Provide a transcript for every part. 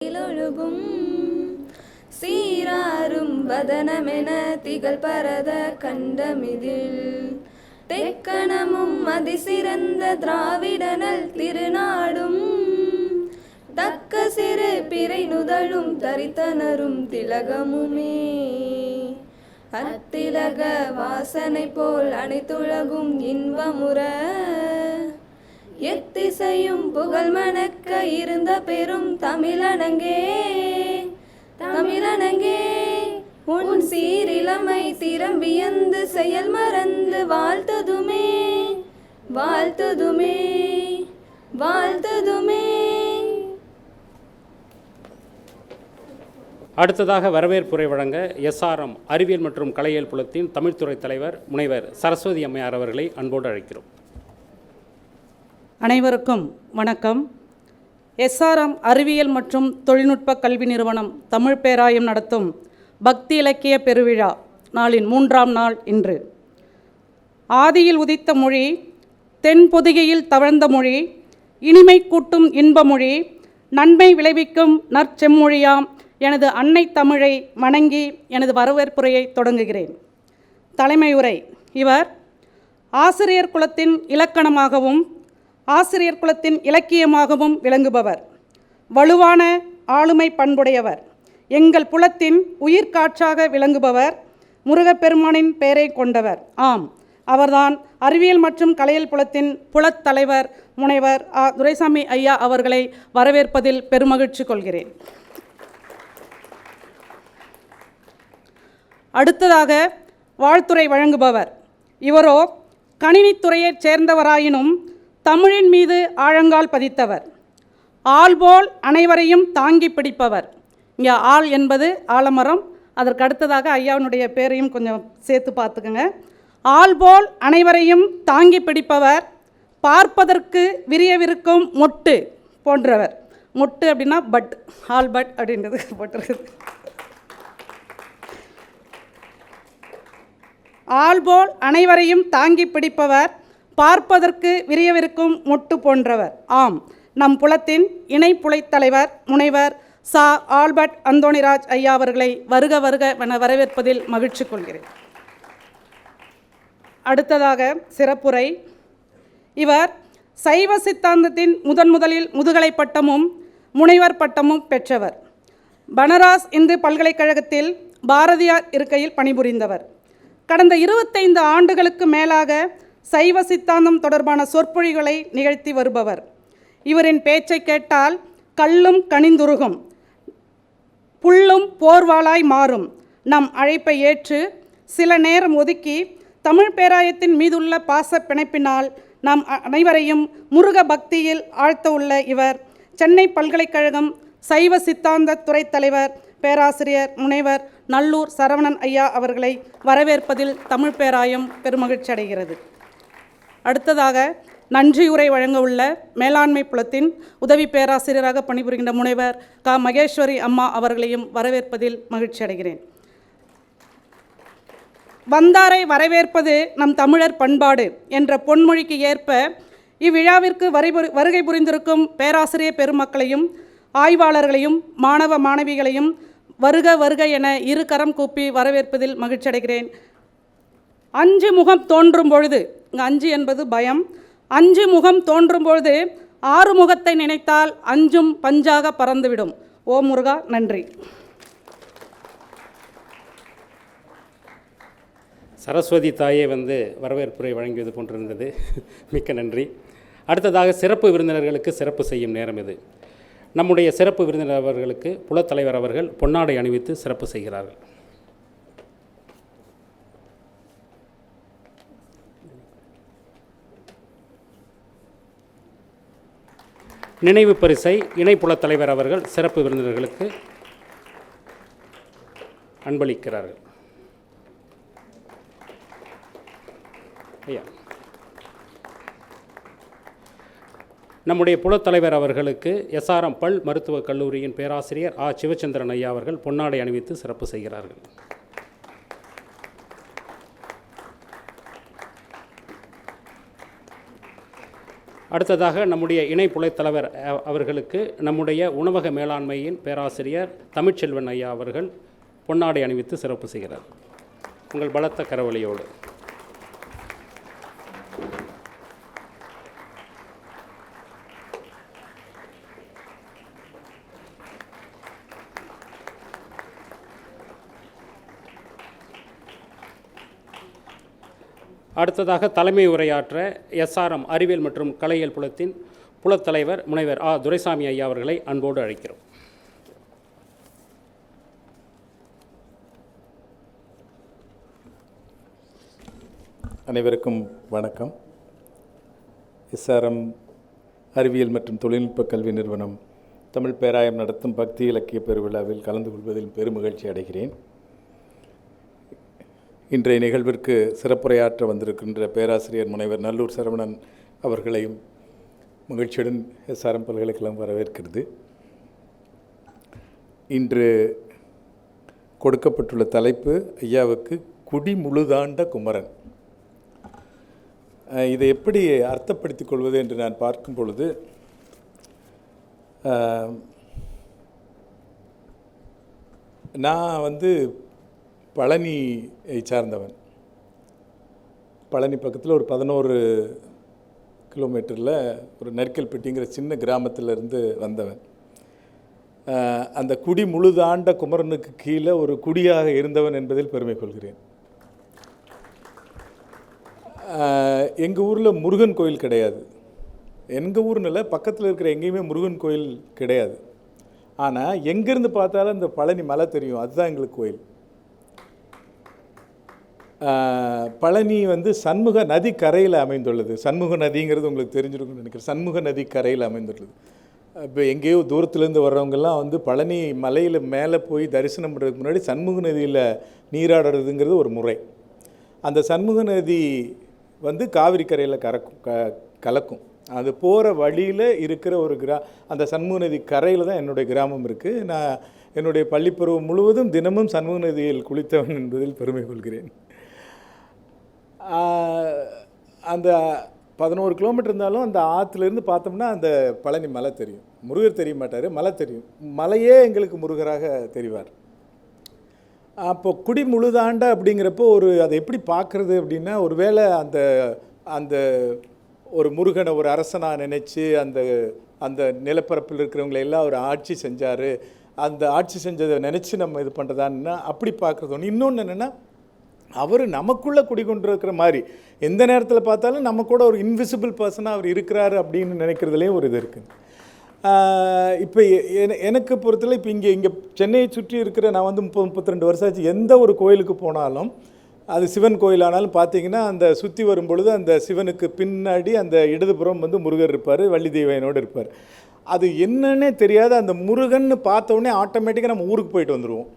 ஒழுகும் சீராரும் வதனமென திகழ் பரத கண்டமிதில் தெக்கணமும் அதிசிறந்த திராவிடனல் திருநாடும் தக்க சிறு பிறை நுதழும் தரித்தனரும் திலகமுமே அத்திலக வாசனை போல் அனைத்துலகும் இன்பமுற எத்திசையும் புகழ் மணக்க இருந்த பெரும் தமிழனங்கே தமிழனங்கே உன் சீரிலமை திறம் வியந்து செயல் மறந்து வாழ்த்ததுமே வாழ்த்ததுமே வாழ்த்ததுமே. அடுத்ததாக வரவேற்புரை வழங்க SRM அறிவியல் மற்றும் கலையியல் புலத்தின் தமிழ்துறை தலைவர் முனைவர் சரஸ்வதி அம்மையார் அவர்களை அன்போடு அழைக்கிறோம். அனைவருக்கும் வணக்கம். SRM அறிவியல் மற்றும் தொழில்நுட்ப கல்வி நிறுவனம் தமிழ் பேராயம் நடத்தும் பக்தி இலக்கிய பெருவிழா நாளின் 3ஆம் நாள் இன்று. ஆதியில் உதித்த மொழி, தென்பொதிகையில் தவழ்ந்த மொழி, இனிமை கூட்டும் இன்ப மொழி, நன்மை விளைவிக்கும் நற்செம்மொழியாம் எனது அன்னை தமிழை வணங்கி எனது வரவேற்புரையை தொடங்குகிறேன். தலைமையுரை. இவர் ஆசிரியர் குலத்தின் இலக்கணமாகவும் ஆசிரியர் குலத்தின் இலக்கியமாகவும் விளங்குபவர். வலுவான ஆளுமை பண்புடையவர். எங்கள் புலத்தின் உயிர்காற்றாக விளங்குபவர். முருகப்பெருமானின் பெயரை கொண்டவர். ஆம், அவர்தான் அறிவியல் மற்றும் கலையியல் புலத்தின் புலத் தலைவர் முனைவர் துரைசாமி ஐயா அவர்களை வரவேற்பதில் பெருமகிழ்ச்சி கொள்கிறேன். அடுத்ததாக வாழ்த்துரை வழங்குபவர். இவரோ கணினித்துறையைச் சேர்ந்தவராயினும் தமிழின் மீது ஆழங்கால் பதித்தவர். ஆள்போல் அனைவரையும் தாங்கி பிடிப்பவர். இங்கே ஆள் என்பது ஆலமரம். அதற்கு அடுத்ததாக ஐயாவினுடைய பேரையும் கொஞ்சம் சேர்த்து பார்த்துக்கோங்க. ஆள்போல் அனைவரையும் தாங்கி பிடிப்பவர். பார்ப்பதற்கு விரியவிருக்கும் மொட்டு போன்றவர். மொட்டு அப்படின்னா பட், ஆல் பட் அப்படின்றது போட்டிருக்குது. ஆள்போல் அனைவரையும் தாங்கி பிடிப்பவர். பார்ப்பதற்கு விரியவிருக்கும் மொட்டு போன்றவர். ஆம், நம் புலத்தின் இணை புலைத்தலைவர் முனைவர் ஆல்பர்ட் அந்தோணிராஜ் ஐயா அவர்களை வருக வருக என வரவேற்பதில் மகிழ்ச்சி கொள்கிறேன். அடுத்ததாக சிறப்புரை. இவர் சைவ சித்தாந்தத்தின் முதலில் முதுகலை பட்டமும் முனைவர் பட்டமும் பெற்றவர். பனாரஸ் இந்து பல்கலைக்கழகத்தில் பாரதியார் இருக்கையில் பணிபுரிந்தவர். கடந்த 25 ஆண்டுகளுக்கு மேலாக சைவ சித்தாந்தம் தொடர்பான சொற்பொழிகளை நிகழ்த்தி வருபவர். இவரின் பேச்சை கேட்டால் கல்லும் கனிந்துருகும், புல்லும் போர்வாளாய் மாறும். நம் அழைப்பை ஏற்று சில நேரம் ஒதுக்கி தமிழ் பேராயத்தின் மீதுள்ள பாச பிணைப்பினால் நாம் அனைவரையும் முருக பக்தியில் ஆழ்த்த உள்ள இவர் சென்னை பல்கலைக்கழகம் சைவ சித்தாந்த துறை தலைவர் பேராசிரியர் முனைவர் நல்லூர் சரவணன் ஐயா அவர்களை வரவேற்பதில் தமிழ் பேராயம் பெருமகிழ்ச்சி அடைகிறது. அடுத்ததாக நன்றியுரை வழங்க உள்ள மேலாண்மை புலத்தின் உதவி பேராசிரியராக பணிபுரிகின்ற முனைவர் மகேஸ்வரி அம்மா அவர்களையும் வரவேற்பதில் மகிழ்ச்சி அடைகிறேன். வந்தாரை வரவேற்பது நம் தமிழர் பண்பாடு என்ற பொன்மொழிக்கு ஏற்ப இவ்விழாவிற்கு வருகை புரிந்திருக்கும் பேராசிரியர் பெருமக்களையும் ஆய்வாளர்களையும் மாணவ மாணவிகளையும் வருக வருக என இரு கரம் கூப்பி வரவேற்பதில் மகிழ்ச்சி அடைகிறேன். 5 முகம் தோன்றும் பொழுது, இங்கே 5 என்பது பயம், 5 முகம் தோன்றும் பொழுது 6 முகத்தை நினைத்தால் 5ம் பஞ்சாக பறந்துவிடும். ஓ முருகா, நன்றி. சரஸ்வதி தாயே வரவேற்புரை வழங்கியது போன்றிருந்தது. மிக்க நன்றி. அடுத்ததாக சிறப்பு விருந்தினர்களுக்கு சிறப்பு செய்யும் நேரம் இது. நம்முடைய சிறப்பு விருந்தினர் அவர்களுக்கு புலத்தலைவர் அவர்கள் பொன்னாடை அணிவித்து சிறப்பு செய்கிறார்கள். நினைவு பரிசை இணை புலத்தலைவர் அவர்கள் சிறப்பு விருந்தினர்களுக்கு அன்பளிக்கிறார்கள். ஐயா, நம்முடைய புலத்தலைவர் அவர்களுக்கு SRM பல் மருத்துவக் கல்லூரியின் பேராசிரியர் சிவச்சந்திரன் ஐயா அவர்கள் பொன்னாடை அணிவித்து சிறப்பு செய்கிறார்கள். அடுத்ததாக நம்முடைய இணை புலைத்தலைவர் அவர்களுக்கு நம்முடைய உணவக மேலாண்மையின் பேராசிரியர் தமிழ்ச்செல்வன் ஐயா அவர்கள் பொன்னாடை அணிவித்து சிறப்பு செய்கிறார். உங்கள் பலத்த கரவொலியோடு. அடுத்ததாக தலைமை உரையாற்ற SRM அறிவியல் மற்றும் கலையியல் புலத்தின் புலத்தலைவர் முனைவர் துரைசாமி ஐயா அவர்களை அன்போடு அழைக்கிறோம். அனைவருக்கும் வணக்கம். SRM அறிவியல் மற்றும் தொழில்நுட்ப கல்வி நிறுவனம் தமிழ் பேராயம் நடத்தும் பக்தி இலக்கிய பெருவிழாவில் கலந்து கொள்வதில் பெருமகிழ்ச்சி அடைகிறேன். இன்றைய நிகழ்விற்கு சிறப்புரையாற்ற வந்திருக்கின்ற பேராசிரியர் முனைவர் நல்லூர் சரவணன் அவர்களையும் மகிழ்ச்சியுடன் SRM பல்கலைக்கழகம் வரவேற்கிறது. இன்று கொடுக்கப்பட்டுள்ள தலைப்பு ஐயாவுக்கு குடி முழுதாண்ட குமரன். இதை எப்படி அர்த்தப்படுத்திக் கொள்வது என்று நான் பார்க்கும் பொழுது, நான் பழனியை சார்ந்தவன். பழனி பக்கத்தில் ஒரு 11 கிலோமீட்டரில் ஒரு நரிக்கல்பட்டிங்கிற சின்ன கிராமத்திலிருந்து வந்தவன். அந்த குடி முழுதாண்ட குமரனுக்கு கீழே ஒரு குடியாக இருந்தவன் என்பதில் பெருமை கொள்கிறேன். எங்கள் ஊரில் முருகன் கோயில் கிடையாது. எங்கள் ஊர்னில் பக்கத்தில் இருக்கிற எங்கேயுமே முருகன் கோயில் கிடையாது. ஆனால் எங்கேருந்து பார்த்தாலும் இந்த பழனி மலை தெரியும், அதுதான் எங்களுக்கு கோயில். பழனி சண்முக நதி கரையில் அமைந்துள்ளது. சண்முக நதிங்கிறது உங்களுக்கு தெரிஞ்சிருக்குன்னு நினைக்கிறேன். சண்முக நதி கரையில் அமைந்துள்ளது. இப்போ எங்கேயோ தூரத்துலேருந்து வர்றவங்கெல்லாம் பழனி மலையில் மேலே போய் தரிசனம் பண்ணுறதுக்கு முன்னாடி சண்முக நதியில் நீராடுறதுங்கிறது ஒரு முறை. அந்த சண்முக நதி காவிரி கரையில் கலக்கும். அது போகிற வழியில் இருக்கிற ஒரு அந்த சண்முக நதி கரையில் தான் என்னுடைய கிராமம் இருக்குது. நான் என்னுடைய பள்ளிப்பருவம் முழுவதும் தினமும் சண்முக நதியில் குளித்தவன் என்பதில் பெருமை கொள்கிறேன். அந்த 11 கிலோமீட்டர் இருந்தாலும் அந்த ஆற்றுலேருந்து பார்த்தோம்னா அந்த பழனி மலை தெரியும். முருகர் தெரிய மாட்டார், மலை தெரியும். மலையே எங்களுக்கு முருகராக தெரிவார். அப்போ குடி முழுதாண்ட அப்படிங்கிறப்போ அதை எப்படி பார்க்குறது அப்படின்னா, ஒரு வேளை அந்த ஒரு முருகனை ஒரு அரசனாக நினச்சி அந்த நிலப்பரப்பில் இருக்கிறவங்களை எல்லாம் ஒரு ஆட்சி செஞ்சார், அந்த ஆட்சி செஞ்சதை நினச்சி நம்ம இது பண்ணுறதான்னா அப்படி பார்க்குறது ஒன்று. இன்னொன்று என்னென்னா, அவர் நமக்குள்ளே குடிக்கொண்டிருக்கிற மாதிரி எந்த நேரத்தில் பார்த்தாலும் நம்ம கூட ஒரு இன்விசிபிள் பர்சனாக அவர் இருக்கிறாரு அப்படின்னு நினைக்கிறதுலேயும் ஒரு இது இருக்குது. இப்போ எனக்கு பொறுத்தவரை இப்போ இங்கே சென்னையை சுற்றி இருக்கிற நான் 32 வருஷம் ஆச்சு. எந்த ஒரு கோயிலுக்கு போனாலும், அது சிவன் கோயிலானாலும் பார்த்தீங்கன்னா அந்த சுற்றி வரும்பொழுது அந்த சிவனுக்கு பின்னாடி அந்த இடதுபுறம் முருகர் இருப்பார், வள்ளி தெய்வாயனோடு இருப்பார். அது என்னன்னே தெரியாது. அந்த முருகன்னு பார்த்தோடனே ஆட்டோமேட்டிக்காக நம்ம ஊருக்கு போயிட்டு வந்துடுவோம்.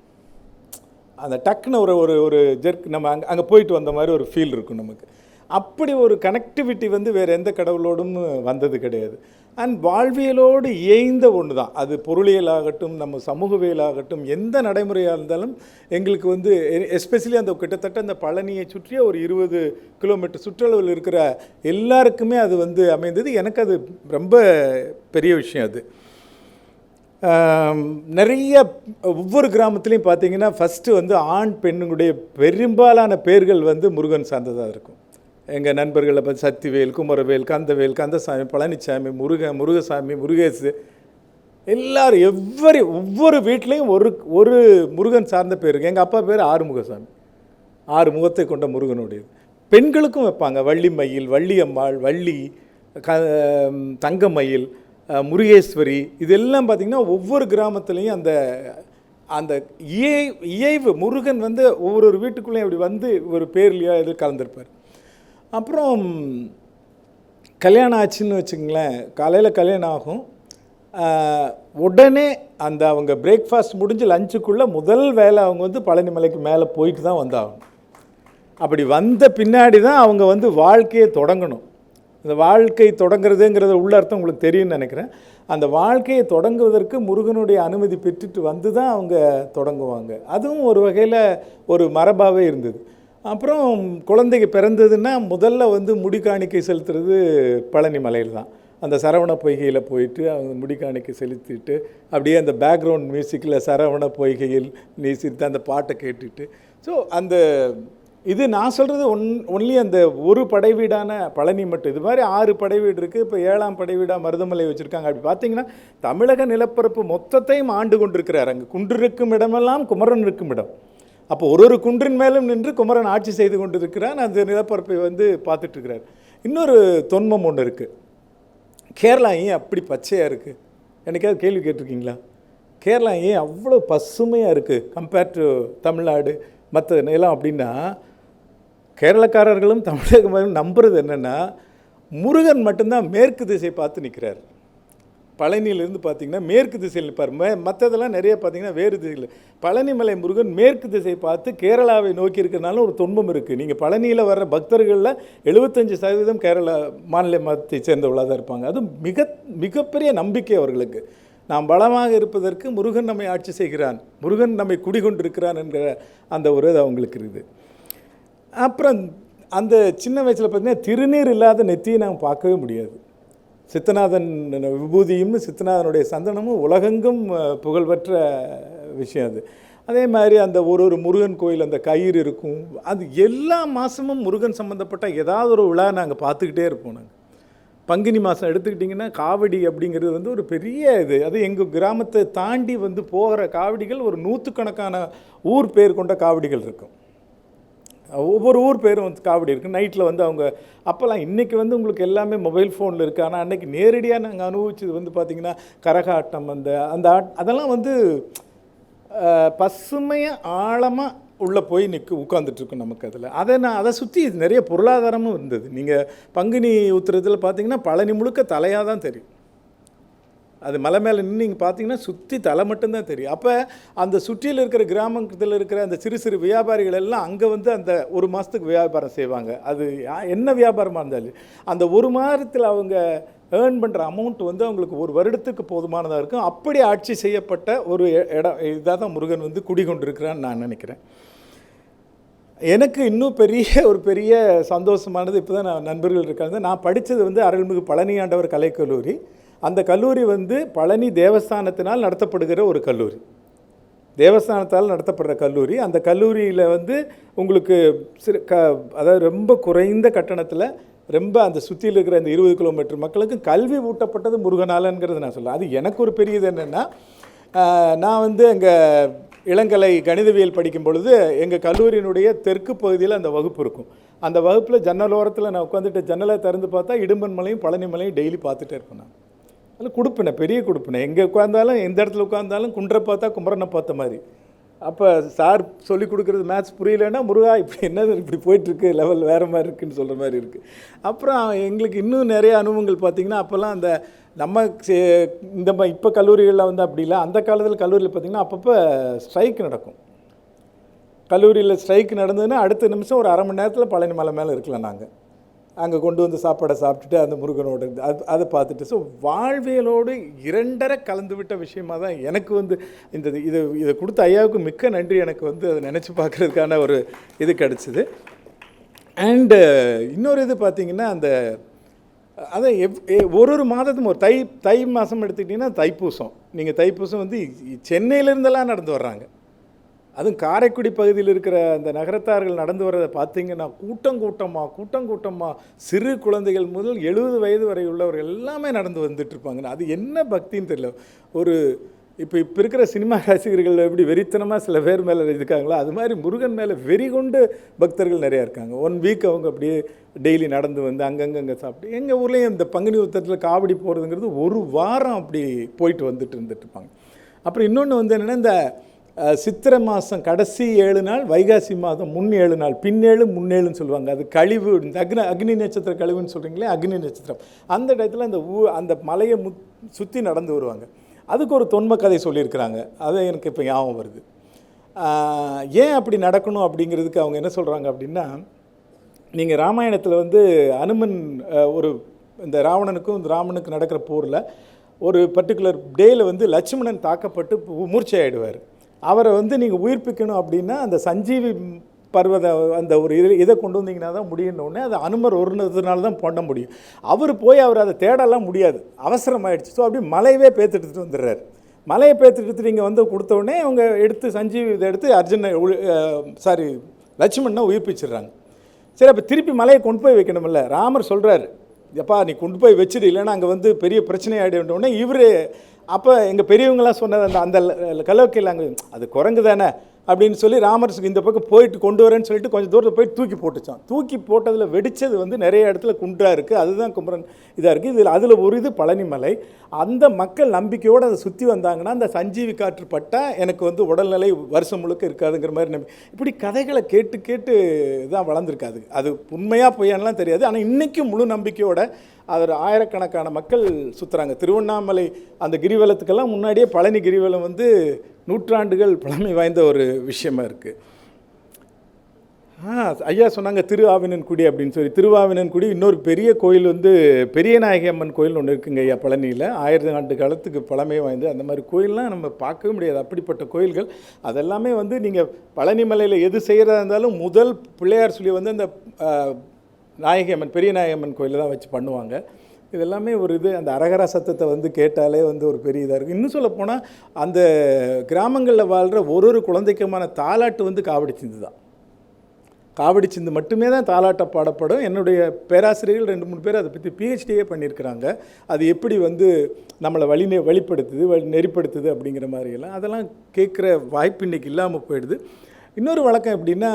அந்த டக்குன்னு ஒரு ஜெர்க் நம்ம அங்கே போயிட்டு வந்த மாதிரி ஒரு ஃபீல் இருக்கும் நமக்கு. அப்படி ஒரு கனெக்டிவிட்டி வேறு எந்த கடவுளோடும் வந்தது கிடையாது. அண்ட் வாழ்வியலோடு இயைந்த ஒன்று தான் அது. பொருளியலாகட்டும், நம்ம சமூகவியலாகட்டும், எந்த நடைமுறையாக இருந்தாலும் எங்களுக்கு எஸ்பெஷலி அந்த கிட்டத்தட்ட அந்த பழனியை சுற்றிய ஒரு 20 கிலோமீட்டர் சுற்றளவில் இருக்கிற எல்லாருக்குமே அது அமைந்தது. எனக்கு அது ரொம்ப பெரிய விஷயம். அது நிறைய ஒவ்வொரு கிராமத்துலேயும் பார்த்தீங்கன்னா ஃபஸ்ட்டு ஆண் பெண்ணுடைய பெரும்பாலான பேர்கள் முருகன் சார்ந்ததாக இருக்கும். எங்கள் நண்பர்களை பார்த்து சக்திவேல், குமரவேல், கந்தவேல், கந்தசாமி, பழனிசாமி, முருகசாமி, முருகேசு, எல்லோரும் ஒவ்வொரு வீட்லேயும் ஒரு முருகன் சார்ந்த பேர் இருக்குது. எங்கள் அப்பா பேர் ஆறுமுகசாமி, 6 முகத்தை கொண்ட முருகனுடையது. பெண்களுக்கும் வைப்பாங்க. வள்ளிமயில், வள்ளியம்மாள், வள்ளி, தங்கமயில், முருகேஸ்வரி, இதெல்லாம் பார்த்திங்கன்னா ஒவ்வொரு கிராமத்துலேயும் அந்த இயைவு முருகன் ஒவ்வொரு வீட்டுக்குள்ளேயும் அப்படி ஒரு பேர்லையோ எது கலந்துருப்பார். அப்புறம் கல்யாணம் ஆச்சுன்னு வச்சுங்களேன், காலையில் கல்யாணம் ஆகும். உடனே அவங்க பிரேக்ஃபாஸ்ட் முடிஞ்சு லஞ்சுக்குள்ளே முதல் வேலை அவங்க பழனி மலைக்கு மேலே போயிட்டு தான் வந்தாகணும். அப்படி வந்த பின்னாடி தான் அவங்க வாழ்க்கையை தொடங்கணும். இந்த வாழ்க்கை தொடங்குறதுங்கிறத உள்ள அர்த்தம் உங்களுக்கு தெரியும்னு நினைக்கிறேன். அந்த வாழ்க்கையை தொடங்குவதற்கு முருகனுடைய அனுமதி பெற்றுட்டு தான் அவங்க தொடங்குவாங்க. அதுவும் ஒரு வகையில் ஒரு மரபாகவே இருந்தது. அப்புறம் குழந்தைக்கு பிறந்ததுன்னா முதல்ல முடி காணிக்கை செலுத்துறது பழனி மலையில் தான். அந்த சரவண பொய்கையில் போயிட்டு அவங்க முடிக்காணிக்கு செலுத்திட்டு அப்படியே அந்த பேக்ரவுண்ட் மியூசிக்கில் சரவண பொய்கையில் நீ சிரித்த அந்த பாட்டை கேட்டுட்டு, ஸோ அந்த இது நான் சொல்கிறது ஒன்லி அந்த ஒரு படை வீடான பழனி மட்டும். இது மாதிரி 6 படை வீடு இருக்குது. இப்போ 7ஆம் படை வீடாக மருதமலை வச்சுருக்காங்க. அப்படி பார்த்தீங்கன்னா தமிழக நிலப்பரப்பு மொத்தத்தையும் ஆண்டு கொண்டிருக்கிறார். அங்கே குன்று இருக்கும் இடமெல்லாம் குமரன் இருக்கும் இடம். அப்போ ஒரு குன்றின் மேலும் நின்று குமரன் ஆட்சி செய்து கொண்டிருக்கிறான். அந்த நிலப்பரப்பை வந்து பார்த்துட்ருக்கிறார். இன்னொரு தொன்மம் ஒன்று இருக்குது. கேரளா ஏன் அப்படி பச்சையாக இருக்குது? என்னைக்காவது கேள்வி கேட்டிருக்கீங்களா? கேரளா ஏன் அவ்வளோ பசுமையாக இருக்குது கம்பேர்ட் டு தமிழ்நாடு மற்ற நிலம் அப்படின்னா, கேரளக்காரர்களும் தமிழகம் நம்புறது என்னென்னா, முருகன் மட்டும்தான் மேற்கு திசை பார்த்து நிற்கிறார். பழனியிலேருந்து பார்த்தீங்கன்னா மேற்கு திசையில் நிற்பார். மற்றதெல்லாம் நிறைய பார்த்தீங்கன்னா வேறு திசையில். பழனிமலை முருகன் மேற்கு திசை பார்த்து கேரளாவை நோக்கி இருக்கிறனால ஒரு துன்பம் இருக்குது. நீங்கள் பழனியில் வர்ற பக்தர்களில் 75% கேரளா மாநிலத்தை சேர்ந்தவர்களாக தான் இருப்பாங்க. அது மிகப்பெரிய நம்பிக்கை அவர்களுக்கு. நாம் பலமாக இருப்பதற்கு முருகன் நம்மை ஆட்சி செய்கிறான், முருகன் நம்மை குடிகொண்டிருக்கிறான் என்கிற அந்த ஒரு இது அவங்களுக்கு இருக்குது. அப்புறம் அந்த சின்ன வயசில் பார்த்திங்கன்னா திருநீர் இல்லாத நெத்தியை நாம் பார்க்கவே முடியாது. சித்தநாதன் விபூதியும் சித்தநாதனுடைய சந்தனமும் உலகெங்கும் புகழ்பெற்ற விஷயம் அது. அதே மாதிரி அந்த ஒரு முருகன் கோயில் அந்த கயிறு இருக்கும். அது எல்லா மாதமும் முருகன் சம்மந்தப்பட்ட ஏதாவது ஒரு விழா நாங்கள் பார்த்துக்கிட்டே இருப்போம். நாங்கள் பங்குனி மாதம் எடுத்துக்கிட்டிங்கன்னா காவடி அப்படிங்கிறது வந்து ஒரு பெரிய இது. அது எங்கள் கிராமத்தை தாண்டி வந்து போகிற காவடிகள் ஒரு 100கணக்கான ஊர் பேர் கொண்ட காவடிகள் இருக்கும். ஒவ்வொரு ஊர் பேரும் வந்து காவடி இருக்குது. நைட்டில் வந்து அவங்க அப்போல்லாம், இன்றைக்கி வந்து உங்களுக்கு எல்லாமே மொபைல் ஃபோனில் இருக்குது. ஆனால் அன்றைக்கி நேரடியாக நாங்கள் அனுபவிச்சது வந்து பார்த்திங்கன்னா கரகாட்டம், அதெல்லாம் வந்து பசுமையாக ஆழமாக உள்ளே போய் உட்காந்துட்ருக்கோம் நமக்கு அதில். அதை சுற்றி நிறைய பொருளாதாரமும் இருந்தது. நீங்கள் பங்குனி உத்திரத்தில் பார்த்தீங்கன்னா பழனி முழுக்க தலையாக தான் தெரியும். அது மலை மேலே நின்று நீங்கள் பார்த்தீங்கன்னா சுற்றி தலை மட்டும்தான் தெரியும். அப்போ அந்த சுற்றியில் இருக்கிற கிராமத்தில் இருக்கிற அந்த சிறு சிறு வியாபாரிகள் எல்லாம் அங்கே வந்து அந்த ஒரு மாதத்துக்கு வியாபாரம் செய்வாங்க. அது என்ன வியாபாரமாக இருந்தாலும் அந்த ஒரு மாதத்தில் அவங்க ஏர்ன் பண்ணுற அமௌண்ட் வந்து அவங்களுக்கு ஒரு வருடத்துக்கு போதுமானதாக இருக்கும். அப்படி ஆட்சி செய்யப்பட்ட ஒரு இடம் இதாக தான் முருகன் வந்து குடிகொண்டிருக்கிறான்னு நான் நினைக்கிறேன். எனக்கு இன்னும் ஒரு பெரிய சந்தோஷமானது, இப்போ தான் நான் நண்பர்கள் இருக்காங்க. நான் படித்தது வந்து அருள்மிகு பழனியாண்டவர் கலைக்கல்லூரி. அந்த கல்லூரி வந்து பழனி தேவஸ்தானத்தினால் நடத்தப்படுகிற ஒரு கல்லூரி, தேவஸ்தானத்தால் நடத்தப்படுற கல்லூரி. அந்த கல்லூரியில் வந்து உங்களுக்கு அதாவது ரொம்ப குறைந்த கட்டணத்தில் ரொம்ப அந்த சுற்றியில் இருக்கிற அந்த 20 கிலோமீட்டர் மக்களுக்கு கல்வி ஊட்டப்பட்டது முருகனாலங்கிறது நான் சொல்லுவேன். அது எனக்கு ஒரு பெரியது என்னென்னா, நான் வந்து எங்கள் இளங்கலை கணிதவியல் படிக்கும் பொழுது எங்கள் கல்லூரியினுடைய தெற்கு பகுதியில் அந்த வகுப்பு இருக்கும். அந்த வகுப்பில் ஜன்னல் ஓரத்தில் நான் உட்காந்துட்டு ஜன்னலை திறந்து பார்த்தா இடும்பன் மலையும் பழனி மலையும் டெய்லி பார்த்துட்டே இருப்பேன். நான் அதில் கொடுப்பினேன், பெரிய கொடுப்பினேன். எங்கே உட்காந்தாலும் எந்த இடத்துல உட்காந்தாலும் குன்றை பார்த்தா குமரனை பார்த்த மாதிரி. அப்போ சார் சொல்லிக் கொடுக்குறது மேத்ஸ் புரியலைன்னா, முருகா இப்படி என்னது இப்படி போயிட்டுருக்கு, லெவல் வேறு மாதிரி இருக்குதுன்னு சொல்கிற மாதிரி இருக்குது. அப்புறம் எங்களுக்கு இன்னும் நிறைய அனுபவங்கள் பார்த்திங்கன்னா, அப்போல்லாம் அந்த நம்ம இப்போ கல்லூரிகளில் வந்து அப்படி இல்லை. அந்த காலத்தில் கல்லூரியில் பார்த்திங்கன்னா அப்பப்போ ஸ்ட்ரைக் நடக்கும். கல்லூரியில் ஸ்ட்ரைக் நடந்ததுன்னா அடுத்த நிமிஷம் ஒரு அரை மணி நேரத்தில் பழனி மலை மேலே இருக்கலாம். நாங்கள் அங்கே கொண்டு வந்து சாப்பாடை சாப்பிட்டுட்டு அந்த முருகனோட அதை பார்த்துட்டு, ஸோ வாழ்வியலோடு 2 கலந்து விட்ட விஷயமாக தான் எனக்கு வந்து இதை கொடுத்த ஐயாவுக்கு மிக்க நன்றி. எனக்கு வந்து அதை நினச்சி பார்க்குறதுக்கான ஒரு இது கிடச்சிது. அண்டு இன்னொரு இது பார்த்திங்கன்னா, அந்த அதை ஒரு மாதத்துக்கும் ஒரு தை மாதம் எடுத்துக்கிட்டிங்கன்னா தைப்பூசம். நீங்கள் தைப்பூசம் வந்து சென்னையிலேருந்தெல்லாம் நடந்து வர்றாங்க. அதுவும் காரைக்குடி பகுதியில் இருக்கிற அந்த நகரத்தார்கள் நடந்து வர்றதை பார்த்தீங்கன்னா கூட்டமாக சிறு குழந்தைகள் முதல் 70 வயது வரை உள்ளவர்கள் எல்லாமே நடந்து வந்துட்டுருப்பாங்க. அது என்ன பக்தின்னு தெரியல. இப்போ இருக்கிற சினிமா ரசிகர்கள் எப்படி வெறித்தனமாக சில பேர் மேலே இருக்காங்களோ, அது மாதிரி முருகன் மேலே வெறி கொண்டு பக்தர்கள் நிறையா இருக்காங்க. 1 வீக் அவங்க அப்படியே டெய்லி நடந்து வந்து அங்கங்கே சாப்பிட்டு, எங்கள் ஊர்லேயும் இந்த பங்குனி உத்திரத்தில் காவடி போகிறதுங்கிறது 1 வாரம் அப்படி போயிட்டு இருந்துட்டுருப்பாங்க. அப்புறம் இன்னொன்று வந்து என்னென்னா, இந்த சித்திரை மாதம் கடைசி 7 நாள், வைகாசி மாதம் முன் 7 நாள், பின்னேழு முன்னேழுன்னு சொல்லுவாங்க. அது கழிவு, இந்த அக்னி நட்சத்திர கழிவுன்னு சொல்கிறீங்களே, அக்னி நட்சத்திரம். அந்த டயத்தில் அந்த மலையை சுற்றி நடந்து வருவாங்க. அதுக்கு ஒரு தொன்ம கதை சொல்லியிருக்கிறாங்க. அது எனக்கு இப்போ ஞாபகம் வருது. ஏன் அப்படி நடக்கணும் அப்படிங்கிறதுக்கு அவங்க என்ன சொல்கிறாங்க அப்படின்னா, நீங்கள் ராமாயணத்தில் வந்து அனுமன் இந்த ராவணனுக்கும் இந்த ராமனுக்கு நடக்கிற போரில் ஒரு பர்டிகுலர் டேயில் வந்து லட்சுமணன் தாக்கப்பட்டு மூர்ச்சை ஆகிடுவார். அவரை வந்து நீங்கள் உயிர்ப்பிக்கணும் அப்படின்னா அந்த சஞ்சீவி பர்வத அந்த ஒரு இதை கொண்டு வந்தீங்கன்னா தான் முடியுன்னொடனே அது அனுமர் ஒருனதுனால தான் பண்ண முடியும். அவர் போய் அவர் அதை தேடலாம் முடியாது, அவசரமாயிடுச்சு. ஸோ அப்படி மலையவே பேத்துட்டு வந்துடுறாரு. மலையை பேத்துட்டு இங்கே வந்து கொடுத்தோடனே அவங்க எடுத்து சஞ்சீவி இதை எடுத்து லட்சுமணனை உயிர்ப்பிச்சிடுறாங்க. சரி, அப்போ திருப்பி மலையை கொண்டு போய் வைக்கணுமில்ல. ராமர் சொல்கிறாரு, எப்பா நீ கொண்டு போய் வச்சுடு, இல்லைன்னா அங்கே வந்து பெரிய பிரச்சனை ஆகிடுன்றோடனே இவர் அப்போ எங்கள் பெரியவங்களாம் சொன்னது அந்த கலோக்கையில் அங்கே அது குரங்கு தானே அப்படின்னு சொல்லி ராமர்ஸுக்கு இந்த பக்கம் போயிட்டு கொண்டு வரேன்னு சொல்லிட்டு கொஞ்சம் தூரத்தில் போய் தூக்கி போட்டுச்சான். தூக்கி போட்டதில் வெடித்தது வந்து நிறைய இடத்துல குன்றாக இருக்குது. அதுதான் குமரன் இதாக இருக்குது. இதில் அதில் ஒரு இது பழனிமலை. அந்த மக்கள் நம்பிக்கையோடு அதை சுற்றி வந்தாங்கன்னா அந்த சஞ்சீவி காற்று பட்டால் எனக்கு வந்து உடல்நிலை வருஷம் முழுக்க இருக்காதுங்கிற மாதிரி இப்படி கதைகளை கேட்டு கேட்டு தான் வளர்ந்துருக்காது. அது உண்மையாக பொய்யானலாம் தெரியாது. ஆனால் இன்றைக்கும் முழு நம்பிக்கையோடு அவர் ஆயிரக்கணக்கான மக்கள் சுற்றுறாங்க. திருவண்ணாமலை அந்த கிரிவலத்துக்கெல்லாம் முன்னாடியே பழனி கிரிவலம் வந்து நூற்றாண்டுகள் பழமை வாய்ந்த ஒரு விஷயமா இருக்குது. ஐயா சொன்னாங்க திருஆவினன்குடி அப்படின்னு சொல்லி. திருவாவினன்குடி இன்னொரு பெரிய கோயில் வந்து பெரியநாயகி அம்மன் கோயில் ஒன்று இருக்குங்க ஐயா பழனியில். 1000 ஆண்டு காலத்துக்கு பழமை வாய்ந்து அந்த மாதிரி கோயிலெலாம் நம்ம பார்க்கவே முடியாது. அப்படிப்பட்ட கோயில்கள் அதெல்லாமே வந்து நீங்கள் பழனி மலையில் எது செய்கிறதா இருந்தாலும் முதல் பிள்ளையார் சொல்லி வந்து அந்த நாயகி அம்மன் பெரியநாயகி அம்மன் கோயிலில் தான் வச்சு பண்ணுவாங்க. இதெல்லாமே ஒரு இது அந்த அரகரா சத்தத்தை வந்து கேட்டாலே வந்து ஒரு பெரிய இதாக இருக்குது. இன்னும் சொல்லப்போனால் அந்த கிராமங்களில் வாழ்கிற ஒரு குழந்தைக்குமான தாலாட்டு வந்து காவடி சிந்து தான். காவடி சிந்து மட்டுமே தான் தாலாட்ட பாடப்படும். என்னுடைய பேராசிரியர்கள் 2-3 பேர் அதை பற்றி பிஹெச்டியே பண்ணியிருக்கிறாங்க. அது எப்படி வந்து நம்மளை வழிப்படுத்துது நெறிப்படுத்துது அப்படிங்கிற மாதிரியெல்லாம் அதெல்லாம் கேட்குற வாய்ப்பு இன்றைக்கி இல்லாமல் போயிடுது. இன்னொரு வழக்கம் எப்படின்னா,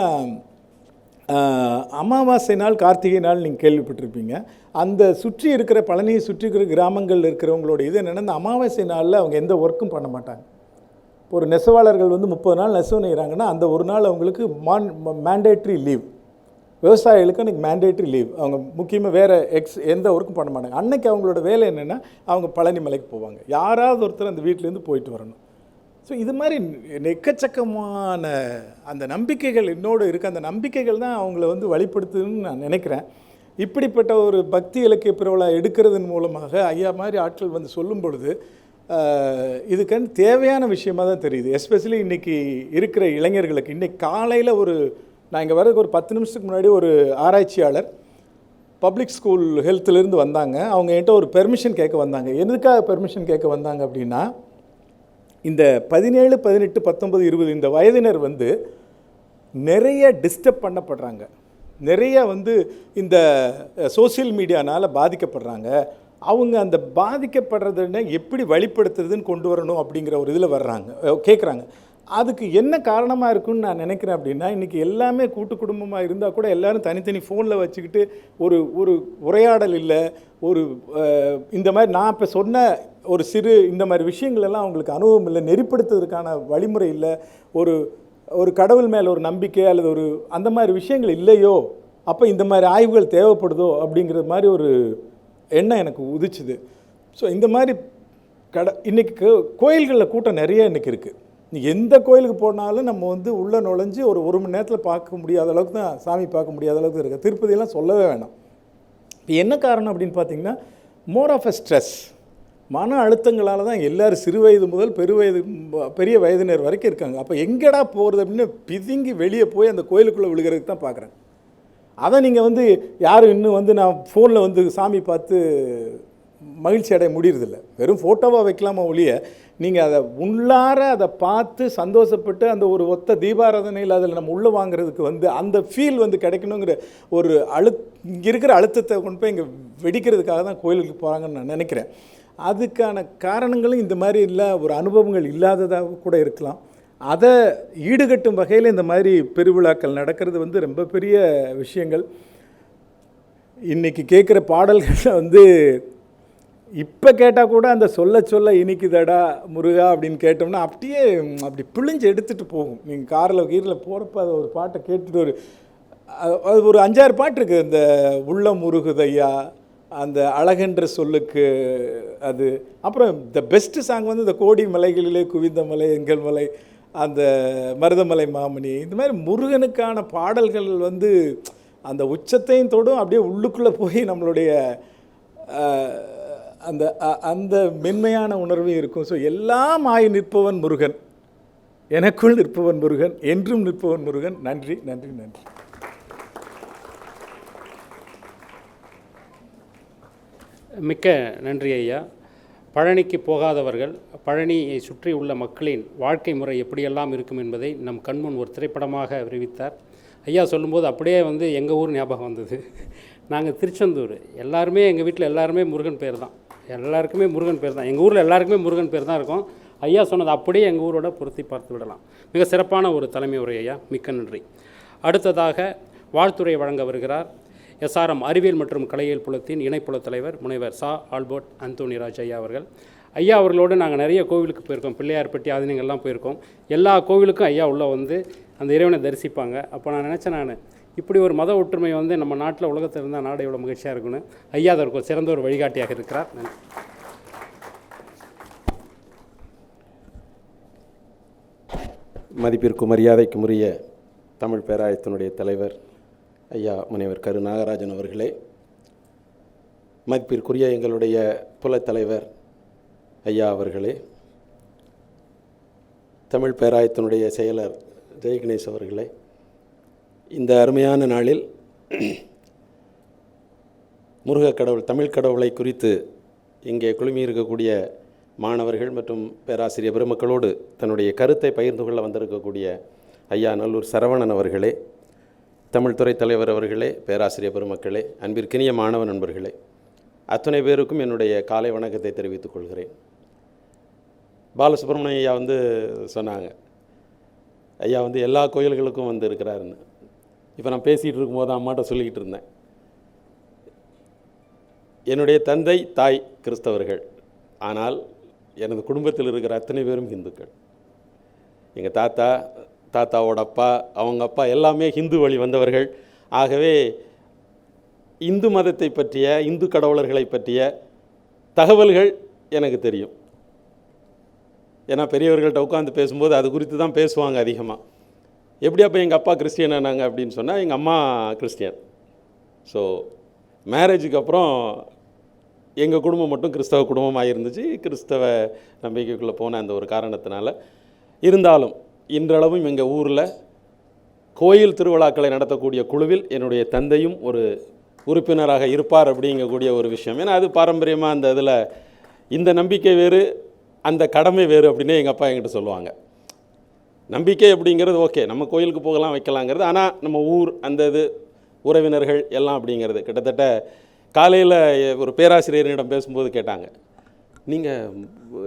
அமாவாசை நாள் கார்த்திகை நாள் நீங்கள் கேள்விப்பட்டிருப்பீங்க. அந்த சுற்றி இருக்கிற பழனியை சுற்றி இருக்கிற கிராமங்களில் இருக்கிறவங்களோட இது என்னென்னா, அந்த அமாவாசை நாளில் அவங்க எந்த ஒர்க்கும் பண்ண மாட்டாங்க. ஒரு நெசவாளர்கள் வந்து 30 நாள் நெசவு நெய்கிறாங்கன்னா அந்த ஒரு நாள் அவங்களுக்கு மேண்டேட்ரி லீவ். விவசாயிகளுக்கு அன்றைக்கி மேண்டேட்ரி லீவ். அவங்க முக்கியமாக வேறு எந்த ஒர்க்கும் பண்ண மாட்டாங்க. அன்றைக்கி அவங்களோட வேலை என்னென்னா, அவங்க பழனி மலைக்கு போவாங்க. யாராவது ஒருத்தர் அந்த வீட்டிலேருந்து போயிட்டு வரணும். ஸோ இது மாதிரி எக்கச்சக்கமான அந்த நம்பிக்கைகள் என்னோடு இருக்குது. அந்த நம்பிக்கைகள் தான் அவங்கள வந்து வழிபடுத்துதுன்னு நான் நினைக்கிறேன். இப்படிப்பட்ட ஒரு பக்தி இலக்கிய பிரிவுலா எடுக்கிறதன் மூலமாக ஐயா மாதிரி ஆட்கள் வந்து சொல்லும் பொழுது இதுக்கு தேவையான விஷயமாக தான் தெரியுது. எஸ்பெஷலி இன்றைக்கி இருக்கிற இளைஞர்களுக்கு. இன்றைக்கி காலையில் நான் இங்கே வரதுக்கு ஒரு 10 நிமிஷத்துக்கு முன்னாடி ஒரு ஆராய்ச்சியாளர் பப்ளிக் ஸ்கூல் ஹெல்த்துலேருந்து வந்தாங்க. அவங்க என்கிட்ட ஒரு பெர்மிஷன் கேட்க வந்தாங்க. எதுக்காக பெர்மிஷன் கேட்க வந்தாங்க அப்படின்னா, இந்த 17, 18, 19, 20 இந்த வயதினர் வந்து நிறைய டிஸ்டர்ப் பண்ணப்படுறாங்க. நிறைய வந்து இந்த சோசியல் மீடியானால் பாதிக்கப்படுறாங்க. அவங்க அந்த பாதிக்கப்படுறதுன்னா எப்படி வழிப்படுத்துறதுன்னு கொண்டு வரணும் அப்படிங்கிற ஒரு இதில் கேட்குறாங்க. அதுக்கு என்ன காரணமாக இருக்குன்னு நான் நினைக்கிறேன் அப்படின்னா, இன்றைக்கி எல்லாமே கூட்டு குடும்பமாக இருந்தால் கூட எல்லோரும் தனித்தனி ஃபோனில் வச்சுக்கிட்டு ஒரு உரையாடல் இல்லை. இந்த மாதிரி நான் இப்போ சொன்ன ஒரு இந்த மாதிரி விஷயங்களெல்லாம் அவங்களுக்கு அனுபவம் இல்லை. நெறிப்படுத்துவதற்கான வழிமுறை இல்லை. ஒரு கடவுள் மேலே ஒரு நம்பிக்கை அல்லது அந்த மாதிரி விஷயங்கள் இல்லையோ, அப்போ இந்த மாதிரி ஆய்வுகள் தேவைப்படுதோ அப்படிங்கிற மாதிரி ஒரு எண்ணம் எனக்கு உதிச்சுது. ஸோ இந்த மாதிரி இன்றைக்கி கோயில்களில் கூட்டம் நிறைய இன்றைக்கி இருக்குது. நீ எந்த கோயிலுக்கு போனாலும் நம்ம வந்து உள்ளே நுழைஞ்சு ஒரு மணி நேரத்தில் பார்க்க முடியாத அளவுக்கு தான் சாமி பார்க்க முடியாத அளவுக்கு இருக்குது. திருப்பதியெல்லாம் சொல்லவே வேணாம். என்ன காரணம் அப்படின்னு பார்த்தீங்கன்னா, மோர் ஆஃப் அ ஸ்ட்ரெஸ், மன அழுத்தங்களால் தான் எல்லோரும் சிறு வயது முதல் பெரிய வயதினர் வரைக்கும் இருக்காங்க. அப்போ எங்கடா போகிறது அப்படின்னு பிதுங்கி வெளியே போய் அந்த கோயிலுக்குள்ளே விழுகிறதுக்கு தான் பார்க்குறேன். அதை நீங்கள் வந்து யாரும் இன்னும் வந்து நான் ஃபோனில் வந்து சாமி பார்த்து மகிழ்ச்சி அடைய முடியறதில்ல. வெறும் ஃபோட்டோவாக வைக்கலாமா ஒழிய, நீங்கள் அதை உள்ளார அதை பார்த்து சந்தோஷப்பட்டு அந்த ஒரு ஒத்த தீபாராதனையில் அதில் நம்ம உள்ளே வாங்குறதுக்கு வந்து அந்த ஃபீல் வந்து கிடைக்கணுங்கிற ஒரு இங்கே இருக்கிற அழுத்தத்தை கொண்டு போய் இங்கே வெடிக்கிறதுக்காக தான் கோயிலுக்கு போகிறாங்கன்னு நான் நினைக்கிறேன். அதுக்கான காரணங்களும் இந்த மாதிரி இல்லை, ஒரு அனுபவங்கள் இல்லாததாக கூட இருக்கலாம். அதை ஈடுகட்டும் வகையில் இந்த மாதிரி பெருவிழாக்கள் நடக்கிறது வந்து ரொம்ப பெரிய விஷயங்கள். இன்றைக்கி கேட்குற பாடல்களில் வந்து இப்போ கேட்டால் கூட அந்த சொல்ல இனிக்குதடா முருகா அப்படின்னு கேட்டோம்னா அப்படி பிழிஞ்சு எடுத்துகிட்டு போகும். நீங்கள் கீரில் போகிறப்ப அதை ஒரு பாட்டை கேட்டுட்டு அது ஒரு 5-6 பாட்டு இருக்குது. இந்த உள்ளம் முருகுதையா, அந்த அழகென்ற சொல்லுக்கு அது. அப்புறம் த பெஸ்ட்டு சாங் வந்து இந்த கோடி மலைகளிலே குவிந்த மலை எங்கள் மலை, அந்த மருதமலை மாமணி, இந்த மாதிரி முருகனுக்கான பாடல்கள் வந்து அந்த உச்சத்தையும் தொடும், அப்படியே உள்ளுக்குள்ளே போய் நம்மளுடைய அந்த மென்மையான உணர்வும் இருக்கும். ஸோ எல்லாம் ஆய் நிற்பவன் முருகன் எனக்குள் நிற்பவன் முருகன், என்றும் நிற்பவன் முருகன். நன்றி நன்றி நன்றி. மிக்க நன்றி ஐயா. பழனிக்கு போகாதவர்கள் பழனியை சுற்றி உள்ள மக்களின் வாழ்க்கை முறை எப்படியெல்லாம் இருக்கும் என்பதை நம் கண்முன் ஒரு திரைப்படமாக விரிவித்தார். ஐயா சொல்லும்போது அப்படியே எங்கள் ஊர் ஞாபகம் வந்தது. நாங்கள் திருச்செந்தூர், எல்லாருமே எங்கள் வீட்டில் எல்லாருமே முருகன் பேர் தான், எல்லாருக்குமே முருகன் பேர் தான், எங்கள் ஊரில் எல்லாருக்குமே முருகன் பேர் தான் இருக்கும். ஐயா சொன்னது அப்படியே எங்கள் ஊரோட பொருத்தி பார்த்து விடலாம். மிக சிறப்பான ஒரு தலைமை உரை ஐயா, மிக்க நன்றி. அடுத்ததாக வாழ்த்துறை வழங்க வருகிறார் SRM அறிவியல் மற்றும் கலையியல் புலத்தின் இணைப்புல தலைவர் முனைவர் சா ஆல்பர்ட் அந்தோனிராஜ் ஐயா அவர்கள். ஐயா அவர்களோடு நாங்கள் நிறைய கோவிலுக்கு போயிருக்கோம், பிள்ளையார்பட்டி ஆதினங்கள்லாம் போயிருக்கோம். எல்லா கோவிலுக்கும் ஐயா உள்ளே அந்த இறைவனை தரிசிப்பாங்க. அப்போ நான் நினச்சேன், இப்படி ஒரு மத ஒற்றுமை நம்ம நாட்டில் உலகத்தில் இருந்தால் நாடு எவ்வளோ மகிழ்ச்சியாக இருக்குன்னு. ஐயா அதற்கு ஒரு சிறந்த ஒரு வழிகாட்டியாக இருக்கிறார். நன்றி. மதிப்பிற்கும் மரியாதைக்கும் உரிய தமிழ் பேராயத்தினுடைய தலைவர் ஐயா முனைவர் கரு நாகராஜன் அவர்களே, மதிப்பிற்குரிய எங்களுடைய புலத்தலைவர் ஐயா அவர்களே, தமிழ் பேராயத்தினுடைய செயலர் ஜெயகணேஷ் அவர்களே, இந்த அருமையான நாளில் முருகக் கடவுள் தமிழ் கடவுளை குறித்து இங்கே குழுமி இருக்கக்கூடிய மாணவர்கள் மற்றும் பேராசிரியர் பெருமக்களோடு தன்னுடைய கருத்தை பகிர்ந்து கொள்ள வந்திருக்கக்கூடிய ஐயா நல்லூர் சரவணன் அவர்களே, தமிழ் துறை தலைவர் அவர்களே, பேராசிரியர் பெருமக்களே, அன்பிற்கினிய மாணவ நண்பர்களே, அத்தனை பேருக்கும் என்னுடைய காலை வணக்கத்தை தெரிவித்துக் கொள்கிறேன். பாலசுப்ரமணியம் ஐயா சொன்னாங்க, ஐயா எல்லா கோயில்களுக்கும் இருக்கிறாருன்னு. இப்போ நான் பேசிகிட்டு இருக்கும்போது அம்மாட்ட சொல்லிக்கிட்டு இருந்தேன், என்னுடைய தந்தை தாய் கிறிஸ்தவர்கள், ஆனால் எனது குடும்பத்தில் இருக்கிற அத்தனை பேரும் இந்துக்கள். எங்கள் தாத்தாவோட அப்பா, அவங்க அப்பா எல்லாமே ஹிந்து வழி வந்தவர்கள். ஆகவே இந்து மதத்தை பற்றிய, இந்து கடவுளர்களை பற்றிய தகவல்கள் எனக்கு தெரியும். ஏன்னா பெரியவர்கள்ட்ட உட்காந்து பேசும்போது அது குறித்து தான் பேசுவாங்க அதிகமாக. எப்படி அப்போ எங்கள் அப்பா கிறிஸ்டியன் ஆனாங்க அப்படின்னு சொன்னால், எங்கள் அம்மா கிறிஸ்டியன். ஸோ மேரேஜுக்கு அப்புறம் எங்கள் குடும்பம் மட்டும் கிறிஸ்தவ குடும்பமாக இருந்துச்சு. கிறிஸ்தவ நம்பிக்கைக்குள்ளே போன அந்த ஒரு காரணத்தினால, இருந்தாலும் இன்றளவும் எங்கள் ஊரில் கோயில் திருவிழாக்களை நடத்தக்கூடிய குழுவில் என்னுடைய தந்தையும் ஒரு உறுப்பினராக இருப்பார் அப்படிங்கக்கூடிய ஒரு விஷயம். ஏன்னா அது பாரம்பரியமாக அந்த இதில் இந்த நம்பிக்கை வேறு, அந்த கடமை வேறு அப்படின்னே எங்கள் அப்பா என்கிட்ட சொல்லுவாங்க. நம்பிக்கை அப்படிங்கிறது ஓகே, நம்ம கோயிலுக்கு போகலாம் வைக்கலாங்கிறது, ஆனால் நம்ம ஊர் அந்த இது உறவினர்கள் எல்லாம் அப்படிங்கிறது. கிட்டத்தட்ட காலையில் ஒரு பேராசிரியரிடம் பேசும்போது கேட்டாங்க, நீங்கள்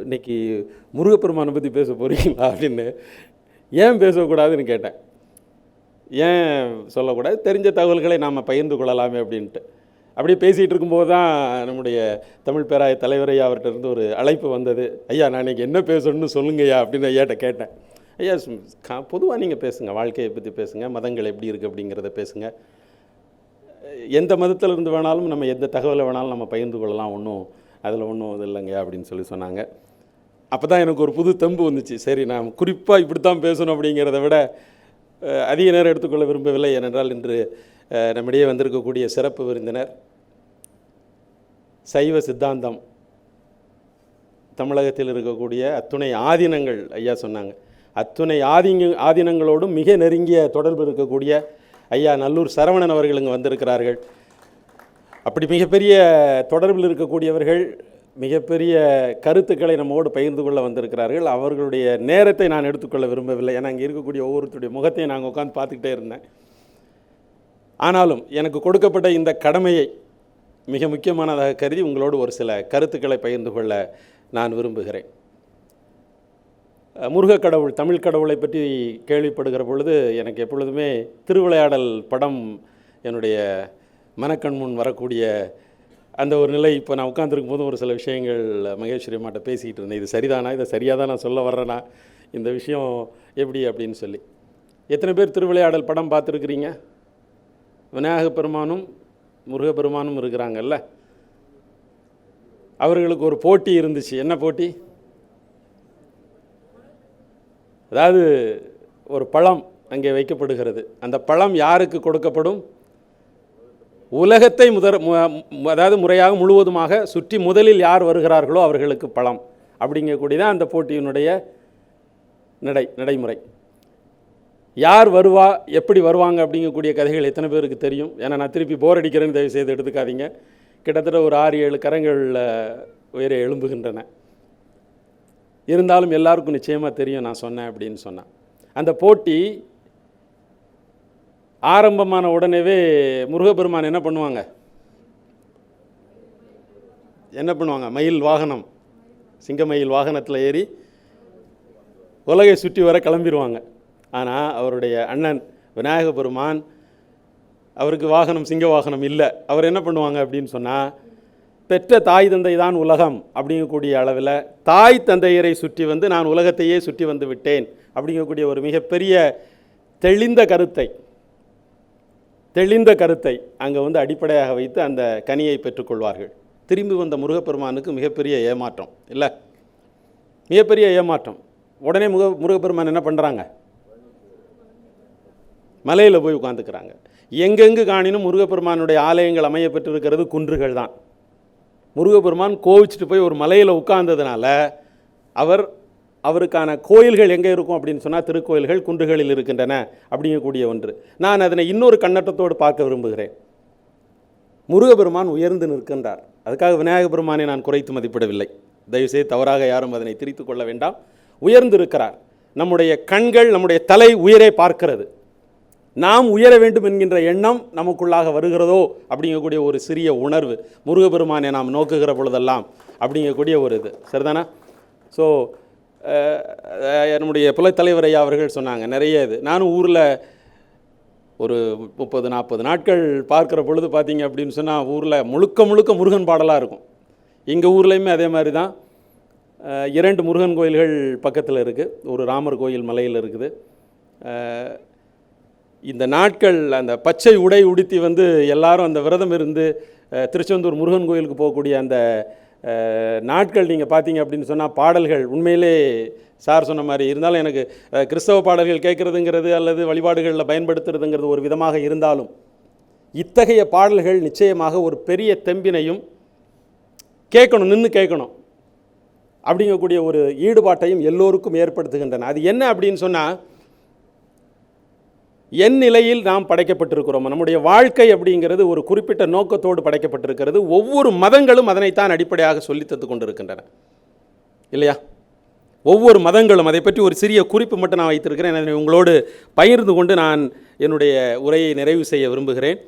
இன்றைக்கி முருகப்பெருமானை பற்றி பேச போகிறீங்களா அப்படின்னு. ஏன் பேசக்கூடாதுன்னு கேட்டேன். ஏன் சொல்லக்கூடாது, தெரிஞ்ச தகவல்களை நாம் பகிர்ந்து கொள்ளலாமே அப்படின்ட்டு. அப்படியே பேசிகிட்டு இருக்கும்போது தான் நம்முடைய தமிழ் பேராய தலைவரையா அவர்கிட்ட இருந்து ஒரு அழைப்பு வந்தது. ஐயா நான் இன்றைக்கி என்ன பேசணும்னு சொல்லுங்கய்யா அப்படின்னு ஐயாட்ட கேட்டேன். ஐயா பொதுவாக நீங்கள் பேசுங்க, வாழ்க்கையை பற்றி பேசுங்க, மதங்கள் எப்படி இருக்குது அப்படிங்கிறத பேசுங்க, எந்த மதத்தில் இருந்து வேணாலும் நம்ம எந்த தகவலை வேணாலும் நம்ம பகிர்ந்து கொள்ளலாம், அதில் ஒன்றும் இது இல்லைங்க அப்படின்னு சொன்னாங்க. அப்போ தான் எனக்கு ஒரு புது தெம்பு வந்துச்சு. சரி, நான் குறிப்பாக இப்படி தான் பேசணும் அப்படிங்கிறத விட அதிக நேரம் எடுத்துக்கொள்ள விரும்பவில்லை. ஏனென்றால் இன்று நம்மிடையே வந்திருக்கக்கூடிய சிறப்பு விருந்தினர் சைவ சித்தாந்தம் தமிழகத்தில் இருக்கக்கூடிய அத்துணை ஆதீனங்கள், ஐயா சொன்னாங்க, அத்துணை ஆதீனங்களோடும் மிக நெருங்கிய தொடர்பு இருக்கக்கூடிய ஐயா நல்லூர் சரவணன் அவர்கள் இங்கே வந்திருக்கிறார்கள். அப்படி மிகப்பெரிய தொடர்பில் இருக்கக்கூடியவர்கள் மிகப்பெரிய கருத்துக்களை நம்மோடு பகிர்ந்து கொள்ள வந்திருக்கிறார்கள். அவர்களுடைய நேரத்தை நான் எடுத்துக்கொள்ள விரும்பவில்லை. ஏன்னா அங்கே இருக்கக்கூடிய ஒவ்வொருத்தருடைய முகத்தையும் நாங்கள் உட்காந்து பார்த்துக்கிட்டே இருந்தேன். ஆனாலும் எனக்கு கொடுக்கப்பட்ட இந்த கடமையை மிக முக்கியமானதாக கருதி உங்களோடு ஒரு சில கருத்துக்களை பகிர்ந்து கொள்ள நான் விரும்புகிறேன். முருகக் கடவுள், தமிழ் கடவுளை பற்றி கேள்விப்படுகிற பொழுது எனக்கு எப்பொழுதுமே திருவிளையாடல் படம் என்னுடைய மனக்கண் முன் வரக்கூடிய அந்த ஒரு நிலை. இப்போ நான் உட்காந்துருக்கும் போதும் ஒரு சில விஷயங்கள் மகேஸ்வரி அம்மாட்ட பேசிக்கிட்டு இருந்தேன். இது சரிதானா, இதை சரியாக தான் நான் சொல்ல வர்றேனா, இந்த விஷயம் எப்படி அப்படின்னு சொல்லி. எத்தனை பேர் திருவிளையாடல் படம் பார்த்துருக்குறீங்க? விநாயகப் பெருமானும் முருகப்பெருமானும் இருக்கிறாங்கல்ல, அவர்களுக்கு ஒரு போட்டி இருந்துச்சு. என்ன போட்டி? அதாவது ஒரு பழம் அங்கே வைக்கப்படுகிறது. அந்த பழம் யாருக்கு கொடுக்கப்படும்? உலகத்தை அதாவது முறையாக முழுவதுமாக சுற்றி முதலில் யார் வருகிறார்களோ அவர்களுக்கு பழம் அப்படிங்கக்கூடியதான் அந்த போட்டியினுடைய நடைமுறை. யார் வருவா, எப்படி வருவாங்க அப்படிங்கக்கூடிய கதைகள் எத்தனை பேருக்கு தெரியும்? ஏன்னா நான் திருப்பி போர் அடிக்கிறேன்னு தயவு செய்து எடுத்துக்காதீங்க. கிட்டத்தட்ட ஒரு 6-7 கரங்கள் உயர எழும்புகின்றன. இருந்தாலும் எல்லாருக்கும் நிச்சயமாக தெரியும் நான் சொன்னேன் அப்படின்னு சொன்னேன். அந்த போட்டி ஆரம்பமான உடனேவே முருகப்பெருமான் என்ன பண்ணுவாங்க? மயில் வாகனம், சிங்கமயில் வாகனத்தில் ஏறி உலகை சுற்றி வர கிளம்பிடுவாங்க. ஆனால் அவருடைய அண்ணன் விநாயக பெருமான், அவருக்கு வாகனம் சிங்க வாகனம் இல்லை. அவர் என்ன பண்ணுவாங்க அப்படின்னு சொன்னால், பெற்ற தாய் தந்தை தான் உலகம் அப்படிங்கக்கூடிய அளவில் தாய் தந்தையரை சுற்றி வந்து நான் உலகத்தையே சுற்றி வந்து விட்டேன் அப்படிங்கக்கூடிய ஒரு மிகப்பெரிய தெளிந்த கருத்தை அங்கே வந்து அடிப்படையாக வைத்து அந்த கனியை பெற்றுக்கொள்வார்கள். திரும்பி வந்த முருகப்பெருமானுக்கு மிகப்பெரிய ஏமாற்றம் இல்லை, மிகப்பெரிய ஏமாற்றம். உடனே முருகப்பெருமான் என்ன பண்ணுறாங்க? மலையில் போய் உட்காந்துக்கிறாங்க. எங்கெங்கு காணினும் முருகப்பெருமானுடைய ஆலயங்கள் அமைய பெற்றிருக்கிறது குன்றுகள் தான். முருகப்பெருமான் கோவிச்சுட்டு போய் ஒரு மலையில் உட்கார்ந்ததுனால அவருக்கான கோயில்கள் எங்கே இருக்கும் அப்படின்னு சொன்னால் திருக்கோயில்கள் குன்றுகளில் இருக்கின்றன அப்படிங்கக்கூடிய ஒன்று. நான் அதனை இன்னொரு கண்ணோட்டத்தோடு பார்க்க விரும்புகிறேன். முருகப்பெருமான் உயர்ந்து நிற்கின்றார். அதுக்காக விநாயக பெருமானை நான் குறைத்து மதிப்பிடவில்லை, தயவுசெய்து தவறாக யாரும் அதனை திரித்து கொள்ள வேண்டாம். உயர்ந்து இருக்கிறார். நம்முடைய கண்கள், நம்முடைய தலை உயரே பார்க்கிறது. நாம் உயர வேண்டும் என்கின்ற எண்ணம் நமக்குள்ளாக வருகிறதோ அப்படிங்கக்கூடிய ஒரு சிறிய உணர்வு முருகப்பெருமானை நாம் நோக்குகிற பொழுதெல்லாம் அப்படிங்கக்கூடிய ஒரு இது சரிதானா? ஸோ நம்முடைய புலத்தலைவர் ஐயா அவர்கள் சொன்னாங்க நிறைய இது. நானும் ஊரில் ஒரு 30-40 நாட்கள் பார்க்குற பொழுது பார்த்தீங்க அப்படின்னு சொன்னால் ஊரில் முழுக்க முருகன் பாடலாக இருக்கும். எங்கள் ஊர்லேயுமே அதே மாதிரி தான். 2 முருகன் கோயில்கள் பக்கத்தில் இருக்குது. ஒரு ராமர் கோயில் மலையில் இருக்குது. இந்த நாட்கள் அந்த பச்சை உடை உடுத்தி வந்து எல்லாரும் அந்த விரதம் இருந்து திருச்செந்தூர் முருகன் கோயிலுக்கு போகக்கூடிய அந்த நாட்கள் நீங்கள் பார்த்தீங்க அப்படின்னு சொன்னால் பாடல்கள் உண்மையிலே சார் சொன்ன மாதிரி இருந்தாலும் எனக்கு கிறிஸ்தவ பாடல்கள் கேட்குறதுங்கிறது அல்லது வழிபாடுகளில் பயன்படுத்துறதுங்கிறது ஒரு விதமாக இருந்தாலும் இத்தகைய பாடல்கள் நிச்சயமாக ஒரு பெரிய தெம்பினையும் நின்று கேட்கணும் அப்படிங்கக்கூடிய ஒரு ஈடுபாட்டையும் எல்லோருக்கும் ஏற்படுத்துகின்றன. அது என்ன அப்படின்னு சொன்னால், என் நிலையில் நாம் படைக்கப்பட்டிருக்கிறோம். நம்முடைய வாழ்க்கை அப்படிங்கிறது ஒரு குறிப்பிட்ட நோக்கத்தோடு படைக்கப்பட்டிருக்கிறது. ஒவ்வொரு மதங்களும் அதனைத்தான் அடிப்படையாக சொல்லித்தந்து கொண்டிருக்கின்றன இல்லையா? ஒவ்வொரு மதங்களும் அதை பற்றி ஒரு சிறிய குறிப்பு மட்டும் நான் வைத்திருக்கிறேன். அதை உங்களோடு பகிர்ந்து கொண்டு நான் என்னுடைய உரையை நிறைவு செய்ய விரும்புகிறேன்.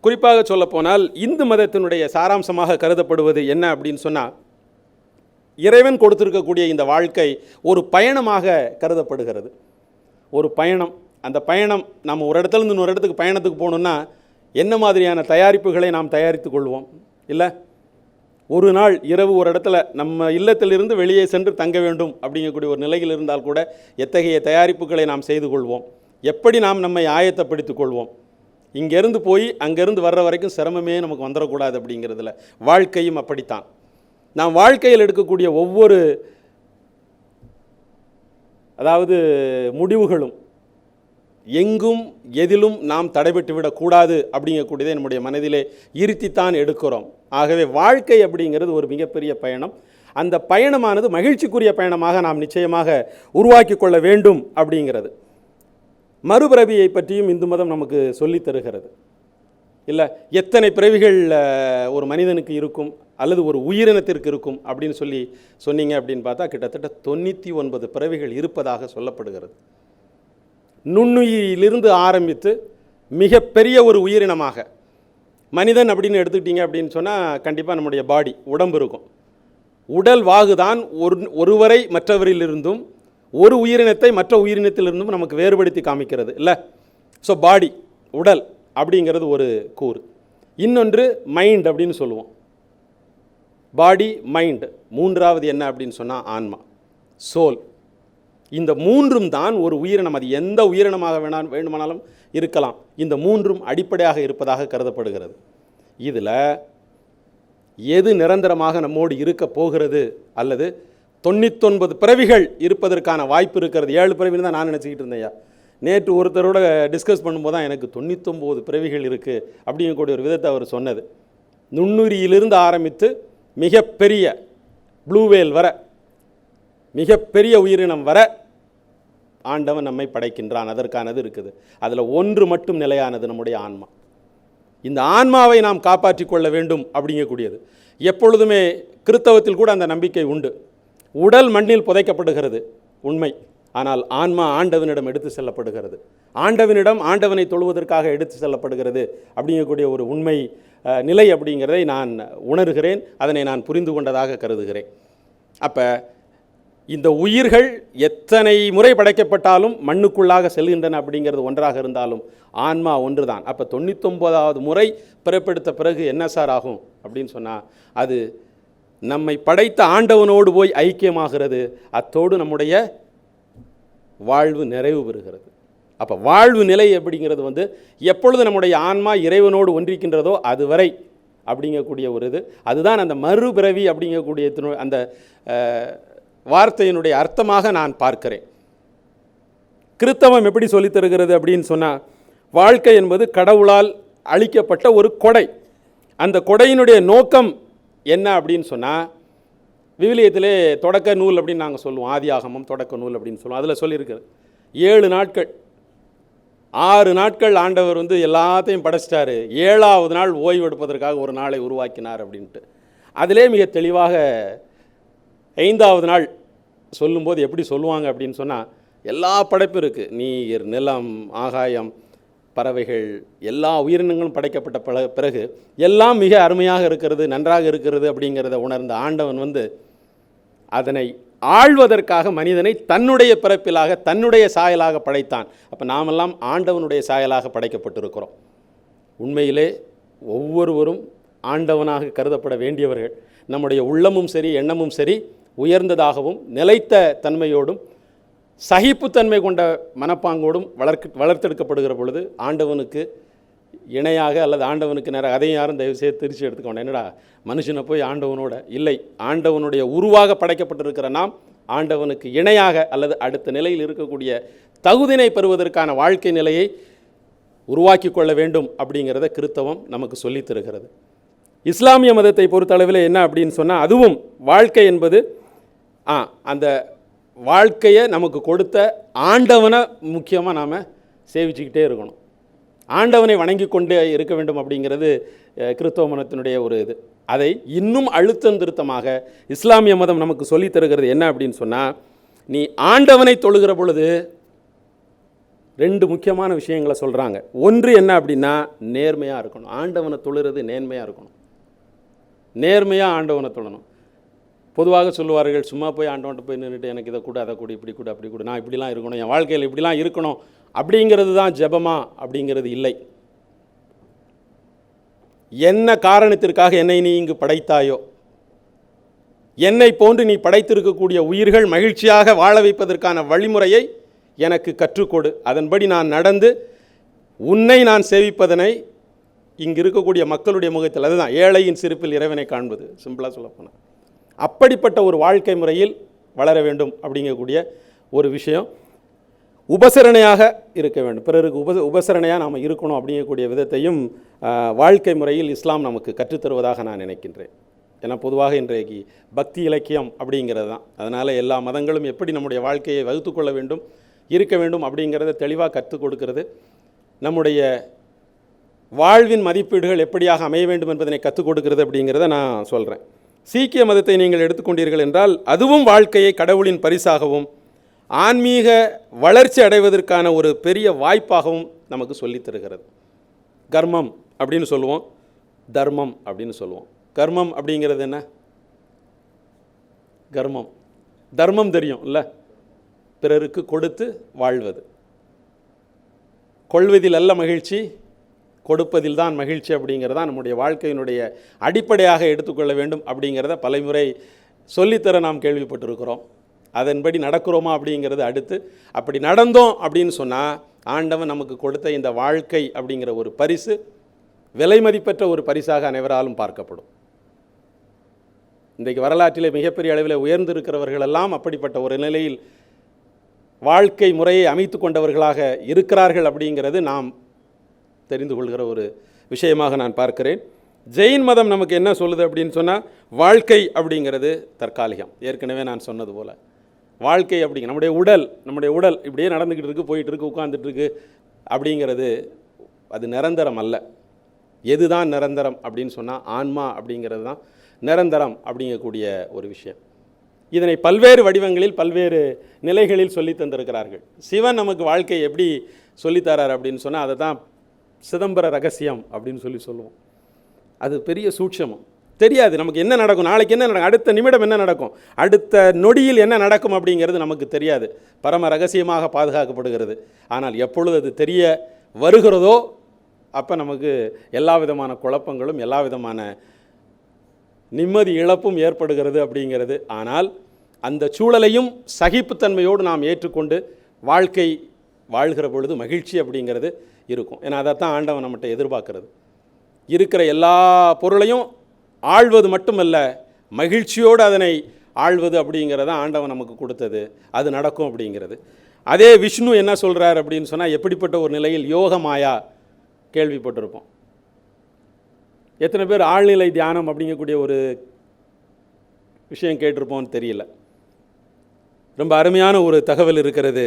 குறிப்பாக சொல்லப்போனால் இந்து மதத்தினுடைய சாராம்சமாக கருதப்படுவது என்ன அப்படின்னு சொன்னால், இறைவன் கொடுத்திருக்கக்கூடிய இந்த வாழ்க்கை ஒரு பயணமாக கருதப்படுகிறது. ஒரு பயணம். அந்த பயணம் நம்ம ஒரு இடத்துலேருந்து இன்னொரு இடத்துக்கு பயணத்துக்கு போகணுன்னா என்ன மாதிரியான தயாரிப்புகளை நாம் தயாரித்து கொள்வோம் இல்லை? ஒரு நாள் இரவு ஒரு இடத்துல நம்ம இல்லத்திலிருந்து வெளியே சென்று தங்க வேண்டும் அப்படிங்கக்கூடிய ஒரு நிலையில் இருந்தால் கூட எத்தகைய தயாரிப்புகளை நாம் செய்து கொள்வோம், எப்படி நாம் நம்மை ஆயத்தப்படுத்திக் கொள்வோம். இங்கேருந்து போய் அங்கேருந்து வர்ற வரைக்கும் சிரமமே நமக்கு வந்துடக்கூடாது அப்படிங்கிறதுல வாழ்க்கையும் அப்படித்தான். நாம் வாழ்க்கையில் எடுக்கக்கூடிய ஒவ்வொரு முடிவுகளும் எங்கும் எதிலும் நாம் தடைபட்டு விடக்கூடாது அப்படிங்கக்கூடியதை நம்முடைய மனதிலே இருத்தித்தான் எடுக்கிறோம். ஆகவே வாழ்க்கை அப்படிங்கிறது ஒரு மிகப்பெரிய பயணம். அந்த பயணமானது மகிழ்ச்சிக்குரிய பயணமாக நாம் நிச்சயமாக உருவாக்கி கொள்ள வேண்டும் அப்படிங்கிறது. மறுபிறவியை பற்றியும் இந்து மதம் நமக்கு சொல்லித் தருகிறது இல்லை? எத்தனை பிறவிகள் ஒரு மனிதனுக்கு இருக்கும் அல்லது ஒரு உயிரினத்திற்கு இருக்கும் அப்படின்னு சொன்னீங்க அப்படின்னு பார்த்தா கிட்டத்தட்ட 99 பிறவிகள் இருப்பதாக சொல்லப்படுகிறது. நுண்ணுயிரிலிருந்து ஆரம்பித்து மிகப்பெரிய ஒரு உயிரினமாக மனிதன் அப்படின்னு எடுத்துக்கிட்டீங்க அப்படின்னு சொன்னால் கண்டிப்பாக நம்முடைய பாடி உடம்பு இருக்கும். உடல் வாகுதான் ஒருவரை மற்றவரிலிருந்தும் ஒரு உயிரினத்தை மற்ற உயிரினத்திலிருந்தும் நமக்கு வேறுபடுத்தி காமிக்கிறது இல்லை? ஸோ பாடி, உடல் அப்படிங்கிறது ஒரு கூறு. இன்னொன்று மைண்ட் அப்படின்னு சொல்லுவோம். பாடி, மைண்ட். மூன்றாவது என்ன அப்படின்னு சொன்னால் ஆன்மா, சோல். இந்த மூன்றும் தான் ஒரு உயிரினம். அது எந்த உயிரினமாக வேண்டுமானாலும் இருக்கலாம். இந்த மூன்றும் அடிப்படையாக இருப்பதாக கருதப்படுகிறது. இதில் எது நிரந்தரமாக நம்மோடு இருக்க போகிறது அல்லது 99 பிறவிகள் இருப்பதற்கான வாய்ப்பு இருக்கிறது. 7 பிறவின்னு தான் நான் நினச்சிக்கிட்டு இருந்தேன்யா. நேற்று ஒருத்தரோட டிஸ்கஸ் பண்ணும்போது தான் எனக்கு 99 பிறவிகள் இருக்குது அப்படிங்கக்கூடிய ஒரு விதத்தை அவர் சொன்னது. நுண்ணுயிரியிலிருந்து ஆரம்பித்து மிகப்பெரிய ப்ளூவேல் வர, மிகப்பெரிய உயிரினம் வர ஆண்டவன் நம்மை படைக்கின்றான், அதற்கானது இருக்குது. அதில் ஒன்று மட்டும் நிலையானது, நம்முடைய ஆன்மா. இந்த ஆன்மாவை நாம் காப்பாற்றி கொள்ள வேண்டும் அப்படிங்கக்கூடியது. எப்பொழுதுமே கிறித்தவத்தில் கூட அந்த நம்பிக்கை உண்டு. உடல் மண்ணில் புதைக்கப்படுகிறது உண்மை, ஆனால் ஆன்மா ஆண்டவனிடம் எடுத்து செல்லப்படுகிறது, ஆண்டவனை தொழுவதற்காக எடுத்து செல்லப்படுகிறது அப்படிங்கக்கூடிய ஒரு உண்மை நிலை அப்படிங்கிறதை நான் உணர்கிறேன், அதனை நான் புரிந்து கொண்டதாக கருதுகிறேன். அப்போ இந்த உயிர்கள் எத்தனை முறை படைக்கப்பட்டாலும் மண்ணுக்குள்ளாக செல்கின்றன அப்படிங்கிறது ஒன்றாக இருந்தாலும் ஆன்மா ஒன்று தான். அப்போ 99வது முறை பிறப்பெடுத்த பிறகு என்ன சார் ஆகும் அப்படின்னு சொன்னால், அது நம்மை படைத்த ஆண்டவனோடு போய் ஐக்கியமாகிறது, அத்தோடு நம்முடைய வாழ்வு நிறைவு பெறுகிறது. அப்போ வாழ்வு நிலை அப்படிங்கிறது எப்பொழுது நம்முடைய ஆன்மா இறைவனோடு ஒன்றிக்கின்றதோ அதுவரை அப்படிங்கக்கூடிய ஒரு இது. அதுதான் அந்த மறுபிறவி அப்படிங்கக்கூடிய அந்த வார்த்தையினுடைய அர்த்தமாக நான் பார்க்கிறேன். கிறித்தவம் எப்படி சொல்லித் தருகிறது அப்படின்னு சொன்னால், வாழ்க்கை என்பது கடவுளால் அளிக்கப்பட்ட ஒரு கொடை. அந்த கொடையினுடைய நோக்கம் என்ன அப்படின்னு சொன்னால், விவிலியத்திலே தொடக்க நூல் அப்படின்னு நாங்கள் சொல்லுவோம், ஆதியாகமம் தொடக்க நூல் அப்படின்னு சொல்லுவோம். அதில் சொல்லியிருக்கிறது 7 நாட்கள் 6 நாட்கள் ஆண்டவர் எல்லாத்தையும் படைச்சிட்டாரு, 7ஆவது நாள் ஓய்வு எடுப்பதற்காக ஒரு நாளை உருவாக்கினார் அப்படின்ட்டு. அதிலே மிக தெளிவாக 5ஆவது நாள் சொல்லும்போது எப்படி சொல்லுவாங்க அப்படின்னு சொன்னால், எல்லா படைப்பும் இருக்குது, நீர், நிலம், ஆகாயம், பறவைகள், எல்லா உயிரினங்களும் படைக்கப்பட்ட பிறகு எல்லாம் மிக அருமையாக இருக்கிறது, நன்றாக இருக்கிறது அப்படிங்கிறத உணர்ந்த ஆண்டவன் அதனை ஆள்வதற்காக மனிதனை தன்னுடைய பிறப்பிலாக தன்னுடைய சாயலாக படைத்தான். அப்போ நாமெல்லாம் ஆண்டவனுடைய சாயலாக படைக்கப்பட்டிருக்கிறோம். உண்மையிலே ஒவ்வொருவரும் ஆண்டவனாக கருதப்பட வேண்டியவர்கள். நம்முடைய உள்ளமும் சரி எண்ணமும் சரி உயர்ந்ததாகவும் நிலைத்த தன்மையோடும் சகிப்புத்தன்மை கொண்ட மனப்பாங்கோடும் வளர்த்தெடுக்கப்படுகிற பொழுது ஆண்டவனுக்கு இணையாக அல்லது ஆண்டவனுக்கு நேராக, அதையும் யாரும் தயவு செய்து திருச்சி எடுத்துக்கோங்க, என்னடா மனுஷனை போய் ஆண்டவனோட இல்லை, ஆண்டவனுடைய உருவாக படைக்கப்பட்டிருக்கிற நாம் ஆண்டவனுக்கு இணையாக அல்லது அடுத்த நிலையில் இருக்கக்கூடிய தகுதினை பெறுவதற்கான வாழ்க்கை நிலையை உருவாக்கி கொள்ள வேண்டும் அப்படிங்கிறத கிறித்தவம் நமக்கு சொல்லித் தருகிறது. இஸ்லாமிய மதத்தை பொறுத்தளவில் என்ன அப்படின்னு சொன்னால், அதுவும் வாழ்க்கை என்பது அந்த வாழ்க்கையை நமக்கு கொடுத்த ஆண்டவனை முக்கியமாக நாம் சேவிச்சுக்கிட்டே இருக்கணும், ஆண்டவனை வணங்கி கொண்டே இருக்க வேண்டும் அப்படிங்கிறது கிறிஸ்தவ மதத்தினுடைய ஒரு இது. அதை இன்னும் அழுத்தம் திருத்தமாக இஸ்லாமிய மதம் நமக்கு சொல்லித் தருகிறது என்ன அப்படின்னு சொன்னால், நீ ஆண்டவனை தொழுகிற பொழுது 2 முக்கியமான விஷயங்களை சொல்கிறாங்க. ஒன்று என்ன அப்படின்னா, நேர்மையாக இருக்கணும். ஆண்டவனை தொழுகிறது நேர்மையாக இருக்கணும், நேர்மையாக ஆண்டவனை தொழணும். பொதுவாக சொல்லுவார்கள், சும்மா போய் ஆண்டவன்ட்ட போய் நின்றுட்டு எனக்கு இதை கூட அதை கூட இப்படி கூட அப்படி கூட நான் இப்படிலாம் இருக்கணும், என் வாழ்க்கையில் இப்படிலாம் இருக்கணும் அப்படிங்கிறது தான் ஜெபமா அப்படிங்கிறது இல்லை. என்ன காரணத்திற்காக என்னை நீ இங்கு படைத்தாயோ, என்னை போன்று நீ படைத்திருக்கக்கூடிய உயிர்கள் மகிழ்ச்சியாக வாழ வைப்பதற்கான வழிமுறையை எனக்கு கற்றுக்கொடு, அதன்படி நான் நடந்து உன்னை நான் சேவிப்பதனை இங்கு இருக்கக்கூடிய மக்களுடைய முகத்தில், அதுதான் ஏழையின் சிரிப்பில் இறைவனை காண்பது, சிம்பிளாக சொல்லப்போனால் அப்படிப்பட்ட ஒரு வாழ்க்கை முறையில் வளர வேண்டும் அப்படிங்கக்கூடிய ஒரு விஷயம். உபசரணையாக இருக்க வேண்டும், பிறருக்கு உபசரணையாக நாம் இருக்கணும் அப்படிங்கக்கூடிய விதத்தையும் வாழ்க்கை முறையில் இஸ்லாம் நமக்கு கற்றுத்தருவதாக நான் நினைக்கின்றேன். ஏன்னா பொதுவாக இன்றைக்கு பக்தி இலக்கியம் அப்படிங்கிறது தான். அதனால் எல்லா மதங்களும் எப்படி நம்முடைய வாழ்க்கையை வகுத்து கொள்ள வேண்டும், இருக்க வேண்டும் அப்படிங்கிறத தெளிவாக கற்றுக் கொடுக்கிறது. நம்முடைய வாழ்வின் மதிப்பீடுகள் எப்படியாக அமைய வேண்டும் என்பதனை கற்றுக் கொடுக்கிறது அப்படிங்கிறத நான் சொல்கிறேன். சீக்கிய மதத்தை நீங்கள் எடுத்துக்கொண்டீர்கள் என்றால், அதுவும் வாழ்க்கையை கடவுளின் பரிசாகவும் ஆன்மீக வளர்ச்சி அடைவதற்கான ஒரு பெரிய வாய்ப்பாகவும் நமக்கு சொல்லித் தருகிறது. கர்மம் அப்படின்னு சொல்லுவோம், தர்மம் அப்படின்னு சொல்லுவோம். கர்மம் அப்படிங்கிறது என்ன? கர்மம், தர்மம் தெரியும் இல்லை, பிறருக்கு கொடுத்து வாழ்வது. கொள்வதில் அல்ல மகிழ்ச்சி, கொடுப்பதில் தான் மகிழ்ச்சி அப்படிங்கிறதா நம்முடைய வாழ்க்கையினுடைய அடிப்படையாக எடுத்துக்கொள்ள வேண்டும் அப்படிங்கிறத பலமுறை சொல்லித்தர நாம் கேள்விப்பட்டிருக்கிறோம். அதன்படி நடக்கிறோமா அப்படிங்கிறது அடுத்து. அப்படி நடந்தோம் அப்படின்னு சொன்னால், ஆண்டவன் நமக்கு கொடுத்த இந்த வாழ்க்கை அப்படிங்கிற ஒரு பரிசு விலை மதிப்பற்ற ஒரு பரிசாக அனைவராலும் பார்க்கப்படும். இன்றைக்கு வரலாற்றிலே மிகப்பெரிய அளவில் உயர்ந்திருக்கிறவர்களெல்லாம் அப்படிப்பட்ட ஒரு நிலையில் வாழ்க்கை முறையை அமைத்து கொண்டவர்களாக இருக்கிறார்கள் அப்படிங்கிறது நாம் தெரிந்து கொள்கிற ஒரு விஷயமாக நான் பார்க்கிறேன். ஜெயின் மதம் நமக்கு என்ன சொல்லுது அப்படின்னு சொன்னால், வாழ்க்கை அப்படிங்கிறது தற்காலிகம். ஏற்கனவே நான் சொன்னது போல் வாழ்க்கை அப்படிங்க நம்முடைய உடல் இப்படியே நடந்துக்கிட்டு இருக்குது, போயிட்டு இருக்குது, உட்கார்ந்துட்டு இருக்கு அப்படிங்கிறது அது நிரந்தரம் அல்ல. எதுதான் நிரந்தரம் அப்படின்னு சொன்னால் ஆன்மா அப்படிங்கிறது தான் நிரந்தரம் அப்படிங்கக்கூடிய ஒரு விஷயம். இதனை பல்வேறு வடிவங்களில் பல்வேறு நிலைகளில் சொல்லி தந்திருக்கிறார்கள். சிவன் நமக்கு வாழ்க்கை எப்படி சொல்லித்தரார் அப்படின்னு சொன்னால் அதை தான் சிதம்பர ரகசியம் அப்படின்னு சொல்லுவோம். அது பெரிய சூட்சமம். தெரியாது நமக்கு என்ன நடக்கும், நாளைக்கு என்ன நடக்கும், அடுத்த நிமிடம் என்ன நடக்கும், அடுத்த நொடியில் என்ன நடக்கும் அப்படிங்கிறது நமக்கு தெரியாது. பரம ரகசியமாக பாதுகாக்கப்படுகிறது. ஆனால் எப்பொழுது அது தெரிய வருகிறதோ அப்போ நமக்கு எல்லா விதமான குழப்பங்களும் எல்லா விதமான நிம்மதி இழப்பும் ஏற்படுகிறது அப்படிங்கிறது. ஆனால் அந்த சூழலையும் சகிப்புத்தன்மையோடு நாம் ஏற்றுக்கொண்டு வாழ்க்கை வாழ்கிற பொழுது மகிழ்ச்சி அப்படிங்கிறது இருக்கும். ஏன்னா அதைத்தான் ஆண்டவன் நம்மகிட்ட எதிர்பார்க்கிறது. இருக்கிற எல்லா பொருளையும் ஆள்வது மட்டுமல்ல, மகிழ்ச்சியோடு அதனை ஆள்வது அப்படிங்கிறத ஆண்டவன் நமக்கு கொடுத்தது. அது நடக்கும் அப்படிங்கிறது. அதே விஷ்ணு என்ன சொல்கிறார் அப்படின்னு சொன்னால், எப்படிப்பட்ட ஒரு நிலையில் யோக மாயா கேள்விப்பட்டிருப்போம். எத்தனை பேர் ஆழ்நிலை தியானம் அப்படிங்கக்கூடிய ஒரு விஷயம் கேட்டிருப்போம்னு தெரியல. ரொம்ப அருமையான ஒரு தகவல் இருக்கிறது.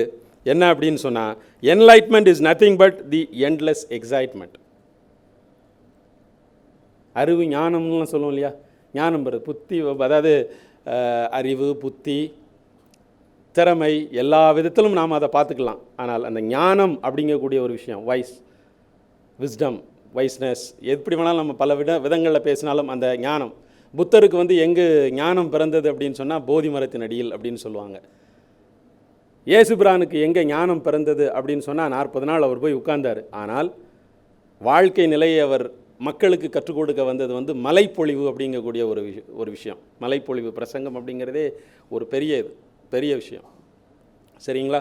என்ன அப்படின்னு சொன்னால், enlightenment is nothing but the endless excitement. அறிவு ஞானம்னு சொல்லுவோம் இல்லையா, ஞானம் பெறுது புத்தி, அதாவது அறிவு, புத்தி, திறமை எல்லா விதத்திலும் நாம் அதை பார்த்துக்கலாம். ஆனால் அந்த ஞானம் அப்படிங்கக்கூடிய ஒரு விஷயம், விஸ்டம், வைஸ்னஸ், எப்படி வேணாலும் நம்ம பல விதங்களில் பேசினாலும் அந்த ஞானம். புத்தருக்கு எங்கு ஞானம் பிறந்தது அப்படின்னு சொன்னால் போதி மரத்தின் அடியில் அப்படின்னு சொல்லுவாங்க. இயேசுபிரானுக்கு எங்கே ஞானம் பிறந்தது அப்படின்னு சொன்னால் 40 நாள் அவர் போய் உட்கார்ந்தார். ஆனால் வாழ்க்கை நிலையை அவர் மக்களுக்கு கற்றுக் கொடுக்க வந்தது மலைப்பொழிவு அப்படிங்கக்கூடிய ஒரு விஷயம். மலைப்பொழிவு பிரசங்கம் அப்படிங்கிறதே ஒரு பெரிய விஷயம். சரிங்களா?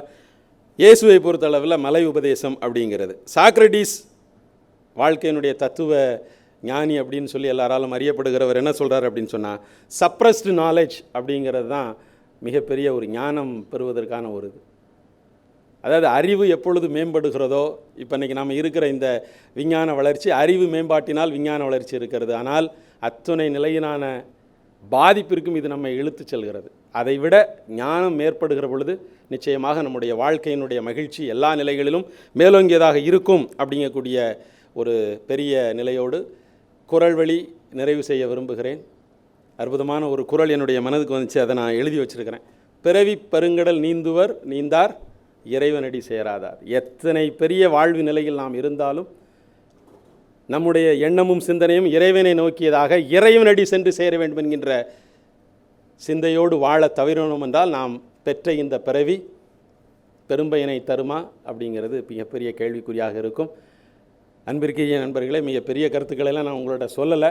இயேசுவை பொறுத்தளவில் மலை உபதேசம் அப்படிங்கிறது. சாக்ரட்டிஸ் வாழ்க்கையினுடைய தத்துவ ஞானி அப்படின்னு சொல்லி எல்லாராலும் அறியப்படுகிறவர் என்ன சொல்கிறார் அப்படின்னு சொன்னால், சப்ரஸ்டு நாலேஜ் அப்படிங்கிறது தான் மிகப்பெரிய ஒரு ஞானம் பெறுவதற்கான ஒரு இது. அதாவது அறிவு எப்பொழுது மேம்படுகிறதோ, இப்போ இன்றைக்கி நம்ம இருக்கிற இந்த விஞ்ஞான வளர்ச்சி, அறிவு மேம்பாட்டினால் விஞ்ஞான வளர்ச்சி இருக்கிறது. ஆனால் அத்துணை நிலையிலான பாதிப்பிற்கும் இது நம்மை இழுத்து செல்கிறது. அதைவிட ஞானம் ஏற்படுகிற பொழுது நிச்சயமாக நம்முடைய வாழ்க்கையினுடைய மகிழ்ச்சி எல்லா நிலைகளிலும் மேலோங்கியதாக இருக்கும் அப்படிங்கக்கூடிய ஒரு பெரிய நிலையோடு குறள் வழி நிறைவு செய்ய விரும்புகிறேன். அற்புதமான ஒரு குறள் என்னுடைய மனதுக்கு வந்துச்சு, அதை நான் எழுதி வச்சுருக்கிறேன். பிறவி பெருங்கடல் நீந்தார் இறைவனடி சேராதார். எத்தனை பெரிய வாழ்வு நிலையில் நாம் இருந்தாலும் நம்முடைய எண்ணமும் சிந்தனையும் இறைவனை நோக்கியதாக, இறைவனடி சென்று சேர வேண்டும் என்கின்ற சிந்தையோடு வாழ தவிரணும் என்றால் நாம் பெற்ற இந்த பிறவி பெரும்பயனை தருமா அப்படிங்கிறது மிகப்பெரிய கேள்விக்குறியாக இருக்கும். அன்பிற்குரிய நண்பர்களே, மிகப்பெரிய கருத்துக்களெல்லாம் நான் உங்களோட சொல்லலை.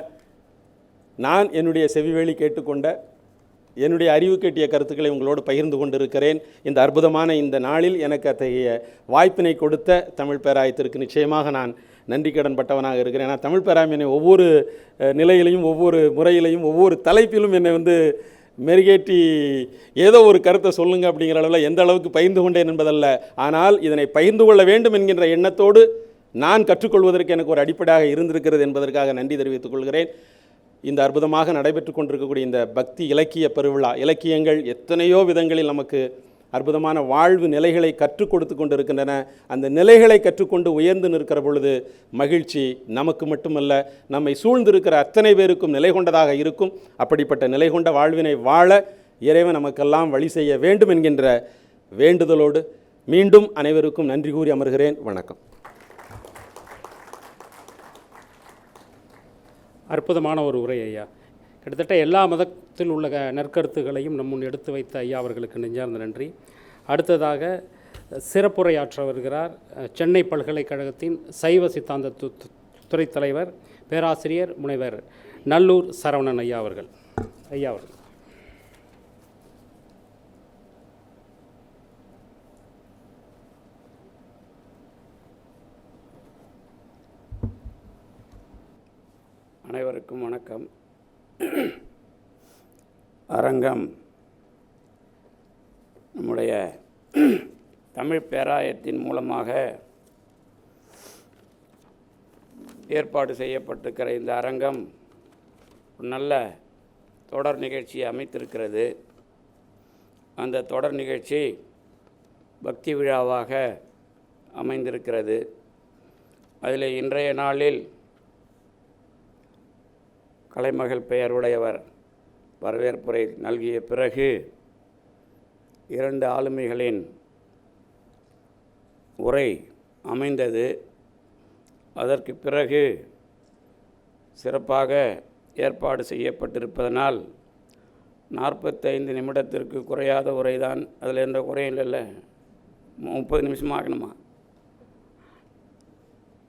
நான் என்னுடைய செவிவேளி கேட்டுக்கொண்ட, என்னுடைய அறிவு கேட்டிய கருத்துக்களை உங்களோடு பகிர்ந்து கொண்டிருக்கிறேன். இந்த அற்புதமான இந்த நாளில் எனக்கு அத்தகைய வாய்ப்பினை கொடுத்த தமிழ் பேராயத்திற்கு நிச்சயமாக நான் நன்றி கடன் பட்டவனாக இருக்கிறேன். ஏன்னா தமிழ் பேராயம் என்னை ஒவ்வொரு நிலையிலையும், ஒவ்வொரு முறையிலையும், ஒவ்வொரு தலைப்பிலும் என்னை மெருகேற்றி ஏதோ ஒரு கருத்தை சொல்லுங்கள் அப்படிங்கிற அளவில் எந்த அளவுக்கு பகிர்ந்து கொண்டேன் என்பதல்ல, ஆனால் இதனை பகிர்ந்து கொள்ள வேண்டும் என்கின்ற எண்ணத்தோடு நான் கற்றுக்கொள்வதற்கு எனக்கு ஒரு அடிப்படையாக இருந்திருக்கிறது என்பதற்காக நன்றி தெரிவித்துக் கொள்கிறேன். இந்த அற்புதமாக நடைபெற்று கொண்டிருக்கக்கூடிய இந்த பக்தி இலக்கிய பெருவிழா, இலக்கியங்கள் எத்தனையோ விதங்களில் நமக்கு அற்புதமான வாழ்வு நிலைகளை கற்றுக் கொடுத்து கொண்டிருக்கின்றன. அந்த நிலைகளை கற்றுக்கொண்டு உயர்ந்து நிற்கிற பொழுது மகிழ்ச்சி நமக்கு மட்டுமல்ல, நம்மை சூழ்ந்திருக்கிற அத்தனை பேருக்கும் நிலை கொண்டதாக இருக்கும். அப்படிப்பட்ட நிலை கொண்ட வாழ்வினை வாழ இறைவன் நமக்கெல்லாம் வழி செய்ய வேண்டும் என்கின்ற வேண்டுதலோடு மீண்டும் அனைவருக்கும் நன்றி கூறி அமர்கிறேன். வணக்கம். அற்புதமான ஒரு உரை ஐயா. கிட்டத்தட்ட எல்லா மதத்தில் உள்ள நற்கருத்துகளையும் நம் முன் எடுத்து வைத்த ஐயா அவர்களுக்கு நெஞ்சார்ந்த நன்றி. அடுத்ததாக சிறப்புரையாற்ற வருகிறார் சென்னை பல்கலைக்கழகத்தின் சைவ சித்தாந்த துறை தலைவர் பேராசிரியர் முனைவர் நல்லூர் சரவணன் ஐயா அவர்கள். அனைவருக்கும் வணக்கம். அரங்கம் நம்முடைய தமிழ் பேராயத்தின் மூலமாக ஏற்பாடு செய்யப்பட்டிருக்கிற இந்த அரங்கம் ஒரு நல்ல தொடர் நிகழ்ச்சியை அமைத்திருக்கிறது. அந்த தொடர் நிகழ்ச்சி பக்தி விழாவாக அமைந்திருக்கிறது. அதில் இன்றைய நாளில் கலைமகள் பெயருடையவர் வரவேற்புரை நல்கிய பிறகு 2 ஆளுமைகளின் உரை அமைந்தது. அதற்கு பிறகு சிறப்பாக ஏற்பாடு செய்யப்பட்டிருப்பதனால் 45 நிமிடத்திற்கு குறையாத உரைதான். அதில் எந்த குறையும் இல்லைல்ல, 30 நிமிஷம் ஆகணுமா?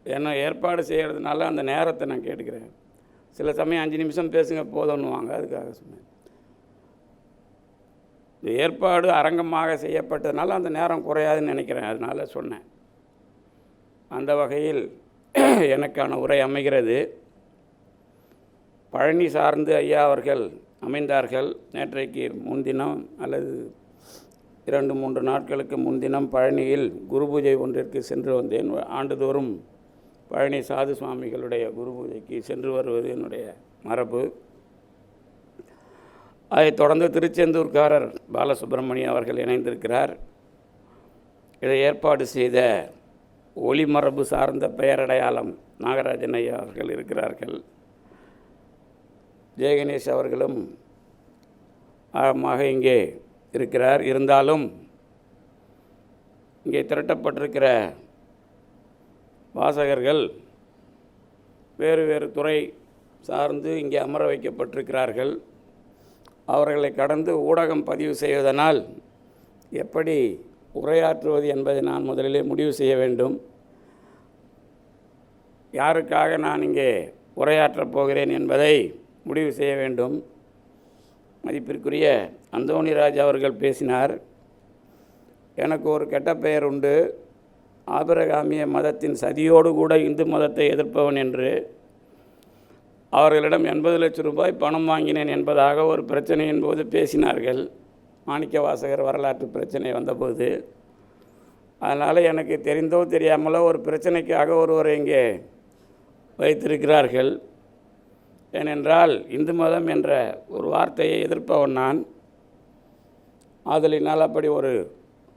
ஏன்னா ஏற்பாடு செய்கிறதுனால அந்த நேரத்தை நான் கேட்டுக்கிறேன். சில சமயம் 5 நிமிஷம் பேசுங்க போதும்னுவாங்க, அதுக்காக சொன்னேன். இந்த ஏற்பாடு அரங்கமாக செய்யப்பட்டதுனால அந்த நேரம் குறையாதுன்னு நினைக்கிறேன், அதனால் சொன்னேன். அந்த வகையில் எனக்கான உரை அமைகிறது. பழனி சார்ந்து ஐயா அவர்கள் அமைந்தார்கள். நேற்றைக்கு முன்தினம் அல்லது 2-3 நாட்களுக்கு முன்தினம் பழனியில் குரு பூஜை ஒன்றிற்கு சென்று வந்தேன். ஆண்டுதோறும் பழனி சாது சுவாமிகளுடைய குரு பூஜைக்கு சென்று வருவது என்னுடைய மரபு. அதைத் தொடர்ந்து திருச்செந்தூர்காரர் பாலசுப்ரமணியம் அவர்கள் இணைந்திருக்கிறார். இதை ஏற்பாடு செய்த ஒளிமரபு சார்ந்த பெயரடையாளம் நாகராஜன் ஐயா அவர்கள் இருக்கிறார்கள். ஜெயகணேஷ் அவர்களும் ஆழமாக இங்கே இருக்கிறார். இருந்தாலும் இங்கே திரட்டப்பட்டிருக்கிற வாசகர்கள் வேறு வேறு துறை சார்ந்து இங்கே அமர வைக்கப்பட்டிருக்கிறார்கள். அவர்களை கடந்து ஊடகம் பதிவு செய்வதனால் எப்படி உரையாற்றுவது என்பதை நான் முதலிலே முடிவு செய்ய வேண்டும். யாருக்காக நான் இங்கே உரையாற்றப் போகிறேன் என்பதை முடிவு செய்ய வேண்டும். மதிப்பிற்குரிய அந்தோணிராஜ் அவர்கள் பேசினார். எனக்கு ஒரு கெட்ட பெயர் உண்டு, ஆபிரகாமிய மதத்தின் சதியோடு கூட இந்து மதத்தை எதிர்ப்பவன் என்று. அவர்களிடம் 80 லட்சம் ரூபாய் பணம் வாங்கினேன் என்பதாக ஒரு பிரச்சனையின் போது பேசினார்கள். மாணிக்க வாசகர் வரலாற்று பிரச்சனை வந்தபோது. அதனால் எனக்கு தெரிந்தோ தெரியாமலோ ஒரு பிரச்சனைக்காக ஒருவரை இங்கே வைத்திருக்கிறார்கள். ஏனென்றால் இந்து மதம் என்ற ஒரு வார்த்தையை எதிர்ப்பவன் நான். ஆதலினால் அப்படி ஒரு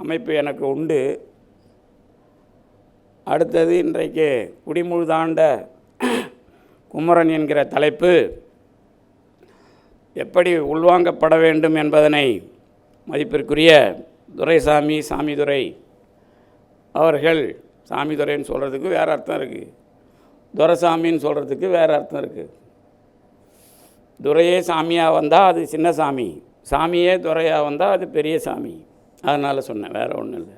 அமைப்பு எனக்கு உண்டு. அடுத்தது, இன்றைக்கு குடிமுழுதாண்ட குமரன் என்கிற தலைப்பு எப்படி உள்வாங்கப்பட வேண்டும் என்பதனை மதிப்பிற்குரிய துரைசாமி சாமிதுரை அவர்கள், சாமிதுரைன்னு சொல்கிறதுக்கு வேறு அர்த்தம் இருக்குது, துரைசாமின்னு சொல்கிறதுக்கு வேறு அர்த்தம் இருக்குது. துரையே சாமியாக வந்தால் அது சின்ன சாமி, சாமியே துரையாக வந்தால் அது பெரிய சாமி. அதனால் சொன்னேன், வேறு ஒன்றும் இல்லை.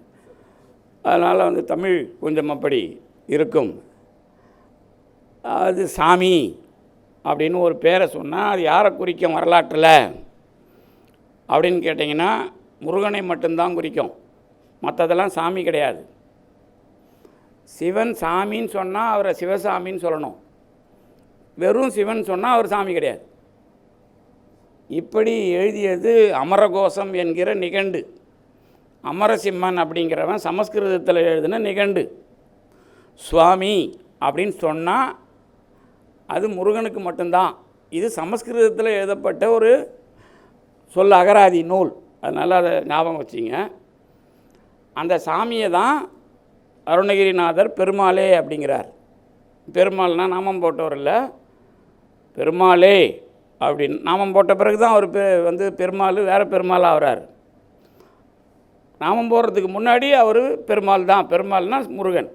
அதனால் தமிழ் கொஞ்சம் அப்படி இருக்கும். அது சாமி அப்படின்னு ஒரு பேரை சொன்னால் அது யாரை குறிக்கும் வரலாற்றில் அப்படின்னு கேட்டிங்கன்னா முருகனை மட்டும்தான் குறிக்கும், மற்றதெல்லாம் சாமி கிடையாது. சிவன் சாமின்னு சொன்னால் அவரை சிவசாமின்னு சொல்லணும், வெறும் சிவன் சொன்னால் அவர் சாமி கிடையாது. இப்படி எழுதியது அமரகோசம் என்கிற நிகண்டு. அமரசிம்மன் அப்படிங்கிறவன் சமஸ்கிருதத்தில் எழுதின நிகண்டு. சுவாமி அப்படின்னு சொன்னால் அது முருகனுக்கு மட்டும்தான். இது சமஸ்கிருதத்தில் எழுதப்பட்ட ஒரு சொல் அகராதி நூல், அதனால் அதை ஞாபகம் வச்சிங்க. அந்த சாமியை தான் அருணகிரிநாதர் பெருமாளே அப்படிங்கிறார். பெருமாள்னால் நாமம் போட்டவர் இல்லை, பெருமாளே அப்படின்னு நாமம் போட்ட பிறகு தான் அவர் பெருமாள் வேறு பெருமாள் ஆகிறார். நாமம் போடுறதுக்கு முன்னாடி அவர் பெருமாள் தான். பெருமாள்னால் முருகன்.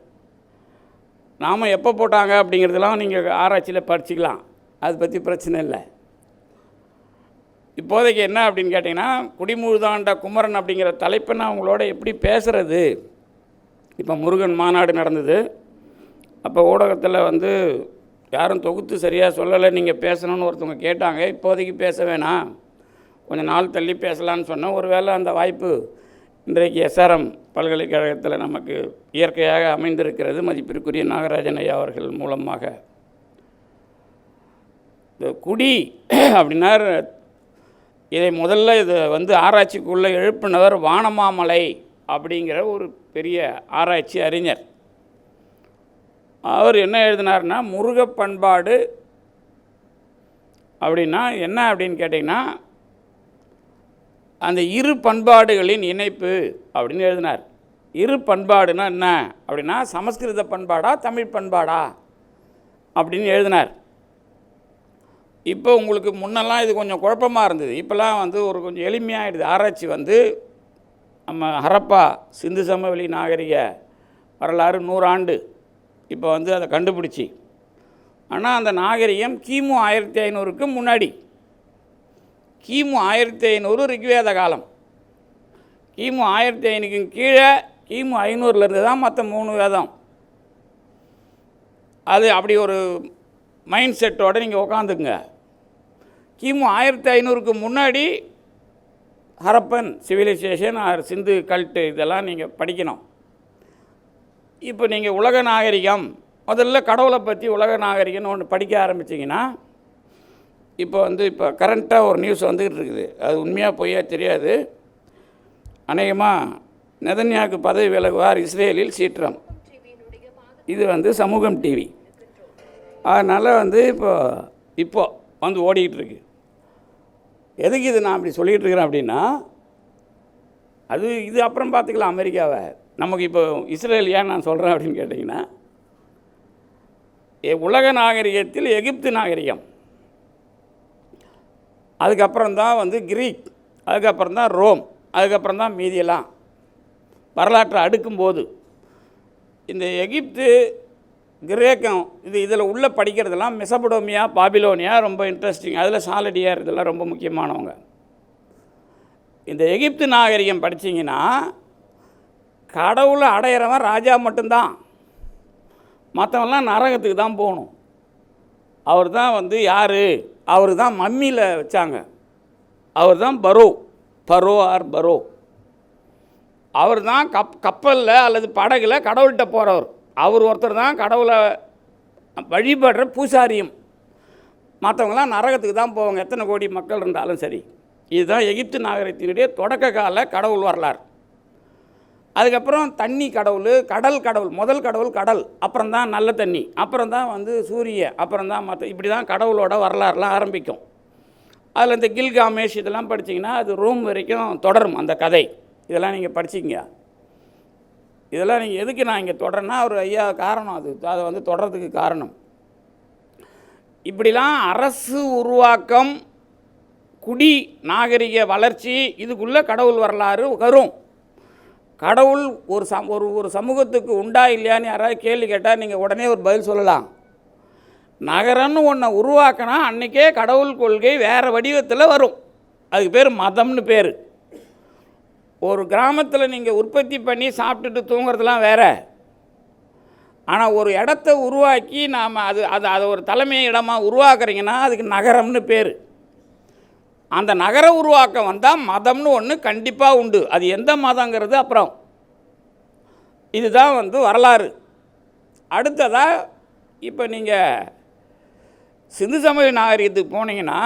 நாமம் எப்போ போட்டாங்க அப்படிங்கிறதுலாம் நீங்கள் ஆராய்ச்சியில் படிச்சுக்கலாம், அதை பற்றி பிரச்சனை இல்லை. இப்போதைக்கு என்ன அப்படின்னு கேட்டிங்கன்னா, குடிமுழுதாண்ட குமரன் அப்படிங்கிற தலைப்பை நான் உங்களோட எப்படி பேசுகிறது. இப்போ முருகன் மாநாடு நடந்தது. அப்போ ஊடகத்தில் யாரும் தொகுத்து சரியாக சொல்லலை, நீங்கள் பேசணும்னு ஒருத்தவங்க கேட்டாங்க. இப்போதைக்கு பேச வேணாம், கொஞ்சம் நாள் தள்ளி பேசலான்னு சொன்னேன். ஒருவேளை அந்த வாய்ப்பு இன்றைக்கு SRM பல்கலைக்கழகத்தில் நமக்கு இயற்கையாக அமைந்திருக்கிறது. மதிப்பிற்குரிய நாகராஜன் ஐயா அவர்கள் மூலமாக. இந்த குடி அப்படின்னா இதை முதல்ல இது ஆராய்ச்சிக்குள்ளே எழுப்பினவர் வானமாமலை அப்படிங்கிற ஒரு பெரிய ஆராய்ச்சி அறிஞர். அவர் என்ன எழுதினார்னா, முருக பண்பாடு அப்படின்னா என்ன அப்படின்னு கேட்டிங்கன்னா, அந்த இரு பண்பாடுகளின் இணைப்பு அப்படின்னு எழுதினார். இரு பண்பாடுனா என்ன அப்படின்னா சமஸ்கிருத பண்பாடா தமிழ் பண்பாடா அப்படின்னு எழுதினார். இப்போ உங்களுக்கு முன்னெல்லாம் இது கொஞ்சம் குழப்பமாக இருந்தது. இப்போல்லாம் வந்து ஒரு கொஞ்சம் எளிமையாகிடுது. ஆராய்ச்சி வந்து நம்ம ஹரப்பா சிந்து சமவெளி நாகரிக வரலாறு 100 ஆண்டு இப்போ வந்து அதை கண்டுபிடிச்சி. ஆனால் அந்த நாகரிகம் கிமு 1500க்கு முன்னாடி, கிமு 1500 ரிக்வேத காலம், கிமு 1500க்கு கீழே கிமு 500லேருந்து தான் மற்ற 3 வேதம். அது அப்படி ஒரு மைண்ட் செட்டோடு நீங்கள் உக்காந்துக்குங்க. கிமு 1500க்கு முன்னாடி ஹரப்பன் சிவிலைசேஷன் சிந்து கல்ட்டு இதெல்லாம் நீங்கள் படிக்கணும். இப்போ நீங்கள் உலக நாகரிகம், முதல்ல கடவுளை பற்றி உலக நாகரிகம்னு ஒன்று படிக்க ஆரம்பிச்சிங்கன்னா, இப்போ கரண்ட்டாக ஒரு நியூஸ் வந்துக்கிட்டு இருக்குது. அது உண்மையாக பொய்யா தெரியாது. அநேகமாக நெதன்யாவுக்கு பதவி விலகுவார், இஸ்ரேலில் சீற்றம். இது வந்து சமூகம் டிவி. அதனால் வந்து இப்போ வந்து ஓடிக்கிட்டு இருக்கு. எதுக்கு இது நான் அப்படி சொல்லிகிட்டு இருக்கிறேன் அப்படின்னா, இது அப்புறம் பார்த்துக்கலாம் அமெரிக்காவை. நமக்கு இப்போ இஸ்ரேல் ஏன் நான் சொல்கிறேன் அப்படின்னு கேட்டிங்கன்னா, உலக நாகரிகத்தில் எகிப்து நாகரிகம், அதுக்கப்புறம் தான் வந்து கிரீக், அதுக்கப்புறம் தான் ரோம், அதுக்கப்புறம் தான் மீதியெல்லாம் வரலாற்றை அடுக்கும்போது இந்த எகிப்து கிரேக்கம் இதில் உள்ள படிக்கிறதெல்லாம் மெசபடோமியா, பாபிலோனியா ரொம்ப இன்ட்ரெஸ்டிங். அதில் சாலடியார் இதெல்லாம் ரொம்ப முக்கியமானவங்க. இந்த எகிப்து நாகரிகம் படித்தீங்கன்னா கடவுளை அடையிறவன் ராஜா மட்டும்தான், மற்றவங்களாம் நரகத்துக்கு தான் போகணும். அவர் தான் வந்து யார்? அவர் தான் மம்மியில் வச்சாங்க. அவர் தான் பரோ ஆர் பரோ. அவர் தான் கப்பலில் அல்லது படகுல கடவுள்கிட்ட போகிறவர். அவர் ஒருத்தர் தான் கடவுளை வழிபடுற பூசாரியும். மற்றவங்களாம் நரகத்துக்கு தான் போவாங்க, எத்தனை கோடி மக்கள் இருந்தாலும் சரி. இதுதான் எகிப்து நாகரிகத்தினுடைய தொடக்க கால கடவுள் வரலாறு. அதுக்கப்புறம் தண்ணி கடவுள், கடல் கடவுள், முதல் கடவுள் கடல், அப்புறம் தான் நல்ல தண்ணி, அப்புறம் தான் வந்து சூரிய, அப்புறம் தான் மற்ற, இப்படி தான் கடவுளோட வரலாறுலாம் ஆரம்பிக்கும். அதில் இந்த கில்காமேஷ் இதெல்லாம் படிச்சிங்கன்னா அது ரோம் வரைக்கும் தொடரும் அந்த கதை. இதெல்லாம் நீங்கள் படிச்சிங்க. இதெல்லாம் நீங்கள் எதுக்கு நான் இங்கே தொடரேன்னா, ஒரு ஐயா காரணம் அதை வந்து தொடர்றதுக்கு காரணம். இப்படிலாம் அரசு உருவாக்கம், குடி நாகரிக வளர்ச்சி, இதுக்குள்ளே கடவுள் வரலாறு வரும். கடவுள் ஒரு சமூகத்துக்கு உண்டா இல்லையான்னு யாராவது கேள்வி கேட்டால் நீங்கள் உடனே ஒரு பதில் சொல்லலாம். நகரம்னு ஒன்றை உருவாக்கினா அன்றைக்கே கடவுள் கொள்கை வேறு வடிவத்தில் வரும். அதுக்கு பேர் மதம்னு பேர். ஒரு கிராமத்தில் நீங்கள் உற்பத்தி பண்ணி சாப்பிட்டுட்டு தூங்குறதுலாம் வேறு. ஆனால் ஒரு இடத்த உருவாக்கி நாம் அதை ஒரு தலைமை இடமாக உருவாக்குறீங்கன்னா அதுக்கு நகரம்னு பேர். அந்த நகர உருவாக்கம் வந்தால் மதம்னு ஒன்று கண்டிப்பாக உண்டு. அது எந்த மதங்கிறது அப்புறம். இதுதான் வந்து வரலாறு. அடுத்ததாக இப்போ நீங்கள் சிந்து சமவெளி நாகரிகத்துக்கு போனீங்கன்னா,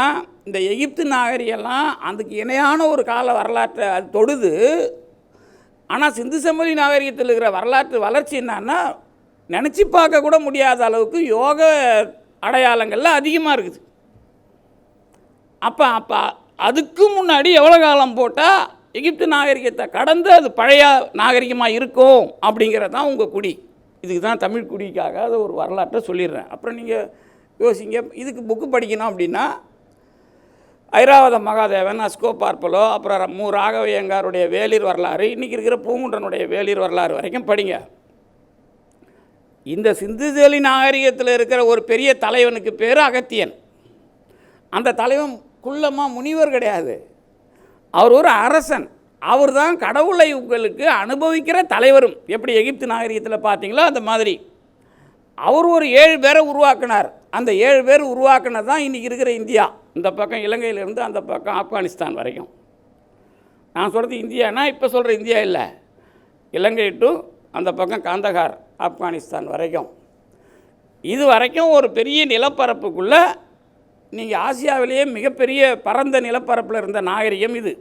இந்த எகிப்து நாகரிகம்லாம் அதுக்கு இணையான ஒரு கால வரலாற்றை அது தொடுது. ஆனால் சிந்து சமவெளி நாகரிகத்தில் இருக்கிற வரலாற்று வளர்ச்சி என்னன்னா, நினச்சி பார்க்க கூட முடியாத அளவுக்கு யோக அடையாளங்கள்லாம் அதிகமாக இருக்குது. அப்போ அதுக்கு முன்னாடி எவ்வளோ காலம் போட்டால் எகிப்து நாகரிகத்தை கடந்து அது பழைய நாகரிகமாக இருக்கும் அப்படிங்கிறது தான் உங்கள் குடி. இதுக்கு தான் தமிழ் குடிக்காக அதை ஒரு வரலாற்றை சொல்லிடுறேன். அப்புறம் நீங்கள் யோசிங்க, இதுக்கு புக்கு படிக்கணும் அப்படின்னா ஐராவத மகாதேவன், அஸ்கோ பார்ப்பலோ, அப்புறம் மு ராகவையங்காருடைய வேளிர் வரலாறு, இன்றைக்கி இருக்கிற பூங்குன்றனுடைய வேளிர் வரலாறு வரைக்கும் படிங்க. இந்த சிந்து சமவெளி நாகரிகத்தில் இருக்கிற ஒரு பெரிய தலைவனுக்கு பேர் அகத்தியன். அந்த தலைவன் குள்ளமாக முனிவர் கிடையாது, அவர் ஒரு அரசன். அவர் தான் கடவுளை உங்களுக்கு அனுபவிக்கிற தலைவரும். எப்படி எகிப்து நாகரிகத்தில் பார்த்தீங்களோ அந்த மாதிரி அவர் ஒரு 7 பேரை உருவாக்கினார். அந்த 7 பேர் உருவாக்கினது தான் இன்றைக்கி இருக்கிற இந்தியா. இந்த பக்கம் இலங்கையிலேருந்து அந்த பக்கம் ஆப்கானிஸ்தான் வரைக்கும். நான் சொல்கிறது இந்தியானா இப்போ சொல்கிற இந்தியா இல்லை, இலங்கை டு அந்த பக்கம் காந்தகார் ஆப்கானிஸ்தான் வரைக்கும். இது வரைக்கும் ஒரு பெரிய நிலப்பரப்புக்குள்ளே நீங்கள் ஆசியாவிலேயே மிகப்பெரிய பரந்த நிலப்பரப்பில் இருந்த நாகரிகம் இது.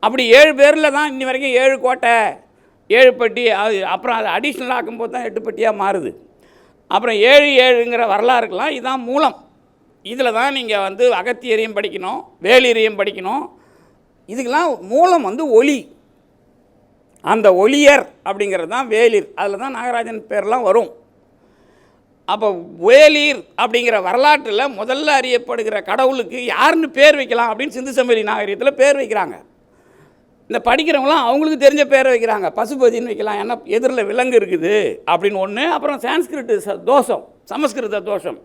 அப்படி 7 பேரில் தான் இன்னி வரைக்கும் 7 கோட்டை, 7 பட்டி. அப்புறம் அது அடிஷ்னல் ஆக்கும்போது தான் 8 பட்டியாக மாறுது. அப்புறம் 7 வரலாறுக்கெல்லாம் இதுதான் மூலம். இதில் தான் நீங்கள் வந்து அகத்தியரையும் படிக்கணும், வேளிரையும் படிக்கணும், இதுக்கெல்லாம் மூலம் வந்து ஒளி. அந்த ஒளியர் அப்படிங்கிறது தான் வேளிர். அதில் தான் நாகராஜன் பேர்லாம் வரும். அப்போ வேளிர் அப்படிங்கிற வரலாற்றில் முதல்ல அறியப்படுகிற கடவுளுக்கு யாருன்னு பேர் வைக்கலாம் அப்படின்னு சிந்து சமவெளி நாகரிகத்தில் பேர் வைக்கிறாங்க. இந்த படிக்கிறவங்களாம் அவங்களுக்கு தெரிஞ்ச பேரை வைக்கிறாங்க. பசுபதினு வைக்கலாம், ஏன்னா எதிரில் விலங்கு இருக்குது அப்படின்னு ஒன்று. அப்புறம் சான்ஸ்கிரிட் தோஷம், சமஸ்கிருத தோஷம்.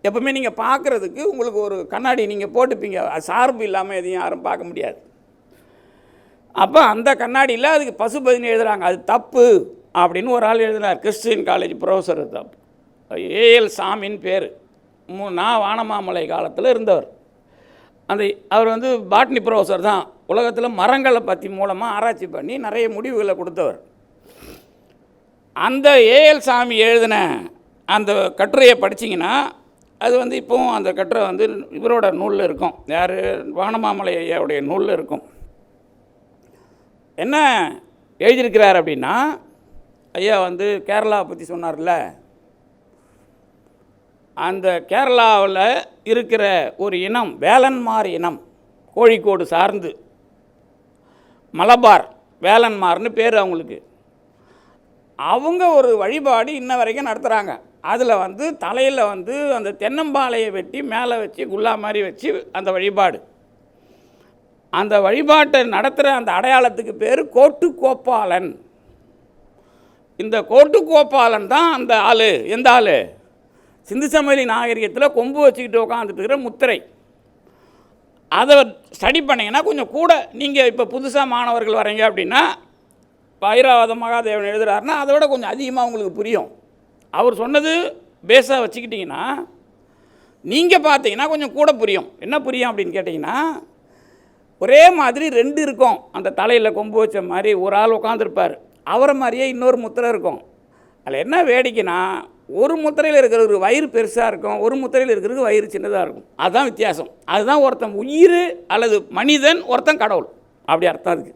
எப்பவுமே நீங்கள் பார்க்குறதுக்கு உங்களுக்கு ஒரு கண்ணாடி நீங்கள் போட்டுப்பீங்க, அது சார்பு இல்லாமல் எதையும் யாரும் பார்க்க முடியாது. அப்போ அந்த கண்ணாடியில் அதுக்கு பசுபதினு எழுதுகிறாங்க, அது தப்பு அப்படின்னு ஒரு ஆள் எழுதினார். கிறிஸ்டியன் காலேஜ் ப்ரொஃபஸர் தப்பு, ஏஎல் சாமின்னு பேர். நான் வானமாமலை காலத்தில் இருந்தவர். அந்த அவர் வந்து பாட்னி ப்ரொஃபஸர் தான். உலகத்தில் மரங்களை பற்றி மூலமாக ஆராய்ச்சி பண்ணி நிறைய முடிவுகளை கொடுத்தவர். அந்த ஏஎல் சாமி எழுதின அந்த கட்டுரையை படிச்சிங்கன்னா அது வந்து இப்போவும் அந்த கட்டுரை வந்து இவரோட நூலில் இருக்கும். யார்? வானமாமலை ஐயாவுடைய நூலில் இருக்கும். என்ன எழுதியிருக்கிறார் அப்படின்னா, ஐயா வந்து கேரளாவை பற்றி சொன்னார்ல, அந்த கேரளாவில் இருக்கிற ஒரு இனம் வேலன்மார் இனம், கோழிக்கோடு சார்ந்து, மலபார் வேலன்மார்னு பேர் அவங்களுக்கு. அவங்க ஒரு வழிபாடு இன்ன வரைக்கும் நடத்துகிறாங்க. அதில் வந்து தலையில் வந்து அந்த தென்னம்பாலையை வெட்டி மேலே வச்சு குல்லா மாதிரி வச்சு அந்த வழிபாடு. அந்த வழிபாட்டை நடத்துகிற அந்த அடையாளத்துக்கு பேர் கோட்டுக்கோப்பாளன். இந்த கோட்டுக்கோப்பாளன் தான் அந்த ஆள். எந்த ஆள்? சிந்து சமவெளி நாகரிகத்தில் கொம்பு வச்சுக்கிட்டு உட்காந்துட்டு இருக்கிற முத்திரை. அதை ஸ்டடி பண்ணிங்கன்னா கொஞ்சம் கூட, நீங்கள் இப்போ புதுசாக மாணவர்கள் வரீங்க அப்படின்னா, ஐராவத மகாதேவன் எழுதுகிறாருன்னா அதை விட கொஞ்சம் அதிகமாக உங்களுக்கு புரியும். அவர் சொன்னது பேஸாக வச்சுக்கிட்டிங்கன்னா நீங்கள் பார்த்தீங்கன்னா கொஞ்சம் கூட புரியும். என்ன புரியும் அப்படின்னு கேட்டிங்கன்னா, ஒரே மாதிரி ரெண்டு இருக்கும். அந்த தலையில் கொம்பு வச்ச மாதிரி ஒரு ஆள் உட்காந்துருப்பார், அவரை மாதிரியே இன்னொரு முத்திரை இருக்கும். அதில் என்ன வேடிக்கைன்னா, ஒரு முத்திரையில் இருக்கிறதுக்கு வயிறு பெருசாக இருக்கும், ஒரு முத்திரையில் இருக்கிறதுக்கு வயிறு சின்னதாக இருக்கும். அதுதான் வித்தியாசம். அதுதான் ஒருத்தன் உயிர் அல்லது மனிதன், ஒருத்தன் கடவுள், அப்படி அர்த்தம் அதுக்கு.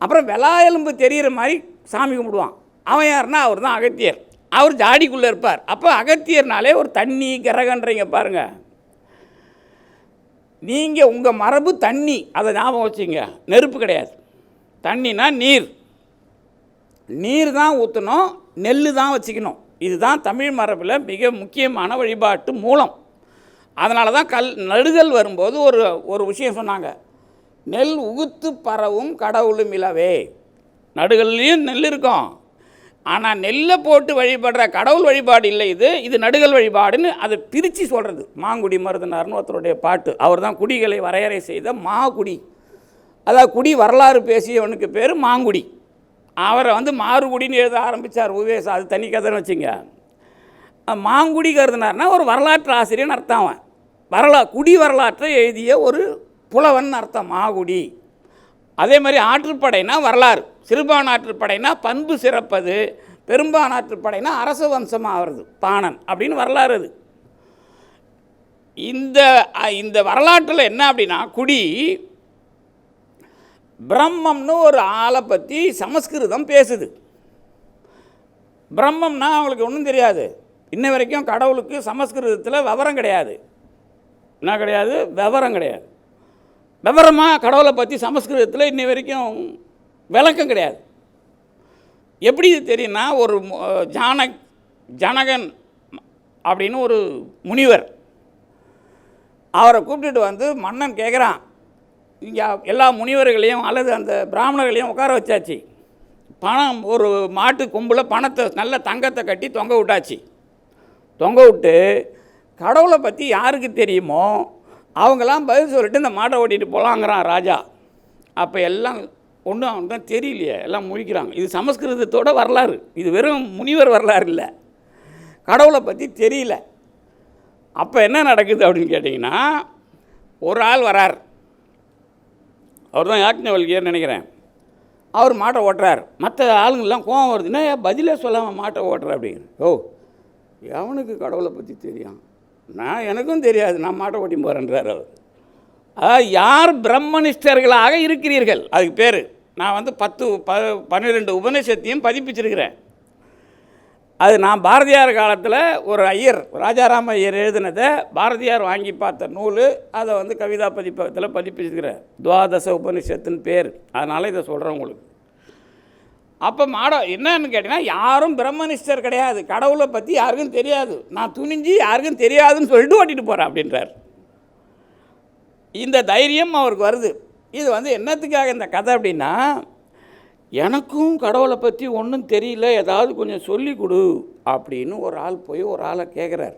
அப்புறம் வெள்ளா எலும்பு தெரிகிற மாதிரி சாமி கும்பிடுவான். அவன் யாருன்னா அவர் தான் அகத்தியர். அவர் ஜாடிக்குள்ளே இருப்பார். அப்போ அகத்தியர்னாலே ஒரு தண்ணி கிரகன்றீங்க பாருங்கள். நீங்கள் உங்கள் மரபு தண்ணி, அதை ஞாபகம் வச்சுங்க. நெருப்பு கிடையாது. தண்ணினா நீர், நீர் தான் ஊற்றணும், நெல் தான் வச்சுக்கணும். இதுதான் தமிழ் மரபில் மிக முக்கியமான வழிபாட்டு மூலம். அதனால தான் நடுதல் வரும்போது ஒரு விஷயம் சொன்னாங்க, நெல் உகுத்து பரவும் கடவுளும் இலவே. நடுகள்லேயும் நெல் இருக்கும், ஆனால் நெல்லை போட்டு வழிபடுற கடவுள் வழிபாடு இல்லை, இது நடுகள் வழிபாடுன்னு அதை பிரித்து சொல்கிறது. மாங்குடி மருதனார்னு ஒருத்தருடைய பாட்டு. அவர் தான் குடிகளை வரையறை செய்த மாகுடி. அதாவது குடி வரலாறு பேசியவனுக்கு பேர் மாங்குடி. அவரை வந்து மாறுகுடின்னு எழுத ஆரம்பித்தார் உவேசா. அது தனி கதைன்னு வச்சுங்க. மாங்குடி கருதினார்னா ஒரு வரலாற்று ஆசிரியர்னு அர்த்தம். அவன் குடி வரலாற்றை எழுதிய ஒரு புலவன் அர்த்தம் மாகுடி. அதே மாதிரி ஆற்றுப்படைனா வரலாறு, சிறுபான் ஆற்றுப்படைனா பண்பு சிறப்பது, பெரும்பான் ஆற்றுப்படைனா அரச வம்சமாக ஆகிறது, பாணன் அப்படின்னு வரலாறு. அது இந்த வரலாற்றில் என்ன அப்படின்னா, குடி பிரம்மம்னு ஒரு ஆளை பற்றி சமஸ்கிருதம் பேசுது. பிரம்மம்னா அவங்களுக்கு ஒன்றும் தெரியாது. இன்ன வரைக்கும் கடவுளுக்கு சமஸ்கிருதத்தில் விவரம் கிடையாது. என்ன கிடையாது? விவரம் கிடையாது. விவரமாக கடவுளை பற்றி சமஸ்கிருதத்தில் இன்ன வரைக்கும் விளக்கம் கிடையாது. எப்படி இது தெரியும்னா, ஒரு ஜனகன் அப்படின்னு ஒரு முனிவர், அவரை கூப்பிட்டுட்டு வந்து மன்னன் கேட்குறான், இங்கே எல்லா முனிவர்களையும் அல்லது அந்த பிராமணர்களையும் உட்கார வச்சாச்சு, பணம் ஒரு மாட்டு கொம்பில் பணத்தை நல்ல தங்கத்தை கட்டி தொங்க விட்டாச்சு. தொங்க விட்டு கடவுளை பற்றி யாருக்கு தெரியுமோ அவங்களாம் பதில் சொல்லிட்டு இந்த மாட்டை ஓட்டிகிட்டு போகலாங்கிறான் ராஜா. அப்போ எல்லாம் ஒன்றும் அவனுக்கு தான் தெரியலையே, எல்லாம் முழிக்கிறாங்க. இது சமஸ்கிருதத்தோட வரலாறு, இது வெறும் முனிவர் வரலாறு இல்லை, கடவுளை பற்றி தெரியல. அப்போ என்ன நடக்குது அப்படின்னு கேட்டிங்கன்னா, ஒரு ஆள் வரார், அவர் தான் யாக்ஞவல்கியர்னு நினைக்கிறேன். அவர் மாட்டை ஓட்டுறார். மற்ற ஆளுங்கள்லாம் கோவம் வருதுன்னா, பதிலே சொல்லாமல் மாட்டை ஓட்டுற அப்படிங்கிற. எவனுக்கு கடவுளை பற்றி தெரியும்? எனக்கும் தெரியாது, நான் மாட்டை ஓட்டி போகிறேன்றார் அவர். யார் பிரம்மனிஷ்டர்களாக இருக்கிறீர்கள், அதுக்கு பேர். நான் வந்து 10-12 உபநிஷத்தையும் பதிப்பிச்சிருக்கிறேன். அது நான் பாரதியார் காலத்தில் ஒரு ஐயர் ராஜாராம ஐயர் எழுதினதை பாரதியார் வாங்கி பார்த்த நூல், அதை வந்து கவிதா பதிப்பகத்தில் பதிப்பிச்சுக்கிறேன். துவாதச உபனிஷத்துன்னு பேர். அதனால் இதை சொல்கிறேன் உங்களுக்கு. அப்போ என்னன்னு கேட்டிங்கன்னா, யாரும் பிரம்மனிஷ்டர் கிடையாது, கடவுளை பற்றி யாருக்கும் தெரியாது, நான் துணிஞ்சு யாருக்கும் தெரியாதுன்னு சொல்லிட்டு ஓட்டிகிட்டு போகிறேன் அப்படின்றார். இந்த தைரியம் அவருக்கு வருது. இது வந்து என்னத்துக்காக இந்த கதை அப்படின்னா, எனக்கும் கடவுளை பற்றி ஒன்றும் தெரியல, ஏதாவது கொஞ்சம் சொல்லி கொடு அப்படின்னு ஒரு ஆள் போய் ஒரு ஆளை கேட்குறார்.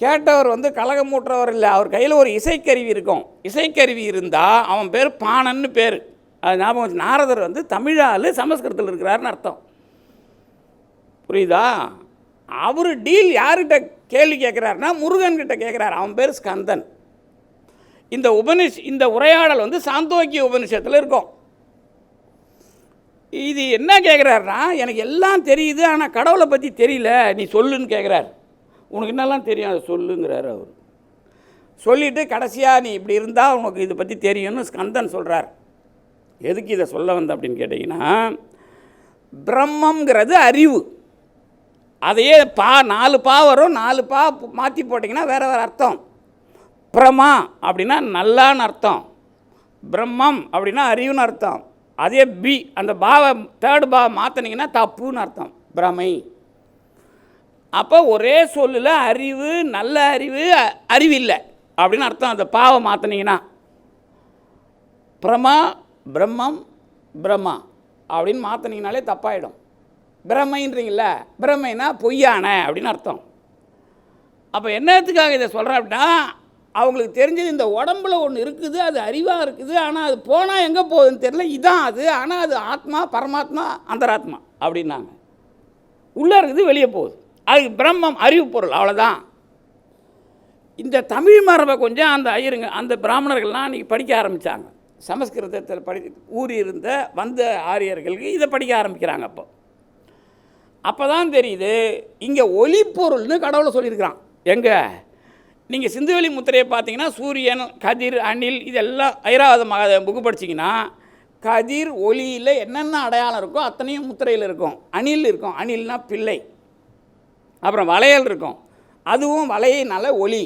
கேட்டவர் வந்து கலகமூட்டுறவர் இல்லை, அவர் கையில் ஒரு இசைக்கருவி இருக்கும். இசைக்கருவி இருந்தால் அவன் பேர் பாணன்னு பேர். அது ஞாபகம். நாரதர் வந்து தமிழால் சமஸ்கிருதத்தில் இருக்கிறாருன்னு அர்த்தம். புரியுதா? அவர் டீல் யார்கிட்ட கேள்வி கேட்குறாருன்னா முருகன்கிட்ட கேட்குறாரு. அவன் பேர் ஸ்கந்தன். இந்த உரையாடல் வந்து சாந்தோக்கிய உபனிஷத்தில் இருக்கும். இது என்ன கேட்குறாருன்னா, எனக்கு எல்லாம் தெரியுது, ஆனால் கடவுளை பற்றி தெரியல, நீ சொல்லுன்னு கேட்குறார். உனக்கு என்னெல்லாம் தெரியும் அதை சொல்லுங்கிறார் அவர். சொல்லிவிட்டு கடைசியாக நீ இப்படி இருந்தால் உனக்கு இதை பற்றி தெரியும்னு ஸ்கந்தன் சொல்கிறார். எதுக்கு இதை சொல்ல வந்த அப்படின்னு கேட்டிங்கன்னா, பிரம்மங்கிறது அறிவு. அதையே 4 பா வரும், 4 பா மாற்றி போட்டிங்கன்னா வேறு வேறு அர்த்தம். பிரமா அப்படின்னா நல்லான்னு அர்த்தம், பிரம்மம் அப்படின்னா அறிவுன்னு அர்த்தம். அதே பி அந்த பாவை 3rd பா மாற்றினீங்கன்னா தப்புன்னு அர்த்தம், பிரமை. அப்போ ஒரே சொல்லில் அறிவு, நல்ல அறிவு, அறிவில்லை அப்படின்னு அர்த்தம். அந்த பாவை மாற்றினீங்கன்னா பிரமா, பிரம்மம், பிரம்மா அப்படின்னு மாற்றினீங்கனாலே தப்பாயிடும். பிரமைன்றீங்கள, பிரமைனா பொய்யான அப்படின்னு அர்த்தம். அப்போ என்னத்துக்காக இதை சொல்கிறேன் அப்படின்னா, அவங்களுக்கு தெரிஞ்சது இந்த உடம்புல ஒன்று இருக்குது, அது அறிவாக இருக்குது, ஆனால் அது போனால் எங்கே போகுதுன்னு தெரியல, இதான் அது, ஆனால் அது ஆத்மா, பரமாத்மா, அந்தராத்மா அப்படின்னாங்க. உள்ளே இருக்குது, வெளியே போகுது, அது பிரம்மம், அறிவு பொருள், அவ்வளோதான். இந்த தமிழ் மரபை கொஞ்சம் அந்த ஐயருங்க, அந்த பிராமணர்கள்லாம் அன்றைக்கி படிக்க ஆரம்பித்தாங்க. சமஸ்கிருதத்தில் ஊறி இருந்த வந்த ஆரியர்களுக்கு இதை படிக்க ஆரம்பிக்கிறாங்க. அப்போ தான் தெரியுது, இங்கே ஒளிப்பொருள்னு கடவுளை சொல்லியிருக்கிறான். எங்கே நீங்கள் சிந்துவெளி முத்திரையை பார்த்தீங்கன்னா, சூரியன், கதிர், அணில், இதெல்லாம் ஐராவத புக்கு படிச்சிங்கன்னா, கதிர் ஒளியில் என்னென்ன அடையாளம் இருக்கோ அத்தனையும் முத்திரையில் இருக்கும். அணில் இருக்கும், அணில்னா பிள்ளை. அப்புறம் வளையல் இருக்கும், அதுவும் வளையினால ஒளி.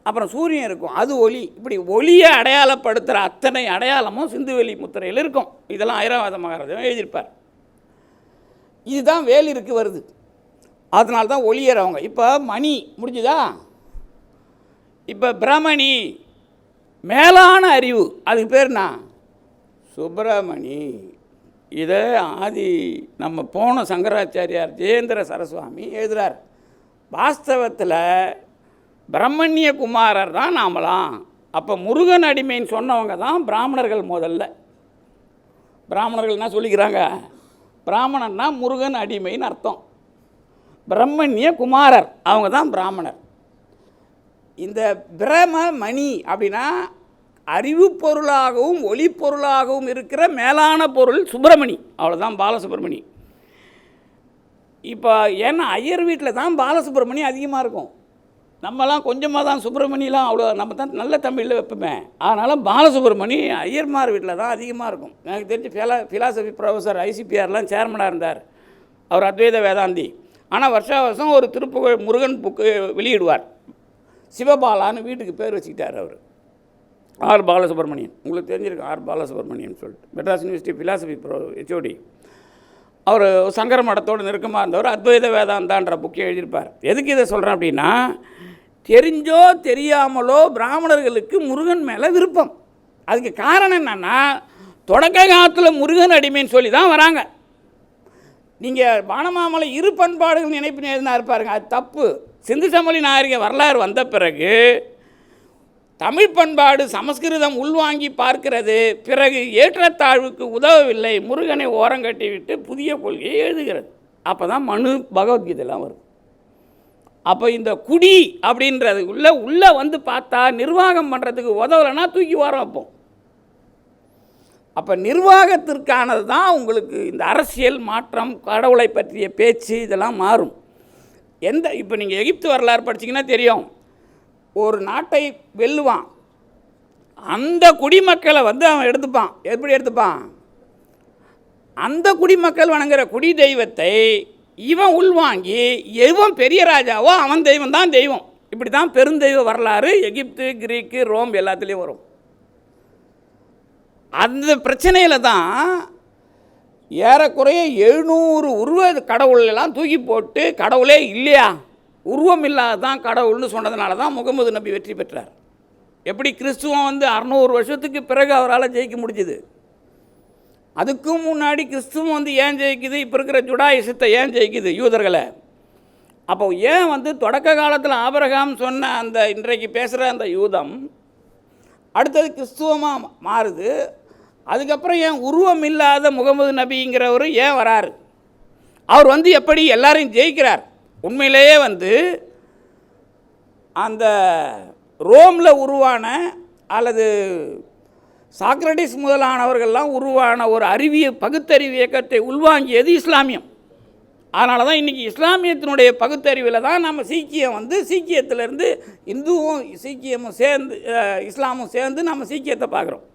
அப்புறம் சூரியன் இருக்கும், அது ஒளி. இப்படி ஒளியை அடையாளப்படுத்துகிற அத்தனை அடையாளமும் சிந்துவெளி முத்திரையில் இருக்கும். இதெல்லாம் ஐராவத மகாராஜா எழுதியிருப்பார். இதுதான் வேலிருக்கு வருது. அதனால தான் ஒளியறவங்க. இப்போ மணி முடிஞ்சுதா? இப்போ பிரமணி, மேலான அறிவு, அதுக்கு பேர்னா சுப்பிரமணி. இதை நம்ம போன சங்கராச்சாரியார் ஜெயேந்திர சரஸ்வாமி எழுதுகிறார். வாஸ்தவத்தில் பிரம்மண்ய குமாரர் தான் நாமலாம். அப்போ முருகன் அடிமைன்னு சொன்னவங்க தான் பிராமணர்கள். முதல்ல பிராமணர்கள் என்ன சொல்லிக்கிறாங்க, பிராமணன்னா முருகன் அடிமைன்னு அர்த்தம். பிரம்மண்ய குமாரர் அவங்க தான் பிராமணர். இந்த பிரமமணி அப்படின்னா அறிவு பொருளாகவும் ஒளி பொருளாகவும் இருக்கிற மேலான பொருள் சுப்பிரமணி, அவ்வளோதான் பாலசுப்ரமணி. இப்போ ஏன்னா ஐயர் வீட்டில் தான் பாலசுப்ரமணி அதிகமாக இருக்கும். நம்மலாம் கொஞ்சமாக தான் சுப்பிரமணியெலாம் அவ்வளோ நம்ம தான் நல்ல தமிழில் வைப்போமே. அதனால் பாலசுப்ரமணி ஐயர்மார் வீட்டில் தான் அதிகமாக இருக்கும். எனக்கு தெரிஞ்சு ஃபிலாசபி ப்ரொஃபஸர் ஐசிபிஆர்லாம் சேர்மனாக இருந்தார். அவர் அத்வைத வேதாந்தி. ஆனால் வருஷம் ஒரு திருப்புகழ் முருகன் புக்கு வெளியிடுவார். சிவபாலான்னு வீட்டுக்கு பேர் வச்சுக்கிட்டார் அவர். ஆர் பாலசுப்ரமணியன், உங்களுக்கு தெரிஞ்சிருக்கு ஆர் பாலசுப்ரமணியன் சொல்லிட்டு, மெட்ராஸ் யூனிவர்சிட்டி ஃபிலாசபி ஹெச்ஓடி. அவர் சங்கர மடத்தோடு நெருக்கமாக இருந்தவர். அத்வைத வேதாந்தான்ற புக்கை எழுதியிருப்பார். எதுக்கு இதை சொல்கிறேன் அப்படின்னா, தெரிஞ்சோ தெரியாமலோ பிராமணர்களுக்கு முருகன் மேலே விருப்பம். அதுக்கு காரணம் என்னென்னா, தொடக்க காலத்தில் முருகன் அடிமைன்னு சொல்லி தான் வராங்க. நீங்கள் வானமாமலை இரு பண்பாடுகள் நினைப்பு எழுதினா இருப்பாருங்க, அது தப்பு. சிந்து சமவெளி நாகரிக வரலாறு வந்த பிறகு தமிழ் பண்பாடு சமஸ்கிருதம் உள்வாங்கி பார்க்கிறது. பிறகு ஏற்றத்தாழ்வுக்கு உதவவில்லை, முருகனை ஓரங்கட்டி விட்டு புதிய கொள்கையை எழுதுகிறது. அப்போ தான் மனு பகவத்கீதைலாம் வருது. அப்போ இந்த குடி அப்படின்றது உள்ளே வந்து பார்த்தா நிர்வாகம் பண்ணுறதுக்கு உதவலைன்னா தூக்கி வர வைப்போம். அப்போ நிர்வாகத்திற்கானது தான் உங்களுக்கு இந்த அரசியல் மாற்றம், கடவுளை பற்றிய பேச்சு இதெல்லாம் மாறும். இப்போ நீங்கள் எகிப்து வரலாறு படிச்சிங்கன்னா தெரியும். ஒரு நாட்டை வெல்லுவான், அந்த குடிமக்களை வந்து அவன் எடுத்துப்பான். எப்படி எடுத்துப்பான்? அந்த குடிமக்கள் வணங்குற குடி தெய்வத்தை இவன் உள்வாங்கி எவன் பெரிய ராஜாவோ அவன் தெய்வம் தான் தெய்வம். இப்படி தான் பெருந்தெய்வ வரலாறு எகிப்து, கிரீக்கு, ரோம் எல்லாத்துலேயும் வரும். அந்த பிரச்சனையில் தான் ஏறக்குறைய 700 உருவ கடவுளெல்லாம் தூக்கி போட்டு கடவுளே இல்லையா, உருவம் இல்லாதான் கடவுள்னு சொன்னதுனால தான் முகமது நபி வெற்றி பெற்றார். எப்படி கிறிஸ்துவம் 600 வருஷத்துக்கு பிறகு அவரால் ஜெயிக்க முடிஞ்சுது. அதுக்கும் முன்னாடி கிறிஸ்துவம் ஏன் ஜெயிக்குது, இப்போ இருக்கிற ஜுடாயிசத்தை ஏன் ஜெயிக்குது, யூதர்களை. அப்போ ஏன் தொடக்க காலத்தில் ஆபிரகாம் சொன்ன அந்த இன்றைக்கு பேசுகிற அந்த யூதம் அடுத்தது கிறிஸ்துவமாக மாறுது. அதுக்கப்புறம் ஏன் உருவம் இல்லாத முகமது நபிங்கிறவர் ஏன் வராரு? அவர் எப்படி எல்லாரையும் ஜெயிக்கிறார்? உண்மையிலேயே அந்த ரோமில் உருவான அல்லது சாக்ரட்டிஸ் முதலானவர்கள்லாம் உருவான ஒரு பகுத்தறிவு இயக்கத்தை உள்வாங்கியது இஸ்லாமியம். அதனால தான் இன்றைக்கி இஸ்லாமியத்தினுடைய பகுத்தறிவில் தான் நம்ம சீக்கியம் சீக்கியத்திலேருந்து இந்துவும் சீக்கியமும் சேர்ந்து இஸ்லாமும் சேர்ந்து நம்ம சீக்கியத்தை பார்க்குறோம்.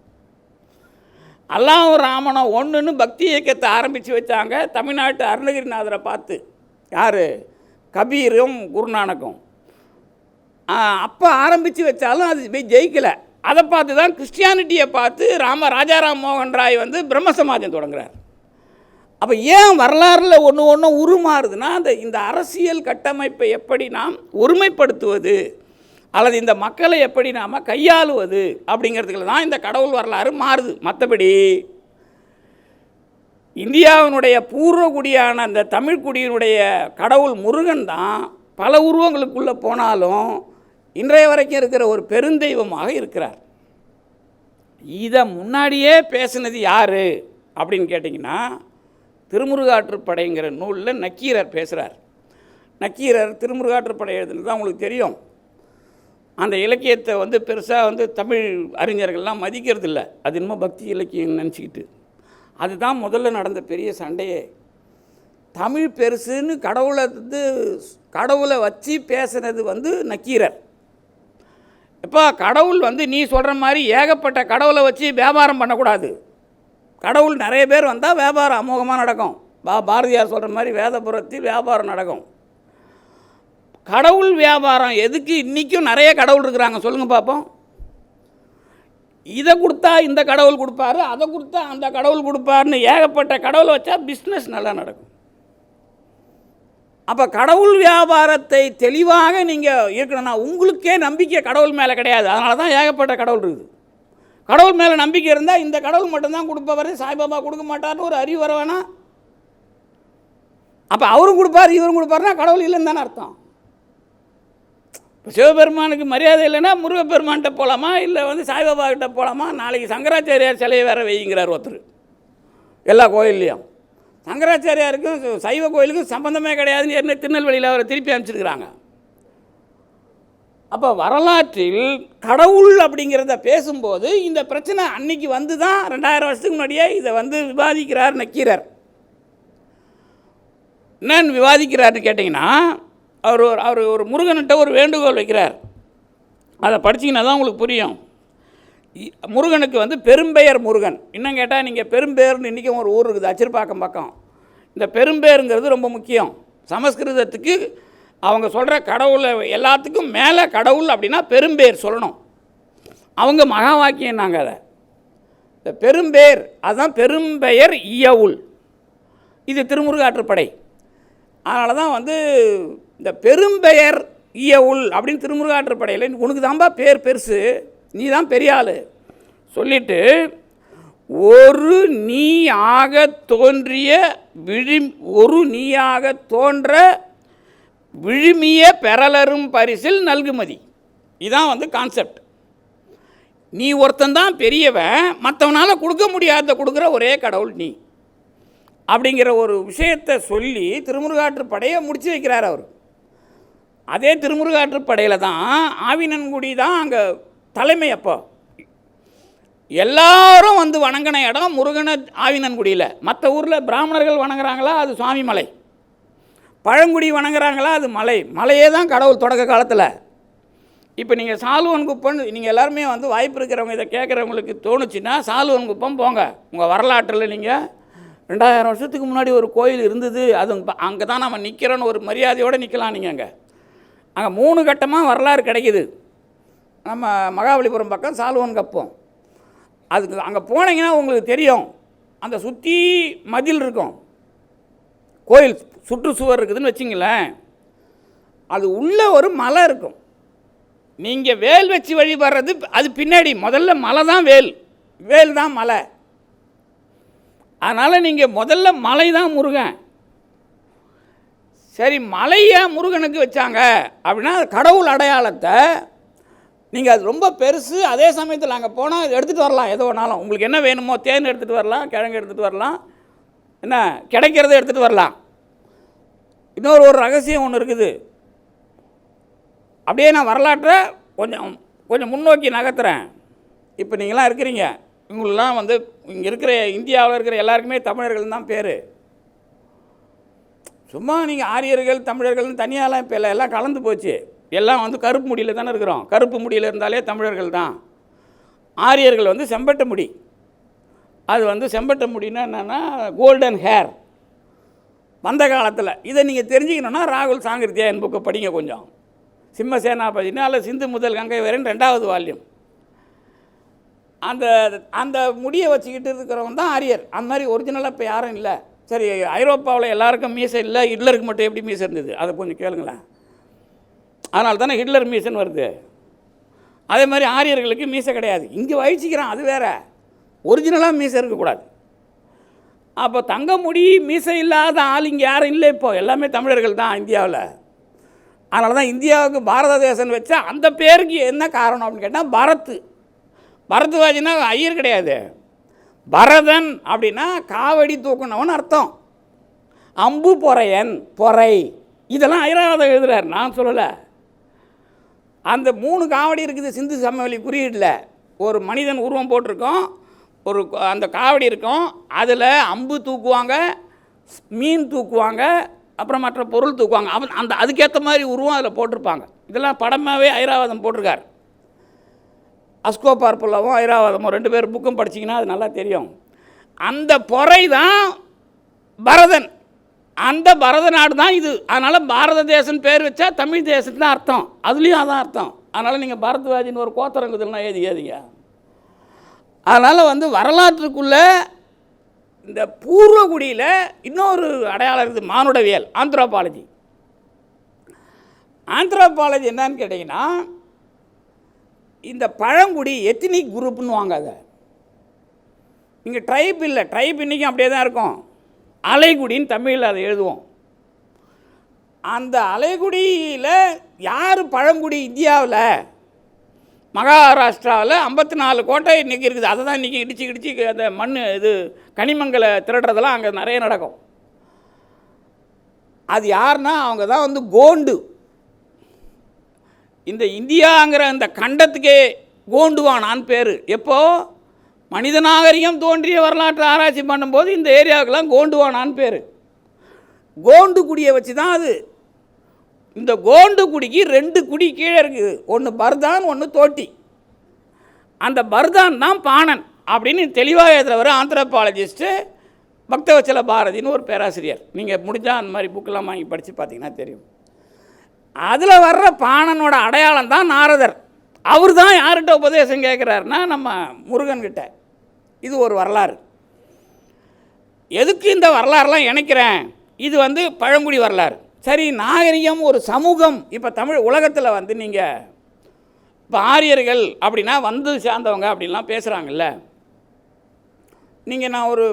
அல்லாஹ்வும் ராமனும் ஒன்றுன்னு பக்தி இயக்கத்தை ஆரம்பித்து வச்சாங்க. தமிழ்நாட்டு அருணகிரிநாதரை பார்த்து, யார், கபீரும் குருநானக்கும். அப்போ ஆரம்பித்து வச்சாலும் அது போய் ஜெயிக்கலை. அதை பார்த்து தான் கிறிஸ்டியானிட்டியை பார்த்து ராஜாராம் மோகன் ராய் பிரம்ம சமாஜம் தொடங்குறார். அப்போ ஏன் வரலாறில் ஒன்று உருமாறுதுன்னா இந்த அரசியல் கட்டமைப்பை எப்படி நாம் ஒருமைப்படுத்துவது அல்லது இந்த மக்களை எப்படி நாம் கையாளுவது அப்படிங்கிறதுக்கு தான் இந்த கடவுள் வரலாறு மாறுது. மற்றபடி இந்தியாவினுடைய பூர்வகுடியான அந்த தமிழ்குடியினுடைய கடவுள் முருகன் தான் பல உருவங்களுக்குள்ளே போனாலும் இன்றைய வரைக்கும் இருக்கிற ஒரு பெருந்தெய்வமாக இருக்கிறார். இதை முன்னாடியே பேசுனது யார் அப்படின்னு கேட்டிங்கன்னா, திருமுருகாற்றுப்படைங்கிற நூலில் நக்கீரர் பேசுகிறார். நக்கீரர் திருமுருகாற்றுப்படை எழுதுனது தான் உங்களுக்கு தெரியும். அந்த இலக்கியத்தை பெருசாக தமிழ் அறிஞர்கள்லாம் மதிக்கிறதில்ல. அது இன்னும் பக்தி இலக்கியம் நினச்சிக்கிட்டு. அதுதான் முதல்ல நடந்த பெரிய சண்டையே. தமிழ் பெருசுன்னு கடவுளை வச்சு பேசுனது நக்கீரர். இப்போ கடவுள் நீ சொல்கிற மாதிரி ஏகப்பட்ட கடவுளை வச்சு வியாபாரம் பண்ணக்கூடாது. கடவுள் நிறைய பேர் வந்தால் வியாபாரம் அமோகமாக நடக்கும். பாரதியார் சொல்கிற மாதிரி வேதபுரத்தில் வியாபாரம் நடக்கும். கடவுள் வியாபாரம் எதுக்கு? இன்றைக்கும் நிறைய கடவுள் இருக்கிறாங்க, சொல்லுங்கள் பார்ப்போம். இதை கொடுத்தா இந்த கடவுள் கொடுப்பாரு, அதை கொடுத்தா அந்த கடவுள் கொடுப்பாருன்னு ஏகப்பட்ட கடவுளை வச்சா பிஸ்னஸ் நல்லா நடக்கும். அப்போ கடவுள் வியாபாரத்தை தெளிவாக நீங்கள் இருக்கணும்னா உங்களுக்கே நம்பிக்கை கடவுள் மேலே கிடையாது. அதனால தான் ஏகப்பட்ட கடவுள் இருக்குது. கடவுள் மேலே நம்பிக்கை இருந்தால் இந்த கடவுள் மட்டும்தான் கொடுப்பவர், சாய்பாபா கொடுக்க மாட்டார்னு ஒரு அறிவு வர வேணாம். அப்போ அவரும் கொடுப்பார் இவரும் கொடுப்பாருன்னா கடவுள் இல்லைன்னு தானே அர்த்தம். இப்போ சிவபெருமானுக்கு மரியாதை இல்லைன்னா முருகப்பெருமான்கிட்ட போகலாமா, இல்லை சாய்பாபா கிட்ட போகலாமா? நாளைக்கு சங்கராச்சாரியார் சிலையை வேறு வைங்கிறார் ஒருத்தர் எல்லா கோயில்லையும். சங்கராச்சாரியாருக்கும் சைவ கோயிலுக்கும் சம்பந்தமே கிடையாதுன்னு என்ன திருநெல்வேலியில் அவரை திருப்பி அனுப்பிச்சிருக்கிறாங்க. அப்போ வரலாற்றில் கடவுள் அப்படிங்கிறத பேசும்போது இந்த பிரச்சனை அன்னைக்கு தான் 2000 வருஷத்துக்கு முன்னாடியே இதை விவாதிக்கிறார் நக்கீரர். என்னன்னு விவாதிக்கிறார்னு கேட்டிங்கன்னா, அவர் ஒரு முருகன்கிட்ட ஒரு வேண்டுகோள் வைக்கிறார். அதை படிச்சிங்கன்னா தான் உங்களுக்கு புரியும். முருகனுக்கு பெரும்பெயர் முருகன். இன்னும் கேட்டால் நீங்கள் பெரும்பெயர்னு இன்றைக்கும் ஒரு ஊர் இருக்குது அச்சிறுபாக்கம் பக்கம். இந்த பெரும்பெயருங்கிறது ரொம்ப முக்கியம். சமஸ்கிருதத்துக்கு அவங்க சொல்கிற கடவுளை எல்லாத்துக்கும் மேலே கடவுள் அப்படின்னா பெரும்பேர் சொல்லணும். அவங்க மகா வாக்கியம் நாங்கள் அதை இந்த பெரும்பேர் அதுதான் பெரும்பெயர் இயவுள். இது திருமுருகாற்றுப்படை. அதனால தான் இந்த பெரும்பெயர் இயவுள் அப்படின்னு திருமுருகாற்றுப்படையில் உனக்கு தான்பா பேர் பெருசு, நீ தான் பெரிய ஆள் சொல்லிட்டு ஒரு நீயாக தோன்றிய ஒரு நீயாக தோன்ற விழுமிய பெறலரும் பரிசில் நல்குமதி. இதுதான் கான்செப்ட். நீ ஒருத்தந்தான் பெரியவன், மற்றவனால் கொடுக்க முடியாத கொடுக்குற ஒரே கடவுள் நீ அப்படிங்கிற ஒரு விஷயத்தை சொல்லி திருமுருகாற்றுப்படையை முடிச்சு வைக்கிறார் அவர். அதே திருமுருகாற்றுப்படையில் தான் ஆவினன்குடி தான் அங்கே தலைமை. அப்போ எல்லாரும் வணங்கின இடம் முருகனை ஆவினன்குடியில். மற்ற ஊரில் பிராமணர்கள் வணங்குறாங்களா, அது சுவாமி மலை. பழங்குடி வணங்குறாங்களா, அது மலையே தான் கடவுள் தொடக்க காலத்தில். இப்போ நீங்கள் சாலுவன் குப்பம், நீங்கள் எல்லாருமே வாய்ப்பு இருக்கிறவங்க இதை கேட்குறவங்களுக்கு தோணுச்சுன்னா சாலுவன் குப்பம் போங்க. உங்கள் வரலாற்றில் நீங்கள் 2000 வருஷத்துக்கு முன்னாடி ஒரு கோயில் இருந்தது, அது அங்கே தான் நம்ம நிற்கிறோன்னு ஒரு மரியாதையோடு நிற்கலாம். நீங்கள் அங்கே 3 கட்டமாக வரலாறு கிடைக்கிது. நம்ம மகாபலிபுரம் பக்கம் சால்வன் கப்பம், அதுக்கு அங்கே போனீங்கன்னா உங்களுக்கு தெரியும். அந்த சுற்றி மதில் இருக்கும், கோயில் சுற்றுச்சுவர் இருக்குதுன்னு வச்சிங்களேன். அது உள்ளே ஒரு மலை இருக்கும். நீங்கள் வேல் வச்சு வழிபடுறது அது பின்னாடி, முதல்ல மலை தான் வேல் தான் மலை. அதனால் நீங்கள் முதல்ல மலை தான் முருகன். சரி, மலையை முருகனுக்கு வச்சாங்க அப்படின்னா கடவுள் அடையாளத்தை நீங்கள் அது ரொம்ப பெருசு. அதே சமயத்தில் அங்கே போனால் எடுத்துகிட்டு வரலாம், எது வேணாலும் உங்களுக்கு என்ன வேணுமோ, தேன் எடுத்துகிட்டு வரலாம், கிழங்கு எடுத்துகிட்டு வரலாம், என்ன கிடைக்கிறத எடுத்துகிட்டு வரலாம். இன்னொரு ஒரு ரகசியம் ஒன்று இருக்குது. அப்படியே நான் வரலாற்றை கொஞ்சம் முன்னோக்கி நகர்த்துறேன். இப்போ நீங்களாம் இருக்கிறீங்க, இவங்களெலாம் வந்து இங்கே இருக்கிற இந்தியாவில் இருக்கிற எல்லாருக்குமே தமிழர்கள் தான் பேர். சும்மா நீங்கள் ஆரியர்கள் தமிழர்கள்னு தனியாலாம் இப்போ எல்லாம் கலந்து போச்சு. எல்லாம் வந்து கருப்பு முடியில் தானே இருக்கிறோம். கருப்பு முடியில் இருந்தாலே தமிழர்கள் தான். ஆரியர்கள் வந்து செம்பட்ட முடி. அது வந்து செம்பட்ட முடின்னா என்னென்னா கோல்டன் ஹேர் வந்த காலத்தில். இதை நீங்கள் தெரிஞ்சுக்கணுன்னா ராகுல் சாங்கிருத்தியாயன் புக்கை படிங்க கொஞ்சம். சிம்ம சேனாபதினா அல்ல சிந்து முதல் கங்கை வரைன்னு 2வது வால்யூம். அந்த முடியை வச்சுக்கிட்டு இருக்கிறவங்க தான் ஆரியர். அந்த மாதிரி ஒரிஜினலாக இப்போ யாரும் இல்லை. சரி, ஐரோப்பாவில் எல்லாருக்கும் மீசை இல்லை, ஹிட்லருக்கு மட்டும் எப்படி மீசை இருந்தது அதை கொஞ்சம் கேளுங்களேன். அதனால தானே ஹிட்லர் மீசைன்னு வருது. அதே மாதிரி ஆரியர்களுக்கு மீசை கிடையாது. இங்கே வயிச்சிக்கிறான், அது வேறு. ஒரிஜினலாக மீசை இருக்கக்கூடாது. அப்போ தங்க முடி மீசை இல்லாத ஆள் இங்கே யாரும் இல்லை. இப்போ எல்லாமே தமிழர்கள் தான் இந்தியாவில். அதனால தான் இந்தியாவுக்கு பாரத தேசம்னு வச்சா அந்த பேருக்கு என்ன காரணம் அப்படின்னு கேட்டால் பரத்வாஜினா ஐயர் கிடையாது. பரதன் அப்படின்னா காவடி தூக்குனவன் அர்த்தம். அம்பு பொறையன், பொறை, இதெல்லாம் ஐராவதம் எழுதுறார், நான் சொல்லலை. அந்த 3 காவடி இருக்குது சிந்து சமவெளி குறியீட்டில். ஒரு மனிதன் உருவம் போட்டிருக்கோம், ஒரு அந்த காவடி இருக்கும், அதில் அம்பு தூக்குவாங்க, மீன் தூக்குவாங்க, அப்புறம் மற்ற பொருள் தூக்குவாங்க. அந்த அதுக்கேற்ற மாதிரி உருவம் அதில் போட்டிருப்பாங்க. இதெல்லாம் படமாகவே ஐராவதம் போட்டிருக்கார். அஸ்கோபார் புல்லாவும் ஐராவதமும் 2 பேர் புக்கும் படிச்சிங்கன்னா அது நல்லா தெரியும். அந்த பொறை தான் பரதன். அந்த பரத நாடு தான் இது. அதனால் பாரத தேசம் பேர் வச்சா தமிழ் தேசத்து தான் அர்த்தம். அதுலேயும் அதான் அர்த்தம். அதனால் நீங்கள் பரத்வாஜின்னு ஒரு கோத்தரங்குதெல்லாம் ஏதிங்க. அதனால் வந்து வரலாற்றுக்குள்ளே இந்த பூர்வகுடியில் இன்னொரு அடையாளம் இருக்குது, மானுடவியல், ஆந்த்ரோபாலஜி. ஆந்த்ரோபாலஜி என்னன்னு கேட்டிங்கன்னா, இந்த பழங்குடி எத்னிக் குரூப்னு வாங்க. அதை இங்கே ட்ரைப் இல்லை, ட்ரைப் இன்றைக்கும் அப்படியே தான் இருக்கும். அலைகுடின்னு தமிழில் அதை எழுதுவோம். அந்த அலைகுடியில் யார் பழங்குடி? இந்தியாவில் மகாராஷ்டிராவில் 54 கோட்டை இன்றைக்கி இருக்குது. அதை தான் இன்றைக்கி இடித்து அந்த மண் இது கனிமங்களை திருடுறதெல்லாம் அங்கே நிறைய நடக்கும். அது யாருன்னா அவங்க தான் வந்து கோண்டு. இந்த இந்தியாங்கிற இந்த கண்டத்துக்கே கோண்டுவானான்னு பேர். எப்போது மனித நாகரிகம் தோன்றிய வரலாற்று ஆராய்ச்சி பண்ணும்போது இந்த ஏரியாவுக்கெல்லாம் கோண்டுவானான்னு பேர். கோண்டு குடியை வச்சு தான் அது. இந்த கோண்டு குடிக்கு 2 குடி கீழே இருக்குது. ஒன்று பர்தான், ஒன்று தோட்டி. அந்த பர்தான் தான் பாணன் அப்படின்னு தெளிவாக எழுதுறவர் ஆந்த்ரோபாலஜிஸ்ட்டு பக்தவச்சல பாரதின்னு ஒரு பேராசிரியர். நீங்கள் முடிஞ்சால் அந்த மாதிரி புக்கெல்லாம் வாங்கி படித்து பார்த்தீங்கன்னா தெரியும். அதில் வர்ற பாணனோட அடையாளம் தான் நாரதர். அவர் தான் யார்கிட்ட உபதேசம் கேட்குறாருன்னா நம்ம முருகன்கிட்ட. இது ஒரு வரலாறு. எதுக்கு இந்த வரலாறுலாம் இணைக்கிறேன்? இது வந்து பழங்குடி வரலாறு. சரி, நாகரிகம் ஒரு சமூகம். இப்போ தமிழ் உலகத்தில் வந்து நீங்கள் இப்போ ஆரியர்கள் அப்படின்னா வந்து சார்ந்தவங்க அப்படின்லாம் பேசுகிறாங்கல்ல. நீங்கள் நான் ஒரு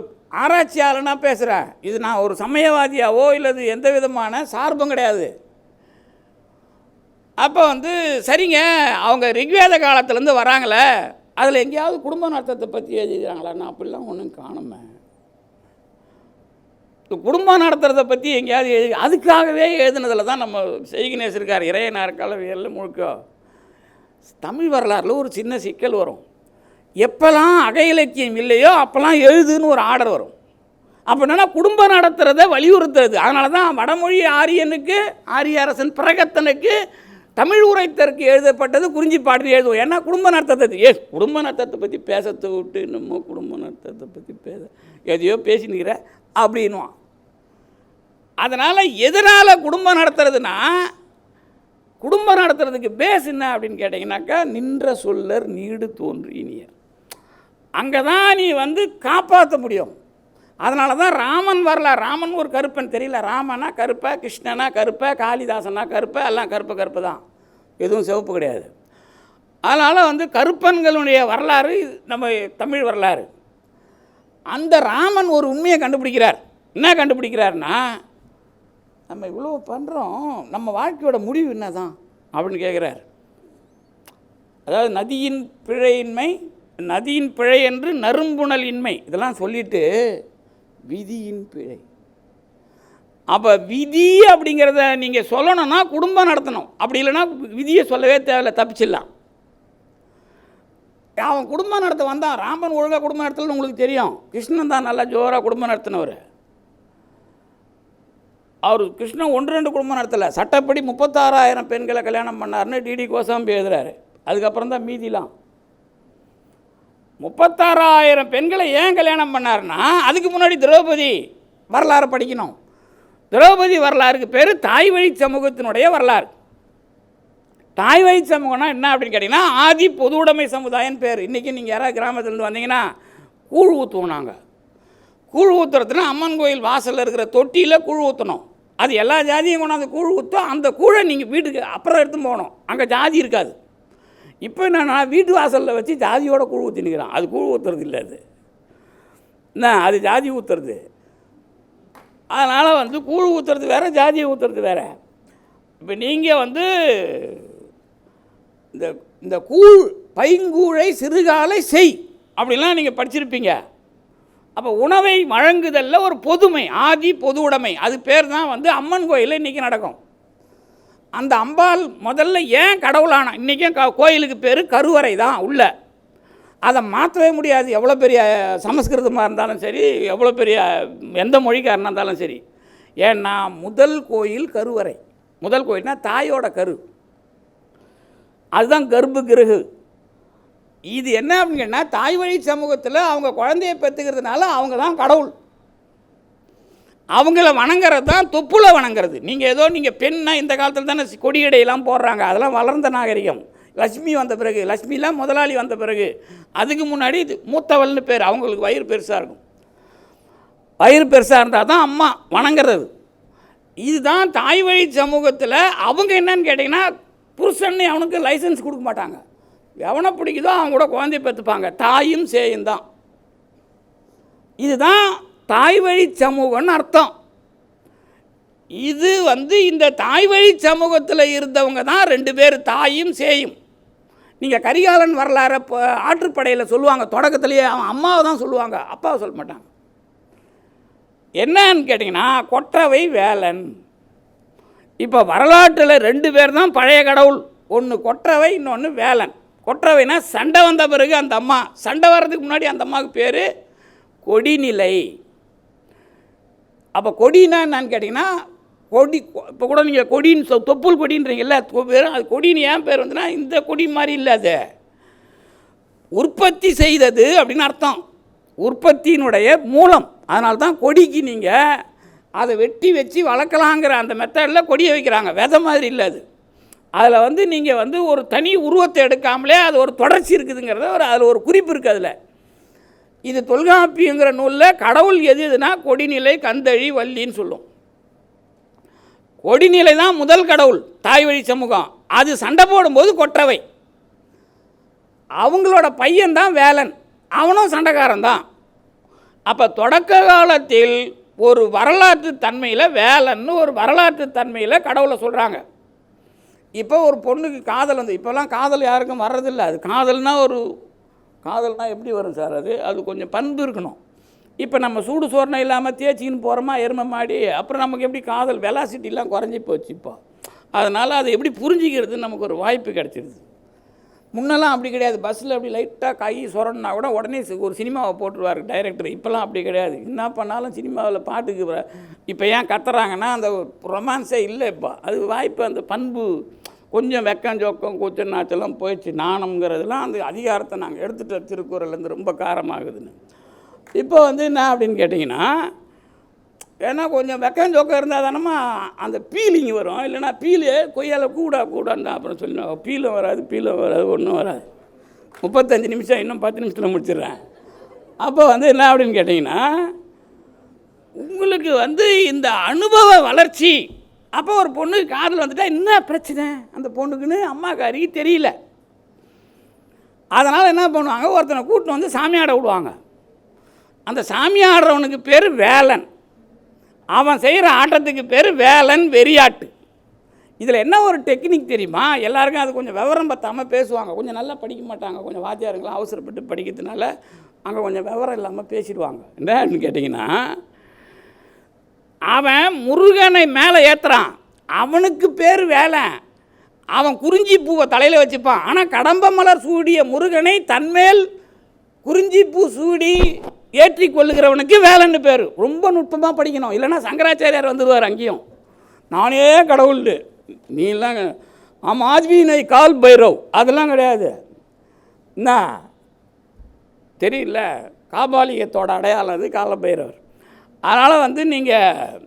ஆராய்ச்சியாளனாக பேசுகிறேன். இது நான் ஒரு சமயவாதியாவோ இல்லது எந்த விதமான சார்பும் கிடையாது. அப்போ வந்து சரிங்க, அவங்க ரிக்வேத காலத்துலேருந்து வராங்களே, அதில் எங்கேயாவது குடும்ப நடத்தத்தை பற்றி எழுதிக்கிறாங்களா? நான் அப்படிலாம் ஒன்றும் காணுமே. குடும்பம் நடத்துறதை பற்றி எங்கேயாவது அதுக்காகவே எழுதுனதில் தான் நம்ம செய்கினேஸ் இருக்கார். இறையனார் கலவியல் முழுக்க தமிழ் வரலாறில் ஒரு சின்ன சிக்கல் வரும். எப்போல்லாம் அக இலக்கியம் இல்லையோ அப்போல்லாம் எழுதுன்னு ஒரு ஆர்டர் வரும். அப்போ என்னென்னா குடும்பம் நடத்துகிறத வலியுறுத்துறது. அதனால தான் வடமொழி ஆரியனுக்கு, ஆரிய அரசன் பிரகத்தனுக்கு தமிழ் உரைத்தருக்கு எழுதப்பட்டது குறிஞ்சி பாட்டு எழுதுவோம். ஏன்னா குடும்ப நடத்தத்தை குடும்ப நடத்தத்தை பற்றி பேசத்தை விட்டு நம்ம குடும்ப நடத்தத்தை பற்றி எதையோ பேசினுக்கிற அப்படின்வான். அதனால் எதனால் குடும்பம் நடத்துறதுன்னா, குடும்பம் நடத்துறதுக்கு பேஸ் என்ன அப்படின்னு கேட்டிங்கனாக்கா, நின்ற சொல்லர் நீடு தோன்று இனியர். அங்கே தான் நீ வந்து காப்பாற்ற முடியும். அதனால தான் ராமன் வரலாறு. ராமன் ஒரு கருப்பன் தெரியல. ராமனா கருப்பை, கிருஷ்ணனா கருப்பை, காளிதாசனா கருப்பை, எல்லாம் கருப்பு தான், எதுவும் சிவப்பு கிடையாது. அதனால் வந்து கருப்பன்களுடைய வரலாறு நம்ம தமிழ் வரலாறு. அந்த ராமன் ஒரு உண்மையை கண்டுபிடிக்கிறார். என்ன கண்டுபிடிக்கிறார்னா, நம்ம இவ்வளோ பண்ணுறோம், நம்ம வாழ்க்கையோட முடிவு என்ன தான் அப்படின்னு கேட்குறார். அதாவது நதியின் பிழை என்று நறும்புணல் இன்மை இதெல்லாம் சொல்லிட்டு விதியின் பிழை. அப்போ விதி அப்படிங்கிறத நீங்கள் சொல்லணும்னா குடும்பம் நடத்தணும். அப்படி இல்லைன்னா விதியை சொல்லவே தேவையில்லை, தப்பிச்சிடலாம். அவன் குடும்பம் நடத்த வந்தான். ராமன் ஒழுங்காக குடும்பம் நடத்தலன்னு உங்களுக்கு தெரியும். கிருஷ்ணன் தான் நல்லா ஜோராக குடும்பம் நடத்தினவர். அவர் கிருஷ்ணன் 1-2 குடும்பம் நடத்தலை. சட்டப்படி 36,000 பெண்களை கல்யாணம் பண்ணார்னு டிடி கோசாம்பி எழுதுறாரு. அதுக்கப்புறம் தான் மீதிலாம் 36,000 பெண்களை ஏன் கல்யாணம் பண்ணார்னா, அதுக்கு முன்னாடி திரௌபதி வரலாறு படிக்கணும். திரௌபதி வரலாறுக்கு பேர் தாய் வழி சமூகத்தினுடைய வரலாறு. தாய் வழி சமூகம்னா என்ன அப்படின்னு கேட்டிங்கன்னா, ஆதி பொது உடைமை சமுதாயம்னு பேர். இன்றைக்கி நீங்கள் யாராவது கிராமத்துலேருந்து வந்தீங்கன்னா கூழ் ஊற்றுவோம். நாங்கள் கூழ் ஊற்றுறதுனா அம்மன் கோயில் வாசலில் இருக்கிற தொட்டியில் கூழ் ஊற்றணும். அது எல்லா ஜாதியும் கொண்டாந்து கூழ் ஊற்றும். அந்த கூழை நீங்கள் வீட்டுக்கு அப்புறம் எடுத்து போகணும். அங்கே ஜாதி இருக்காது. இப்போ நான் வீட்டு வாசலில் வச்சு ஜாதியோட கூழ் ஊற்றினுக்கிறேன். அது கூழ் ஊற்றுறது இல்லை, அது என்ன, அது ஜாதி ஊற்றுறது. அதனால் வந்து கூழ் ஊற்றுறது வேறு, ஜாதியை ஊற்றுறது வேறு. இப்போ நீங்கள் வந்து இந்த கூழ் பைங்கூழை சிறுகாலை செய் அப்படிலாம் நீங்கள் படிச்சிருப்பீங்க. அப்போ உணவை வழங்குதலில் ஒரு பொதுமை, ஆதி பொது உடைமை, அது பேர் தான் வந்து அம்மன் கோயிலில் இன்றைக்கி நடக்கும். அந்த அம்பாள் முதல்ல ஏன் கடவுளானா, இன்றைக்கும் கோயிலுக்கு பேர் கருவறை தான் உள்ள. அதை மாற்றவே முடியாது. எவ்வளோ பெரிய சமஸ்கிருதமாக இருந்தாலும் சரி, எவ்வளோ பெரிய எந்த மொழிக்காரனாக இருந்தாலும் சரி. ஏன்னா முதல் கோயில் கருவறை. முதல் கோயில்னால் தாயோட கரு, அதுதான் கர்ப்ப கிரகு. இது என்ன அப்படின்னு கேட்டால், தாய் வழி சமூகத்தில் அவங்க குழந்தையை பெற்றுக்கிறதுனால அவங்க தான் கடவுள். அவங்கள வணங்குறது தான் தொப்புல வணங்குறது. நீங்கள் ஏதோ நீங்கள் பெண்ணா இந்த காலத்தில் தானே கொடியடையெல்லாம் போடுறாங்க, அதெல்லாம் வளர்ந்த நாகரிகம். லக்ஷ்மி வந்த பிறகு, லக்ஷ்மிலாம் முதலாளி வந்த பிறகு. அதுக்கு முன்னாடி இது மூத்தவள்னு பேர். அவங்களுக்கு வயிறு பெருசாக இருக்கும். வயிறு பெருசாக இருந்தால் தான் அம்மா வணங்குறது. இதுதான் தாய் வழி சமூகத்தில். அவங்க என்னன்னு கேட்டிங்கன்னா, புருஷன்னு அவனுக்கு லைசன்ஸ் கொடுக்க மாட்டாங்க. எவனை பிடிக்குதோ அவங்க கூட குழந்தைய பெற்றுப்பாங்க. தாயும் சேயும் தான். இதுதான் தாய் வழி சமூகம்னு அர்த்தம். இது வந்து இந்த தாய் வழி சமூகத்தில் இருந்தவங்க தான் 2 பேர், தாயும் சேயும். நீங்கள் கரிகாலன் வரலாறு ஆற்றுப்படையில் சொல்லுவாங்க. தொடக்கத்திலேயே அவன் அம்மாவை தான் சொல்லுவாங்க, அப்பாவை சொல்ல மாட்டாங்க. என்னன்னு கேட்டிங்கன்னா, கொற்றவை வேலன். இப்போ வரலாற்றில் 2 பேர் தான் பழைய கடவுள். ஒன்று கொற்றவை, இன்னொன்று வேலன். கொற்றவைனா சண்டை வந்த பிறகு அந்த அம்மா, சண்டை வர்றதுக்கு முன்னாடி அந்த அம்மாவுக்கு பேர் கொடிநிலை. அப்போ கொடினா என்னன்னு கேட்டிங்கன்னா, கொடி. இப்போ கூட நீங்கள் கொடின்னு தொப்புள் கொடின்றீங்கல்ல, அது கொடின்னு ஏன் பேர் வந்துன்னா, இந்த கொடி மாதிரி இல்லை, அது உற்பத்தி செய்தது அப்படின்னு அர்த்தம். உற்பத்தியினுடைய மூலம். அதனால தான் கொடிக்கு நீங்கள் அதை வெட்டி வச்சு வளர்க்கலாங்கிற அந்த மெத்தடில் கொடியை வைக்கிறாங்க. விதை மாதிரி இல்லை அது. அதில் வந்து நீங்கள் வந்து ஒரு தனி உருவத்தை எடுக்காமலே அது ஒரு தொடர்ச்சி இருக்குதுங்கிறத அதில் ஒரு குறிப்பு இருக்குது. அதில் இது தொல்காப்பியங்கிற நூலில் கடவுள் எதுனா கொடிநிலை, கந்தழி, வள்ளின்னு சொல்லும். கொடிநிலை தான் முதல் கடவுள், தாய் வழி சமூகம். அது சண்டை போடும்போது கொற்றவை. அவங்களோட பையன்தான் வேலன், அவனும் சண்டைக்காரன் தான். அப்போ தொடக்க காலத்தில் ஒரு வரலாற்று தன்மையில் வேலன்னு ஒரு வரலாற்று தன்மையில் கடவுளை சொல்கிறாங்க. இப்போ ஒரு பொண்ணுக்கு காதல் வந்து, இப்போல்லாம் காதல் யாருக்கும் வர்றதில்லை. அது காதல்னால் எப்படி வரும் சார்? அது கொஞ்சம் பண்பு இருக்கணும். இப்போ நம்ம சூடு சோரணை இல்லாமல் தேய்ச்சின்னு போகிறோமா எருமை மாடி, அப்புறம் நமக்கு எப்படி காதல் வெலாசிட்டிலாம் குறைஞ்சி போச்சு இப்போ. அதனால் அதை எப்படி புரிஞ்சிக்கிறது நமக்கு ஒரு வாய்ப்பு கிடச்சிருது. முன்னெல்லாம் அப்படி கிடையாது. பஸ்ஸில் அப்படி லைட்டாக கை சொரன்னா கூட உடனே ஒரு சினிமாவை போட்டுருவார் டைரக்டர். இப்போல்லாம் அப்படி கிடையாது. என்ன பண்ணாலும் சினிமாவில் பாட்டுக்கு இப்போ ஏன் கத்துறாங்கன்னா, அந்த ரொமான்ஸே இல்லை இப்போ. அது வாய்ப்பு, அந்த பண்பு கொஞ்சம் வெக்கம் ஜோக்கம் கூச்ச நாச்செல்லாம் போயிடுச்சு. நாணம்ங்கிறதுலாம் அந்த அதிகாரத்தை நாங்கள் எடுத்துகிட்ட திருக்குறள்லேருந்து ரொம்ப காரமாகுதுன்னு. இப்போ வந்து என்ன அப்படின்னு கேட்டிங்கன்னா, ஏன்னா கொஞ்சம் வெக்கஞ்சோக்கம் இருந்தால் தானம்மா அந்த பீலிங் வரும். இல்லைன்னா பீலு கொய்யால் கூடான்னு அப்புறம் சொல்லணும். பீலும் வராது ஒன்றும் வராது. 35 நிமிஷம் இன்னும் 10 நிமிஷத்தில் முடிச்சிடுறேன். அப்போ வந்து என்ன அப்படின்னு கேட்டிங்கன்னா, உங்களுக்கு வந்து இந்த அனுபவ வளர்ச்சி. அப்போ ஒரு பொண்ணு காதல் வந்துட்டால் என்ன பிரச்சனை அந்த பொண்ணுக்குன்னு அம்மாக்காரிக்கு தெரியல. அதனால் என்ன பண்ணுவாங்க, ஒருத்தனை கூட்டின்னு வந்து சாமி ஆட விடுவாங்க. அந்த சாமி ஆடுறவனுக்கு பேர் வேலன். அவன் செய்கிற ஆட்டத்துக்கு பேர் வேலன் வெறியாட்டு. இதில் என்ன ஒரு டெக்னிக் தெரியுமா? எல்லாருக்கும் அது கொஞ்சம் விவரம் பற்றாமல் பேசுவாங்க. கொஞ்சம் நல்லா படிக்க மாட்டாங்க. கொஞ்சம் வாத்தியாருங்களாம் அவசரப்பட்டு படிக்கிறதுனால அங்கே கொஞ்சம் விவரம் இல்லாமல் பேசிடுவாங்க. என்னன்னு கேட்டிங்கன்னா, அவன் முருகனை மேலே ஏற்றுறான், அவனுக்கு பேர் வேலன். அவன் குறிஞ்சி பூவை தலையில் வச்சுப்பான். ஆனால் கடம்ப மலர் சூடிய முருகனை தன்மேல் குறிஞ்சி பூ சூடி ஏற்றி கொள்ளுகிறவனுக்கு வேலன்னு பேர். ரொம்ப நுட்பமாக படிக்கணும், இல்லைன்னா சங்கராச்சாரியார் வந்துடுவார் அங்கேயும். நானே கடவுள் நீலாம் ஆத்மீனை கால் பைரவ் அதெல்லாம் கிடையாது. என்ன தெரியல, காபாலிகத்தோட அடையாளம் அது கால பைரவர். அதனால் வந்து நீங்கள்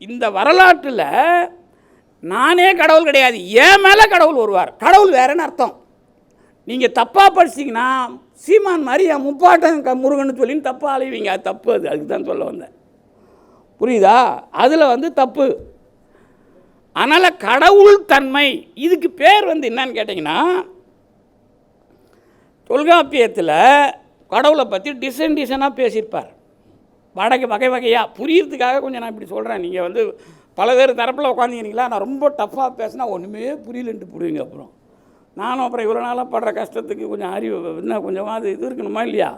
இந்த வரலாற்றில் நானே கடவுள் கிடையாது, என் மேலே கடவுள் வருவார். கடவுள் வேறேன்னு அர்த்தம். நீங்கள் தப்பாக படிச்சிங்கன்னா சீமான் மாதிரி என் முப்பாட்டன் முருகன்னு சொல்லின்னு தப்பாக அழைவீங்க. அது தப்பு. அதுக்கு தான் சொல்ல வந்தேன். புரியுதா? அதில் வந்து தப்பு. அதனால் கடவுள் தன்மை இதுக்கு பேர் வந்து என்னன்னு கேட்டிங்கன்னா, தொல்காப்பியத்தில் கடவுளை பற்றி டிசைனாக பேசியிருப்பார். வகை வகையாக புரியறதுக்காக கொஞ்சம் நான் இப்படி சொல்கிறேன். நீங்கள் வந்து பல பேர் தரப்பில் உட்காந்துக்கிறீங்களா, நான் ரொம்ப டஃப்பாக பேசினா ஒன்றுமே புரியலன்ட்டு புரியுங்க. அப்புறம் இவ்வளோ நாளாக படுற கஷ்டத்துக்கு கொஞ்சம் அறிவு இன்னும் கொஞ்சமாவது இது இருக்கணுமா இல்லையா?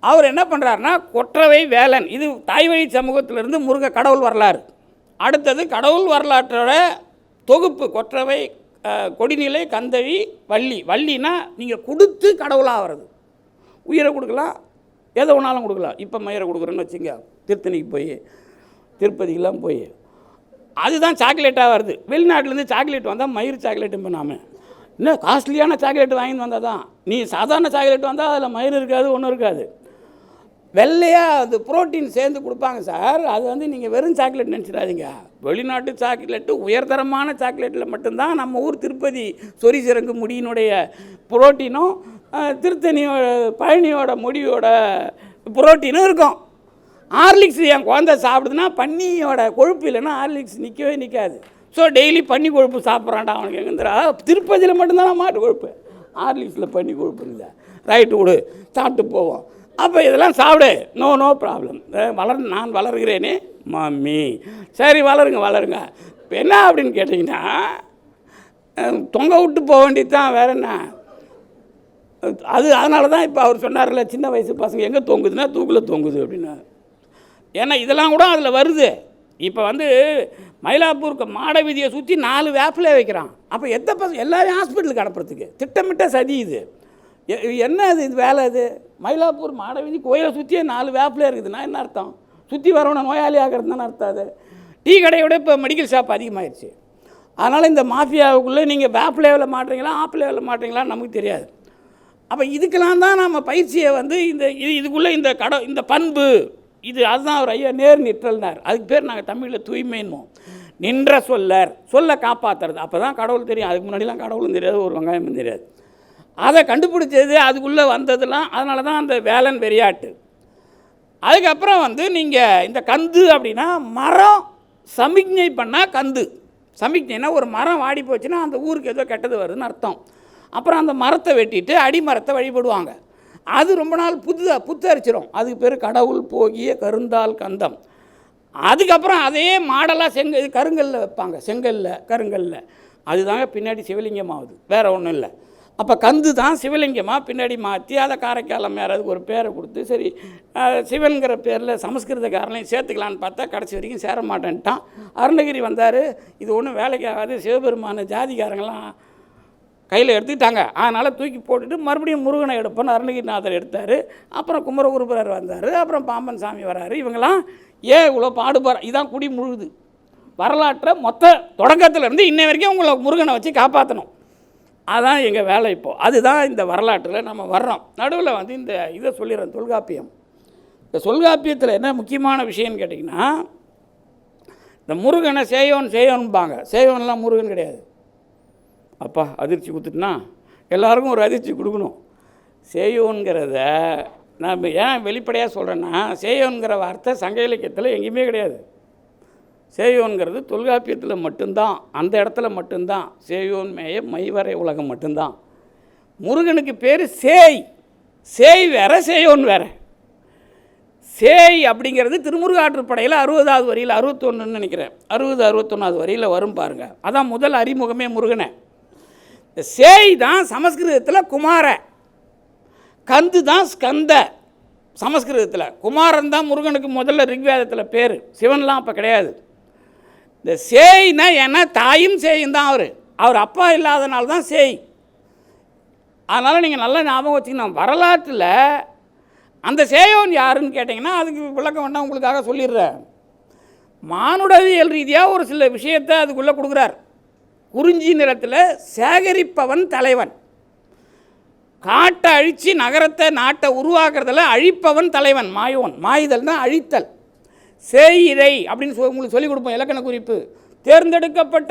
அவர் என்ன பண்ணுறாருன்னா, கொற்றவை வேலன் இது தாய்வழி சமூகத்திலிருந்து முருக கடவுள் வரலாறு. அடுத்தது கடவுள் வரலாற்றோட தொகுப்பு. கொற்றவை, கொடிநிலை, கந்தவி, வள்ளி. வள்ளினா நீங்கள் கொடுத்து கடவுளாக வர்றது. உயிரை கொடுக்கலாம், எதை ஒன்றாலும் கொடுக்கலாம். இப்போ மயிரை கொடுக்குறேன்னு வச்சுங்க, திருத்தணிக்கு போய் திருப்பதிக்கெலாம் போய் அதுதான் சாக்லேட்டாக வருது. வெளிநாட்டிலேருந்து சாக்லேட் வந்தால் மயிர் சாக்லேட்டு நாம இன்னும் காஸ்ட்லியான சாக்லேட் வாங்கிட்டு வந்தால் தான். நீ சாதாரண சாக்லேட் வந்தால் அதில் மயிர் இருக்காது, ஒன்றும் இருக்காது. வெள்ளையாக அது புரோட்டீன் சேர்ந்து கொடுப்பாங்க சார். அது வந்து நீங்கள் வெறும் சாக்லேட் நினச்சிடாதீங்க. வெளிநாட்டு சாக்லேட்டு உயர்தரமான சாக்லேட்டில் மட்டும்தான் நம்ம ஊர் திருப்பதி சொரிசிறங்கு முடியினுடைய புரோட்டீனும் திருத்தணியோட பழனியோட முடியோட புரோட்டீனும் இருக்கும். ஹார்லிக்ஸ் என் குழந்தை சாப்பிடுதுன்னா பன்னியோட கொழுப்பு இல்லைன்னா ஹார்லிக்ஸ் நிற்கவே நிற்காது. ஸோ டெய்லி பன்னி கொழுப்பு சாப்பிட்றான்டா அவனுக்கு எங்கேருந்துடா? திருப்பதியில் மட்டும்தான் மாட்டு கொழுப்பு, ஹார்லிக்ஸில் பன்னி கொழுப்பு இல்லை. ரைட்டு விடு, சாப்பிட்டு போவோம். அப்போ இதெல்லாம் சாப்பிடு, நோ ப்ராப்ளம். நான் வளர்கிறேனே மம்மி. சரி வளருங்க. இப்போ என்ன அப்படின்னு கேட்டிங்கன்னா, தொங்க விட்டு போக வேண்டியது தான், வேறு என்ன? அதனால தான் இப்போ அவர் சொன்னார்ல, சின்ன வயசு பசங்க எங்கே தொங்குதுன்னா தூக்கில் தொங்குது அப்படின்னா. ஏன்னா இதெல்லாம் கூட அதில் வருது. இப்போ வந்து மயிலாப்பூருக்கு மாட வீதியை சுற்றி 4 வேப்பிலே வைக்கிறான். அப்போ எல்லாரையும் ஹாஸ்பிட்டலுக்கு அனுப்புறதுக்கு திட்டமிட்ட சதி இது. என்ன இது வேலை? இது மயிலாப்பூர் மாட வீதி கோயிலை சுற்றியே 4 வேப்பிலே இருக்குதுன்னா என்ன அர்த்தம்? சுற்றி வரவனை நோயாளி ஆகிறது தானே அர்த்தம். அது டீ கடையோட இப்போ மெடிக்கல் ஷாப் அதிகமாகிடுச்சு. அதனால் இந்த மாஃபியாவுக்குள்ளே நீங்கள் வேப்பிலேவில் மாட்டுறீங்களா ஆப்பிளேவில் மாட்டுறீங்களான்னு நமக்கு தெரியாது. அப்போ இதுக்கெல்லாம் தான் நம்ம பயிற்சியை வந்து இதுக்குள்ளே இந்த பண்பு இது அதுதான் அவர் ஐயா நேர் நிற்றல்னார். அதுக்கு பேர் நாங்கள் தமிழில் தூய்மைன்னுவோம். நின்ற சொல்ல காப்பாற்றுறது. அப்போ தான் கடவுள் தெரியும். அதுக்கு முன்னாடிலாம் கடவுளும் தெரியாது, ஒரு வெங்காயமும் தெரியாது. அதை கண்டுபிடிச்சது, அதுக்குள்ளே வந்ததுலாம். அதனால தான் அந்த வேலன் வெறியாட்டு. அதுக்கப்புறம் வந்து நீங்கள் இந்த கந்து அப்படின்னா மரம் சமிக்ஞை பண்ணால் கந்து. சமிக்ஞைனா ஒரு மரம் வாடி போச்சுன்னா அந்த ஊருக்கு ஏதோ கெட்டது வருதுன்னு அர்த்தம். அப்புறம் அந்த மரத்தை வெட்டிட்டு அடிமரத்தை வழிபடுவாங்க. அது ரொம்ப நாள் புத்தரிச்சிடும். அதுக்கு பேர் கடவுள் போகிய கருந்தால் கந்தம். அதுக்கப்புறம் அதே மாடலாக கருங்கல்ல வைப்பாங்க, கருங்கல்ல. அதுதாங்க பின்னாடி சிவலிங்கம் ஆகுது, வேறு ஒன்றும் இல்லை. அப்போ கந்து தான் சிவலிங்கமாக பின்னாடி மாற்றி அதை காரைக்காலம் யாராவது ஒரு பேரை கொடுத்து சரி சிவன்கிற பேரில் சமஸ்கிருதக்காரனையும் சேர்த்துக்கலான்னு பார்த்தா கடைசி வரைக்கும் சேர மாட்டேன்ட்டான். அருணகிரி வந்தார், இது ஒன்றும் வேலைக்கு ஆகாது, சிவபெருமான ஜாதிகாரங்களாம் கையில் எடுத்துக்கிட்டாங்க. அதனால் தூக்கி போட்டுட்டு மறுபடியும் முருகனை எடுப்போன்னு அருணகிரிநாதர் எடுத்தார். அப்புறம் குமரகுருபரர் வந்தார், அப்புறம் பாம்பன் சாமி வராரு. இவங்கெல்லாம் ஏன் இவ்வளோ பாடுபாடு? இதான் குடி முழுது. வரலாற்றை மொத்த தொடக்கத்திலேருந்து இன்னை வரைக்கும் உங்களை முருகனை வச்சு காப்பாற்றணும். அதுதான் எங்கள் வேலை. இப்போது அதுதான் இந்த வரலாற்றில் நம்ம வர்றோம். நடுவில் வந்து இந்த இதை சொல்லிடுறேன். தொல்காப்பியம் இந்த தொல்காப்பியத்தில் என்ன முக்கியமான விஷயம்னு கேட்டிங்கன்னா, இந்த முருகனை சேயோன்பாங்க. சேயோன்லாம் முருகன் கிடையாது. அப்பா அதிர்ச்சி கொடுத்துட்டுனா எல்லாருக்கும் ஒரு அதிர்ச்சி கொடுக்கணும். சேயோன்கிறத நான் ஏன் வெளிப்படையாக சொல்கிறேன்னா, சேயோன்கிற வார்த்தை சங்க இலக்கியத்தில் எங்கேயுமே கிடையாது. சேயோன்கிறது தொல்காப்பியத்தில் மட்டும்தான், அந்த இடத்துல மட்டும்தான். சேயோன் மேய மைவரை உலகம் மட்டும்தான். முருகனுக்கு பேர் சேய். சேய் வேற, சேயோன் வேற. சேய் அப்படிங்கிறது திருமுருகாற்றுப்படையில் 60வது வரியில் 61 நினைக்கிறேன், 61வது வரியில் வரும் பாருங்க. அதான் முதல் அறிமுகமே முருகனை. இந்த சேய் தான் சமஸ்கிருதத்தில் குமார, கந்து தான் ஸ்கந்த. சமஸ்கிருதத்தில் குமாரன் தான் முருகனுக்கு முதல்ல ரிக்வேதத்தில் பேர். சிவன்லாம் அப்போ கிடையாது. இந்த சேய்னா ஏன்னா தாயும் சேயும் தான் அவர் அப்பா இல்லாதனால தான் சேய். அதனால் நீங்கள் நல்லா ஞாபகம் வச்சுக்கணும். வரலாற்றில் அந்த சேயோன் யாருன்னு கேட்டிங்கன்னா அதுக்கு விளக்கம் வேண்டாம், உங்களுக்காக சொல்லிடுறேன். மானுடவியல் ரீதியாக ஒரு சில விஷயத்தை அதுக்குள்ளே கொடுக்குறார். குறிஞ்சி நிலத்தில் சேகரிப்பவன் தலைவன். காட்டை அழித்து நகரத்தை நாட்டை உருவாக்குறதில் அழிப்பவன் தலைவன் மாயோன். மாயுதல்னா அழித்தல். சேயிழை அப்படின்னு உங்களுக்கு சொல்லிக் கொடுப்போம் இலக்கண குறிப்பு. தேர்ந்தெடுக்கப்பட்ட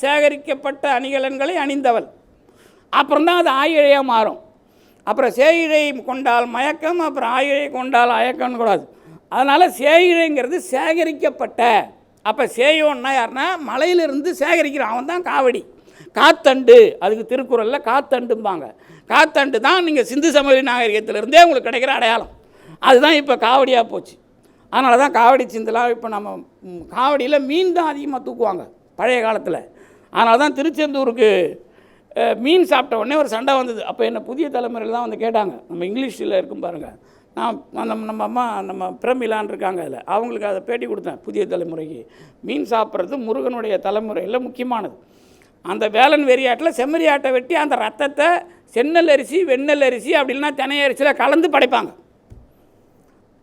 சேகரிக்கப்பட்ட அணிகலன்களை அணிந்தவள். அப்புறம்தான் அது ஆயிழையாக மாறும். அப்புறம் சேயிழை கொண்டால் மயக்கம், அப்புறம் ஆயிழை கொண்டால் அயக்கம்னு கூடாது. அதனால் சேயிழைங்கிறது சேகரிக்கப்பட்ட. அப்போ சேயோன்னா யாருன்னா மலையிலிருந்து சேகரிக்கிறான், அவன் தான் காவடி. காத்தண்டு, அதுக்கு திருக்குறளில் காத்தண்டும்பாங்க. காத்தண்டு தான் நீங்கள் சிந்து சமவெளி நாகரிகத்திலிருந்தே உங்களுக்கு கிடைக்கிற அடையாளம். அதுதான் இப்போ காவடியாக போச்சு. அதனால தான் காவடி சிந்துலாம் இப்போ நம்ம காவடியில் மீன் தான் அதிகமாக தூக்குவாங்க பழைய காலத்தில். அதனால தான் திருச்செந்தூருக்கு மீன் சாப்பிட்ட உடனே ஒரு சண்டை வந்தது. அப்போ என்ன புதிய தலைமுறையில் தான் வந்து கேட்டாங்க. நம்ம இங்கிலீஷில் இருக்கும் பாருங்கள், நான் நம்ம அம்மா நம்ம பிரமிலான் இருக்காங்க, அதில் அவங்களுக்கு அதை பேட்டி கொடுத்தேன். புதிய தலைமுறைக்கு மீன் சாப்பிட்றது முருகனுடைய தலைமுறையில் முக்கியமானது. அந்த வேலன் வெறியாட்டில் செம்மறி ஆட்டை வெட்டி அந்த ரத்தத்தை செந்நெல் அரிசி வெண்ணெல் அரிசி அப்படின்னா தினை அரிசியில் கலந்து படைப்பாங்க.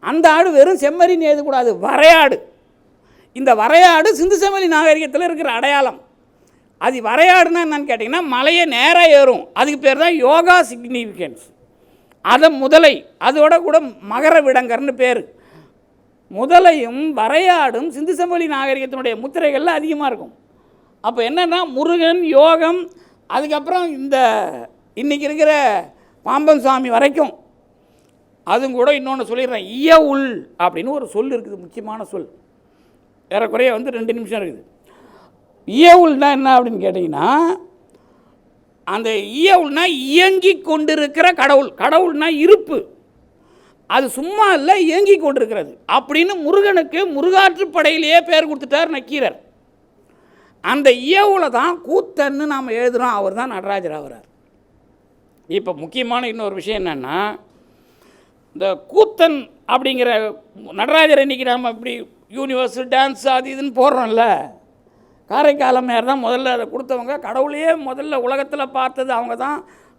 அந்த ஆடு வெறும் செம்மறின்னு எழுதக்கூடாது, வரையாடு. இந்த வரையாடு சிந்து சமவெளி நாகரிகத்தில் இருக்கிற அடையாளம். அது வரையாடுனா என்னன்னு கேட்டிங்கன்னா மலையை நேராக ஏறும். அதுக்கு பேர் தான் யோகா சிக்னிஃபிகன்ஸ். அதை முதலை, அதோட கூட மகர விடங்கர்னு பேர். முதலையும் வரையாடும் சிந்து சமவெளி நாகரிகத்தினுடைய முத்திரைகளில் அதிகமாக இருக்கும். அப்போ என்னென்னா முருகன், யோகம், அதுக்கப்புறம் இந்த இன்றைக்கி இருக்கிற பாம்பன் சாமி வரைக்கும். அதுவும் கூட இன்னொன்று சொல்லிடுறேன், இயவுள் அப்படின்னு ஒரு சொல் இருக்குது, முக்கியமான சொல். ஏறக்குறைய 2 நிமிஷம் இருக்குது. இயவுள்னா என்ன அப்படின்னு கேட்டிங்கன்னா, அந்த இயவுள்னா இயங்கி கொண்டிருக்கிற கடவுள். கடவுள்னா இருப்பு, அது சும்மா இல்லை, இயங்கி கொண்டிருக்கிறது அப்படின்னு முருகனுக்கு முருகாற்றுப்படையிலேயே பேர் கொடுத்துட்டார் நக்கீரர். அந்த இயவுளை தான் கூத்தன்னு நாம் எழுதுகிறோம். அவர் தான் நடராஜர் ஆகிறார். இப்போ முக்கியமான இன்னொரு விஷயம் என்னென்னா, இந்த கூத்தன் அப்படிங்கிற நடராஜர் இன்றைக்கி நாம் இப்படி யூனிவர்ஸ் டான்ஸ் அது இதுன்னு போடுறோம்ல, காரைக்காலமையார் தான் முதல்ல அதை கொடுத்தவங்க. கடவுளையே முதல்ல உலகத்தில் பார்த்தது அவங்க தான்.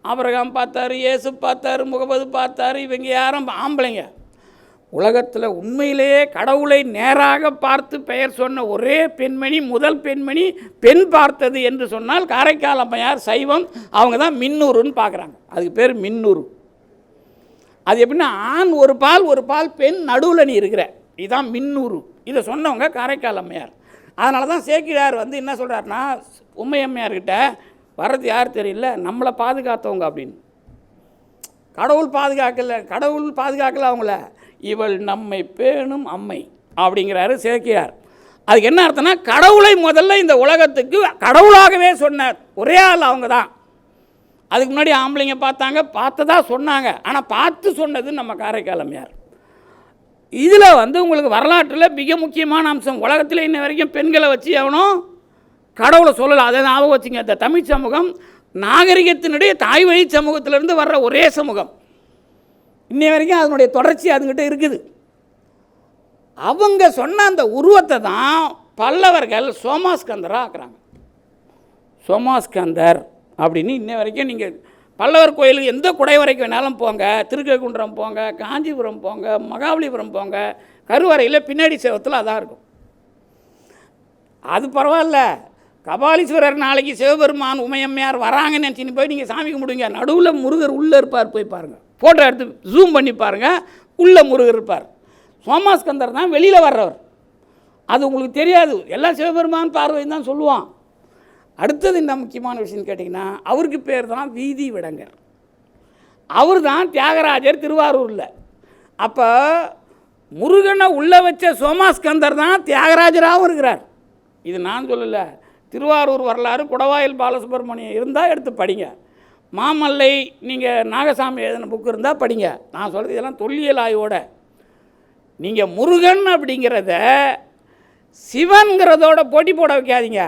ஆபிரகாம் பார்த்தாரு, இயேசு பார்த்தாரு, முகமது பார்த்தாரு. இவங்க யாரும் ஆம்பளைங்க. உலகத்தில் உண்மையிலேயே கடவுளை நேராக பார்த்து பெயர் சொன்ன ஒரே பெண்மணி, முதல் பெண்மணி பெண் பார்த்தது என்று சொன்னால் காரைக்கால் அம்மையார் சைவம். அவங்க தான் மின்னூறுன்னு பார்க்குறாங்க. அதுக்கு பேர் மின்னூறு. அது எப்படின்னா ஆண் ஒரு பால் பெண் நடுவில் நீ இருக்கிற, இதுதான் மின்னூறு. இதை சொன்னவங்க காரைக்கால் அம்மையார். அதனால தான் சேக்கிழார் என்ன சொல்கிறாருன்னா, உம்மை அம்மையார்கிட்ட வர்றது யார் தெரியல, நம்மளை பாதுகாத்தவங்க அப்படின்னு. கடவுள் பாதுகாக்கல அவங்கள, இவள் நம்மை பேணும் அம்மை அப்படிங்கிறாரு சேக்கிழார். அதுக்கு என்ன அர்த்தம்னா, கடவுளை முதல்ல இந்த உலகத்துக்கு கடவுளாகவே சொன்னார் ஒரே ஆள் அவங்க தான். அதுக்கு முன்னாடி ஆம்பளைங்க பார்த்ததா சொன்னாங்க. ஆனால் பார்த்து சொன்னது நம்ம காரைக்கால் அம்மையார். இதில் உங்களுக்கு வரலாற்றில் மிக முக்கியமான அம்சம், உலகத்தில் இன்ன வரைக்கும் பெண்களை வச்சு எவனும் கடவுளை சொல்லலாம். அதை ஞாபகம் வச்சுங்க. இந்த தமிழ் சமூகம் நாகரிகத்தினுடைய தாய் வழி சமூகத்திலிருந்து வர்ற ஒரே சமூகம். இன்னை வரைக்கும் அதனுடைய தொடர்ச்சி அதுங்கிட்ட இருக்குது. அவங்க சொன்ன அந்த உருவத்தை தான் பல்லவர்கள் சோமாஸ்கந்தராக ஆக்குறாங்க. சோமாஸ்கந்தர் அப்படின்னு இன்னை வரைக்கும் நீங்கள் பல்லவர் கோயிலுக்கு எந்த குடைவரைக்கு வேணாலும் போங்க, திருக்ககுன்றம் போங்க, காஞ்சிபுரம் போங்க, மகாபலிபுரம் போங்க, கருவறையில் பின்னாடி செவத்தில் அதான் இருக்கும். அது பரவாயில்ல, கபாலீஸ்வரர் நாளைக்கு சிவபெருமான் உமையம்மையார் வராங்கன்னு நினச்சின்னு போய் நீங்கள் சாமி கும்பிடுங்க. நடுவில் முருகர் உள்ளே இருப்பார், போய் பாருங்கள். ஃபோட்டோ எடுத்து ஜூம் பண்ணி பாருங்கள், உள்ளே முருகர் இருப்பார். சோமாஸ்கந்தர் தான் வெளியில் வர்றவர். அது உங்களுக்கு தெரியாது, எல்லாம் சிவபெருமான் பார்வை தான் சொல்லுவான். அடுத்தது என்ன முக்கியமான விஷயம் கேட்டிங்கன்னா, அவருக்கு பேர் தான் வீதி விடங்கர். அவர் தான் தியாகராஜர் திருவாரூரில். அப்போ முருகனை உள்ளே வச்ச சோமாஸ்கந்தர் தான் தியாகராஜராகவும் இருக்கிறார். இது நான் சொல்லலை, திருவாரூர் வரலாறு குடவாயில் பாலசுப்ரமணியம் இருந்தால் எடுத்து படிங்க. மாமல்லை நீங்கள் நாகசாமி எழுதின புக்கு இருந்தால் படிங்க. நான் சொல்கிறது இதெல்லாம் தொல்லியல் ஆய்வோட. நீங்கள் முருகன் அப்படிங்கிறத சிவன்கிறதோட போட்டி போட வைக்காதீங்க.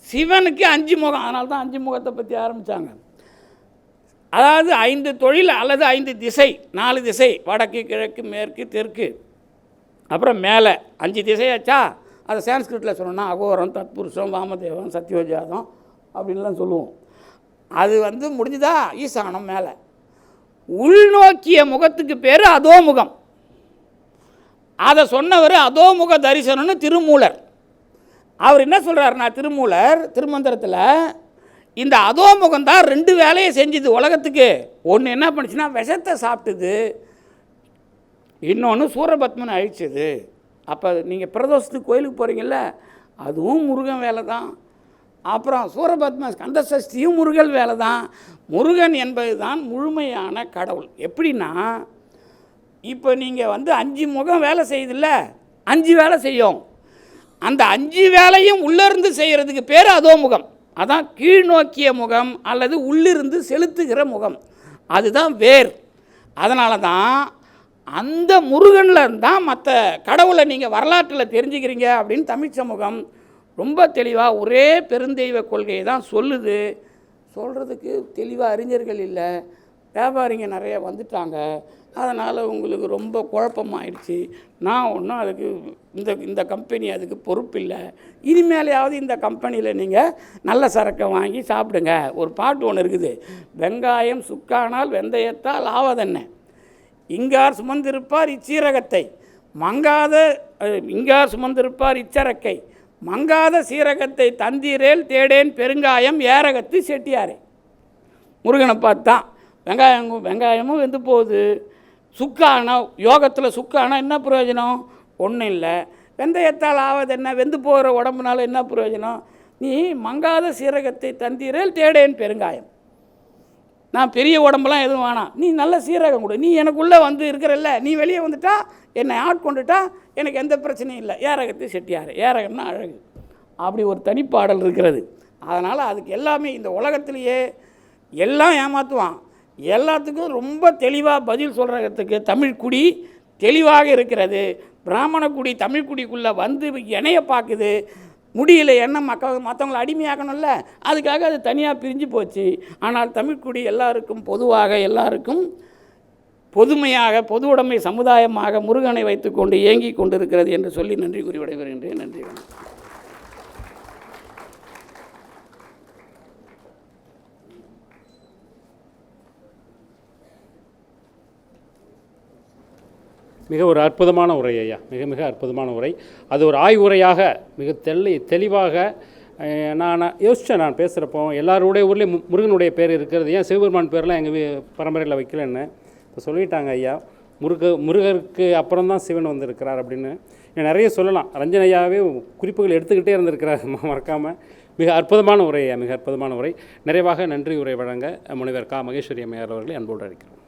சிவனுக்கு 5 முகம், அதனால தான் 5 முகத்தை பற்றி ஆரம்பித்தாங்க. அதாவது 5 தொழில் அல்லது 5 திசை, 4 திசை, வடக்கு கிழக்கு மேற்கு தெற்கு, அப்புறம் மேலே 5 திசையாச்சா. அதை சான்ஸ்கிரிட்டில் சொன்னோன்னா அகோரம், தத்புருஷம், வாமதேவம், சத்யோஜாதம் அப்படின்லாம் சொல்லுவோம். அது முடிஞ்சுதா ஈசானம் மேலே. உள்நோக்கிய முகத்துக்கு பேர் அதோமுகம். அதை சொன்னவர் அதோமுக தரிசனம்னு திருமூலர். அவர் என்ன சொல்கிறாருன்னா, திருமூலர் திருமந்திரத்தில் இந்த அதோமுகம் தான் 2 வேலையை செஞ்சுது உலகத்துக்கு. ஒன்று என்ன பண்ணுச்சுன்னா விஷத்தை சாப்பிட்டுது, இன்னொன்று சூரபத்மனை அழிச்சது. அப்போ நீங்கள் பிரதோஷத்துக்கு கோயிலுக்கு போகிறீங்கல்ல, அதுவும் முருகன் வேலை தான். அப்புறம் சூரபத்ம ஸ்கந்த சஷ்டியும் முருகன் வேலை தான். முருகன் என்பது தான் முழுமையான கடவுள். எப்படின்னா, இப்போ நீங்கள் 5 முகம் வேலை செய்யுதில்ல, 5 வேலை செய்யும். அந்த 5 வேலையும் உள்ளிருந்து செய்கிறதுக்கு பேர் அதோமுகம். அதான் கீழ்நோக்கிய முகம் அல்லது உள்ளிருந்து செலுத்துகிற முகம், அதுதான் வேர். அதனால தான் அந்த முருகனில் தான் மற்ற கடவுளை நீங்கள் வரலாற்றில் தெரிஞ்சுக்கிறீங்க அப்படின்னு தமிழ் சமூகம் ரொம்ப தெளிவாக ஒரே பெருந்தெய்வ கொள்கையை தான் சொல்லுது. சொல்கிறதுக்கு தெளிவாக அறிஞர்கள் இல்லை, வியாபாரிங்க நிறைய வந்துட்டாங்க. அதனால் உங்களுக்கு ரொம்ப குழப்பமாயிடுச்சு. நான் ஒன்றும் அதுக்கு இந்த கம்பெனி அதுக்கு பொறுப்பில்லை. இனிமேலையாவது இந்த கம்பெனியில் நீங்கள் நல்ல சரக்கை வாங்கி சாப்பிடுங்க. ஒரு பாட்டு ஒன்று இருக்குது, வெங்காயம் சுக்கானால் வெந்தயத்தால் ஆவதென்ன, இங்கார் சுமந்திருப்பார் இச்சீரகத்தை மங்காத, இங்கார் சுமந்திருப்பார் இச்சரக்கை மங்காத சீரகத்தை தந்தீரேல் தேடேன் பெருங்காயம் ஏரகத்து செட்டியாரே. முருகனை பார்த்து தான் வெங்காயமும் வெந்து போகுது. சுக்கானா, யோகத்தில் சுக்கானா என்ன பிரயோஜனம்? ஒன்றும் இல்லை. வெந்தயத்தால் ஆவது என்ன? வெந்து போகிற உடம்புனால என்ன பிரயோஜனம்? நீ மங்காத சீரகத்தை தந்தீரேல் தேடேன் பெருங்காயம். நான் பெரிய உடம்புலாம் எதுவும் வேணாம், நீ நல்ல சீரகம் கொடு. நீ எனக்குள்ளே இருக்கிறல்ல, நீ வெளியே வந்துட்டா, என்னை ஆட்கொண்டுட்டா எனக்கு எந்த பிரச்சனையும் இல்லை. ஏரகத்தை செட்டியார், ஏரகம்னா அழகு. அப்படி ஒரு தனிப்பாடல் இருக்கிறது. அதனால் அதுக்கு எல்லாமே இந்த உலகத்திலேயே எல்லாம் ஏமாற்றுவான். எல்லாத்துக்கும் ரொம்ப தெளிவாக பதில் சொல்கிறதுக்கு தமிழ்குடி தெளிவாக இருக்கிறது. பிராமணக்குடி தமிழ்குடிக்குள்ளே இணைய பார்க்குது, முடியல. என்ன மற்றவங்களை அடிமையாக்கணும்ல, அதுக்காக அது தனியாக பிரிஞ்சு போச்சு. ஆனால் தமிழ்குடி எல்லாருக்கும் பொதுவாக, எல்லாருக்கும் பொதுமையாக, பொது உடைமை சமுதாயமாக முருகனை வைத்துக்கொண்டு இயங்கி கொண்டிருக்கிறது என்று சொல்லி நன்றி கூறி விடைபெறுகின்றேன். நன்றி. மிக ஒரு அற்புதமான உரை ஐயா, மிக மிக அற்புதமான உரை. அது ஒரு ஆய்வுரையாக மிக தெளிவாக நான் யோசித்தேன். நான் பேசுகிறப்போ எல்லாருடைய ஊர்லேயும் முருகனுடைய பேர் இருக்கிறது, ஏன் சிவபெருமான் பேர்லாம் எங்கள் பரம்பரையில் வைக்கலன்னு இப்போ சொல்லிட்டாங்க ஐயா. முருகருக்கு அப்புறம் தான் சிவன் வந்திருக்கிறார் அப்படின்னு நிறைய சொல்லலாம். ரஞ்சன் ஐயாவே குறிப்புகள் எடுத்துக்கிட்டே இருந்திருக்கிறார் மறக்காமல். மிக அற்புதமான உரை ஐயா, மிக அற்புதமான உரை. நிறைவாக நன்றி உரை வழங்க முனைவர் கா. மகேஸ்வரி அம்மையார் அவர்களை அன்போடு அழைக்கிறோம்.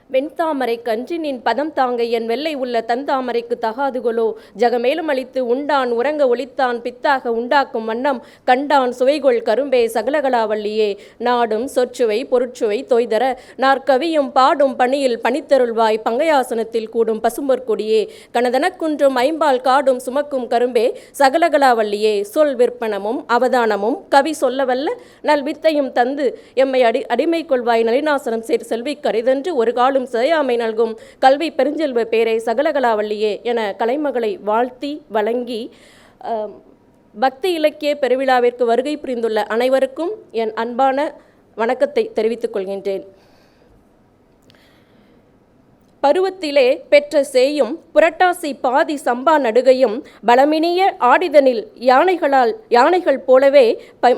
வெண்தாமரை கன்றினின் பதம் தாங்க என் வெள்ளை உள்ள தந்தாமரைக்கு தகாதுகளோ, ஜகமேலும் அளித்து உண்டான் உறங்க ஒளித்தான் பித்தாக உண்டாக்கும் வண்ணம் கண்டான் சுவைகொள் கரும்பே சகலகலாவல்லியே. நாடும் சொற்சுவை பொருட்சுவை தொய்தர நாற்கவியும் பாடும் பணியில் பணித்தருள்வாய் பங்கையாசனத்தில் கூடும் பசும்பொற்கொடியே. கனதனக்குன்றும் ஐம்பால் காடும் சுமக்கும் கரும்பே சகலகலாவல்லியே. சொல் விற்பனமும் அவதானமும் கவி சொல்லவல்ல நல்வித்தையும் தந்து எம்மை அடிமை கொள்வாய் நளினாசனம் சேர் செல்வி கரைதென்று ஒரு காலம் செய்யாமை நல்கும் கல்வி பெருஞ்செல்வ பேரை சகலகலாவல்லியே என கலைமகளை வாழ்த்தி வழங்கி பக்தி இலக்கிய பெருவிழாவிற்கு வருகை புரிந்துள்ள அனைவருக்கும் என் அன்பான வணக்கத்தை தெரிவித்துக் கொள்கின்றேன். பருவத்திலே பெற்ற சேயும் புரட்டாசி பாதி சம்பா நடுகையும் பலமினிய ஆடிதனில் யானைகள் போலவே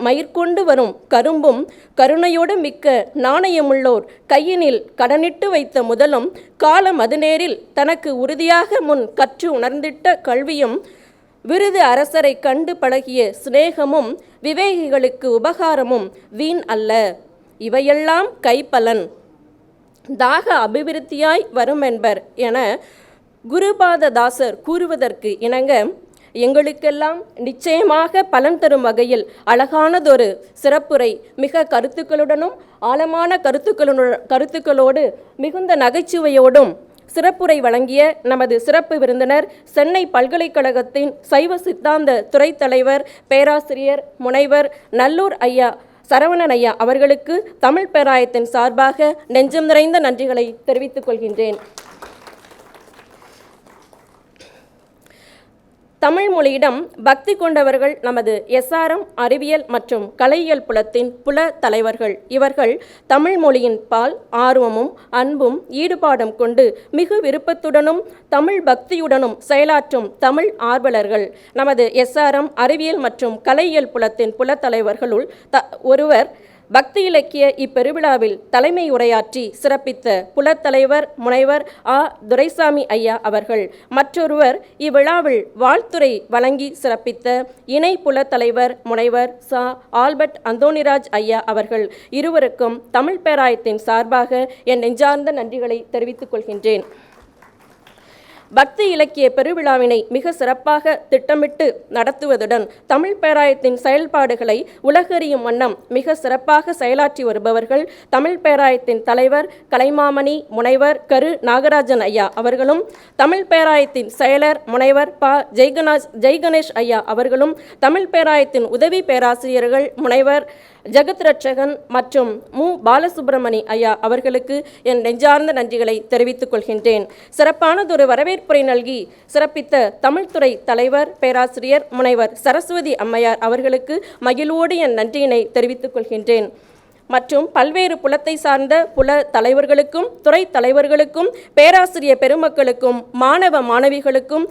மயிர்கொண்டு வரும் கரும்பும் கருணையோடு மிக்க நாணயமுள்ளோர் கையினில் கடனிட்டு வைத்த முதலும் காலம் அதுநேரில் தனக்கு உறுதியாக முன் கற்று உணர்ந்திட்ட கல்வியும் விருது அரசரை கண்டு பழகிய சிநேகமும் விவேகிகளுக்கு உபகாரமும் வீண் அல்ல. இவையெல்லாம் கைப்பலன் தாக அபிவிருத்தியாய் வருமென்பர் என குருபாததாசர் கூறுவதற்கு இணங்க எங்களுக்கெல்லாம் நிச்சயமாக பலன் தரும் வகையில் அழகானதொரு சிறப்புரை மிக கருத்துக்களுடனும் ஆழமான கருத்துக்களோடு மிகுந்த நகைச்சுவையோடும் சிறப்புரை வழங்கிய நமது சிறப்பு விருந்தினர் சென்னை பல்கலைக்கழகத்தின் சைவ சித்தாந்த துறை தலைவர் பேராசிரியர் முனைவர் நல்லூர் ஐயா சரவணன் ஐயா அவர்களுக்கு தமிழ் பேராயத்தின் சார்பாக நெஞ்சம் நிறைந்த நன்றிகளை தெரிவித்துக் கொள்கின்றேன். தமிழ் மொழியிடம் பக்தி கொண்டவர்கள் நமது SRM அறிவியல் மற்றும் கலையியல் புலத்தின் புல தலைவர்கள். இவர்கள் தமிழ் மொழியின் பால் ஆர்வமும் அன்பும் ஈடுபாடும் கொண்டு மிகு விருப்பத்துடனும் தமிழ் பக்தியுடனும் செயலாற்றும் தமிழ் ஆர்வலர்கள். நமது SRM அறிவியல் மற்றும் கலையியல் புலத்தின் புல தலைவர்களுள் ஒருவர் பக்தி இலக்கிய இப்பெருவிழாவில் தலைமை உரையாற்றி சிறப்பித்த புலத்தலைவர் முனைவர் துரைசாமி ஐயா அவர்கள். மற்றொருவர் இவ்விழாவில் வாழ்த்துரை வழங்கி சிறப்பித்த இணை புலத்தலைவர் முனைவர் ஆல்பர்ட் அந்தோணிராஜ் ஐயா அவர்கள். இருவருக்கும் தமிழ் பேராயத்தின் சார்பாக என் நெஞ்சார்ந்த நன்றிகளை தெரிவித்துக் கொள்கின்றேன். பக்தி இலக்கிய பெருவிழாவினை மிக சிறப்பாக திட்டமிட்டு நடத்துவதுடன் தமிழ் பேராயத்தின் செயல்பாடுகளை உலகறியும் வண்ணம் மிக சிறப்பாக செயலாற்றி வருபவர்கள் தமிழ் பேராயத்தின் தலைவர் கலைமாமணி முனைவர் கரு நாகராஜன் ஐயா அவர்களும், தமிழ் பேராயத்தின் செயலர் முனைவர் ஜெய்கணேஷ் ஐயா அவர்களும், தமிழ் பேராயத்தின் உதவி பேராசிரியர்கள் முனைவர் ஜெகத்ரட்சகன் மற்றும் பாலசுப்ரமணி ஐயா அவர்களுக்கு என் நெஞ்சார்ந்த நன்றிகளை தெரிவித்துக் கொள்கின்றேன். சிறப்பானதொரு வரவேற்புரை நல்கி சிறப்பித்த தமிழ்துறை தலைவர் பேராசிரியர் முனைவர் சரஸ்வதி அம்மையார் அவர்களுக்கு மகிழ்வோடு என் நன்றியினை தெரிவித்துக் கொள்கின்றேன். மற்றும் பல்வேறு புலத்தை சார்ந்த புல தலைவர்களுக்கும் துறை தலைவர்களுக்கும் பேராசிரியர் பெருமக்களுக்கும் மாணவ மாணவிகளுக்கும்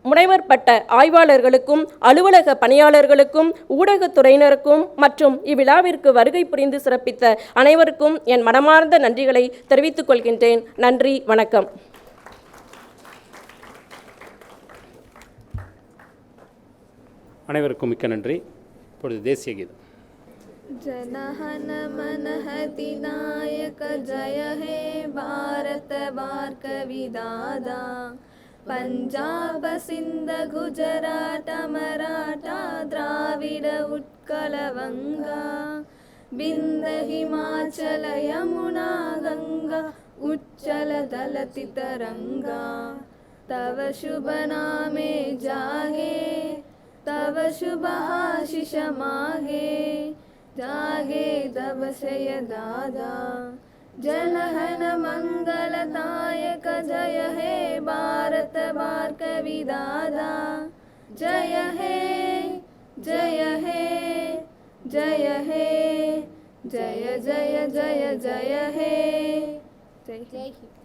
முனைவர் பட்ட ஆய்வாளர்களுக்கும் அலுவலக பணியாளர்களுக்கும் ஊடகத்துறையினருக்கும் மற்றும் இவ்விழாவிற்கு வருகை புரிந்து சிறப்பித்த அனைவருக்கும் என் மனமார்ந்த நன்றிகளை தெரிவித்துக் கொள்கின்றேன். நன்றி, வணக்கம். அனைவருக்கும் மிக்க நன்றி. இப்பொழுது தேசிய கீதம். जनहन मन हतिनायक जय हे भारत भार्गवी दादा पंजाब सिंध गुजरात मराठा द्राविड उत्कल वंगा बिंद हिमाचल यमुना गंगा उच्चल दलति तरंगा तव शुभ नामे जागे तव शुभ आशीष मागे जागे दवसय दादा जनहन मंगलदायक जय हे भारत भार्गवी दादा जय हे जय हे जय हे जय जय जय जय हे जय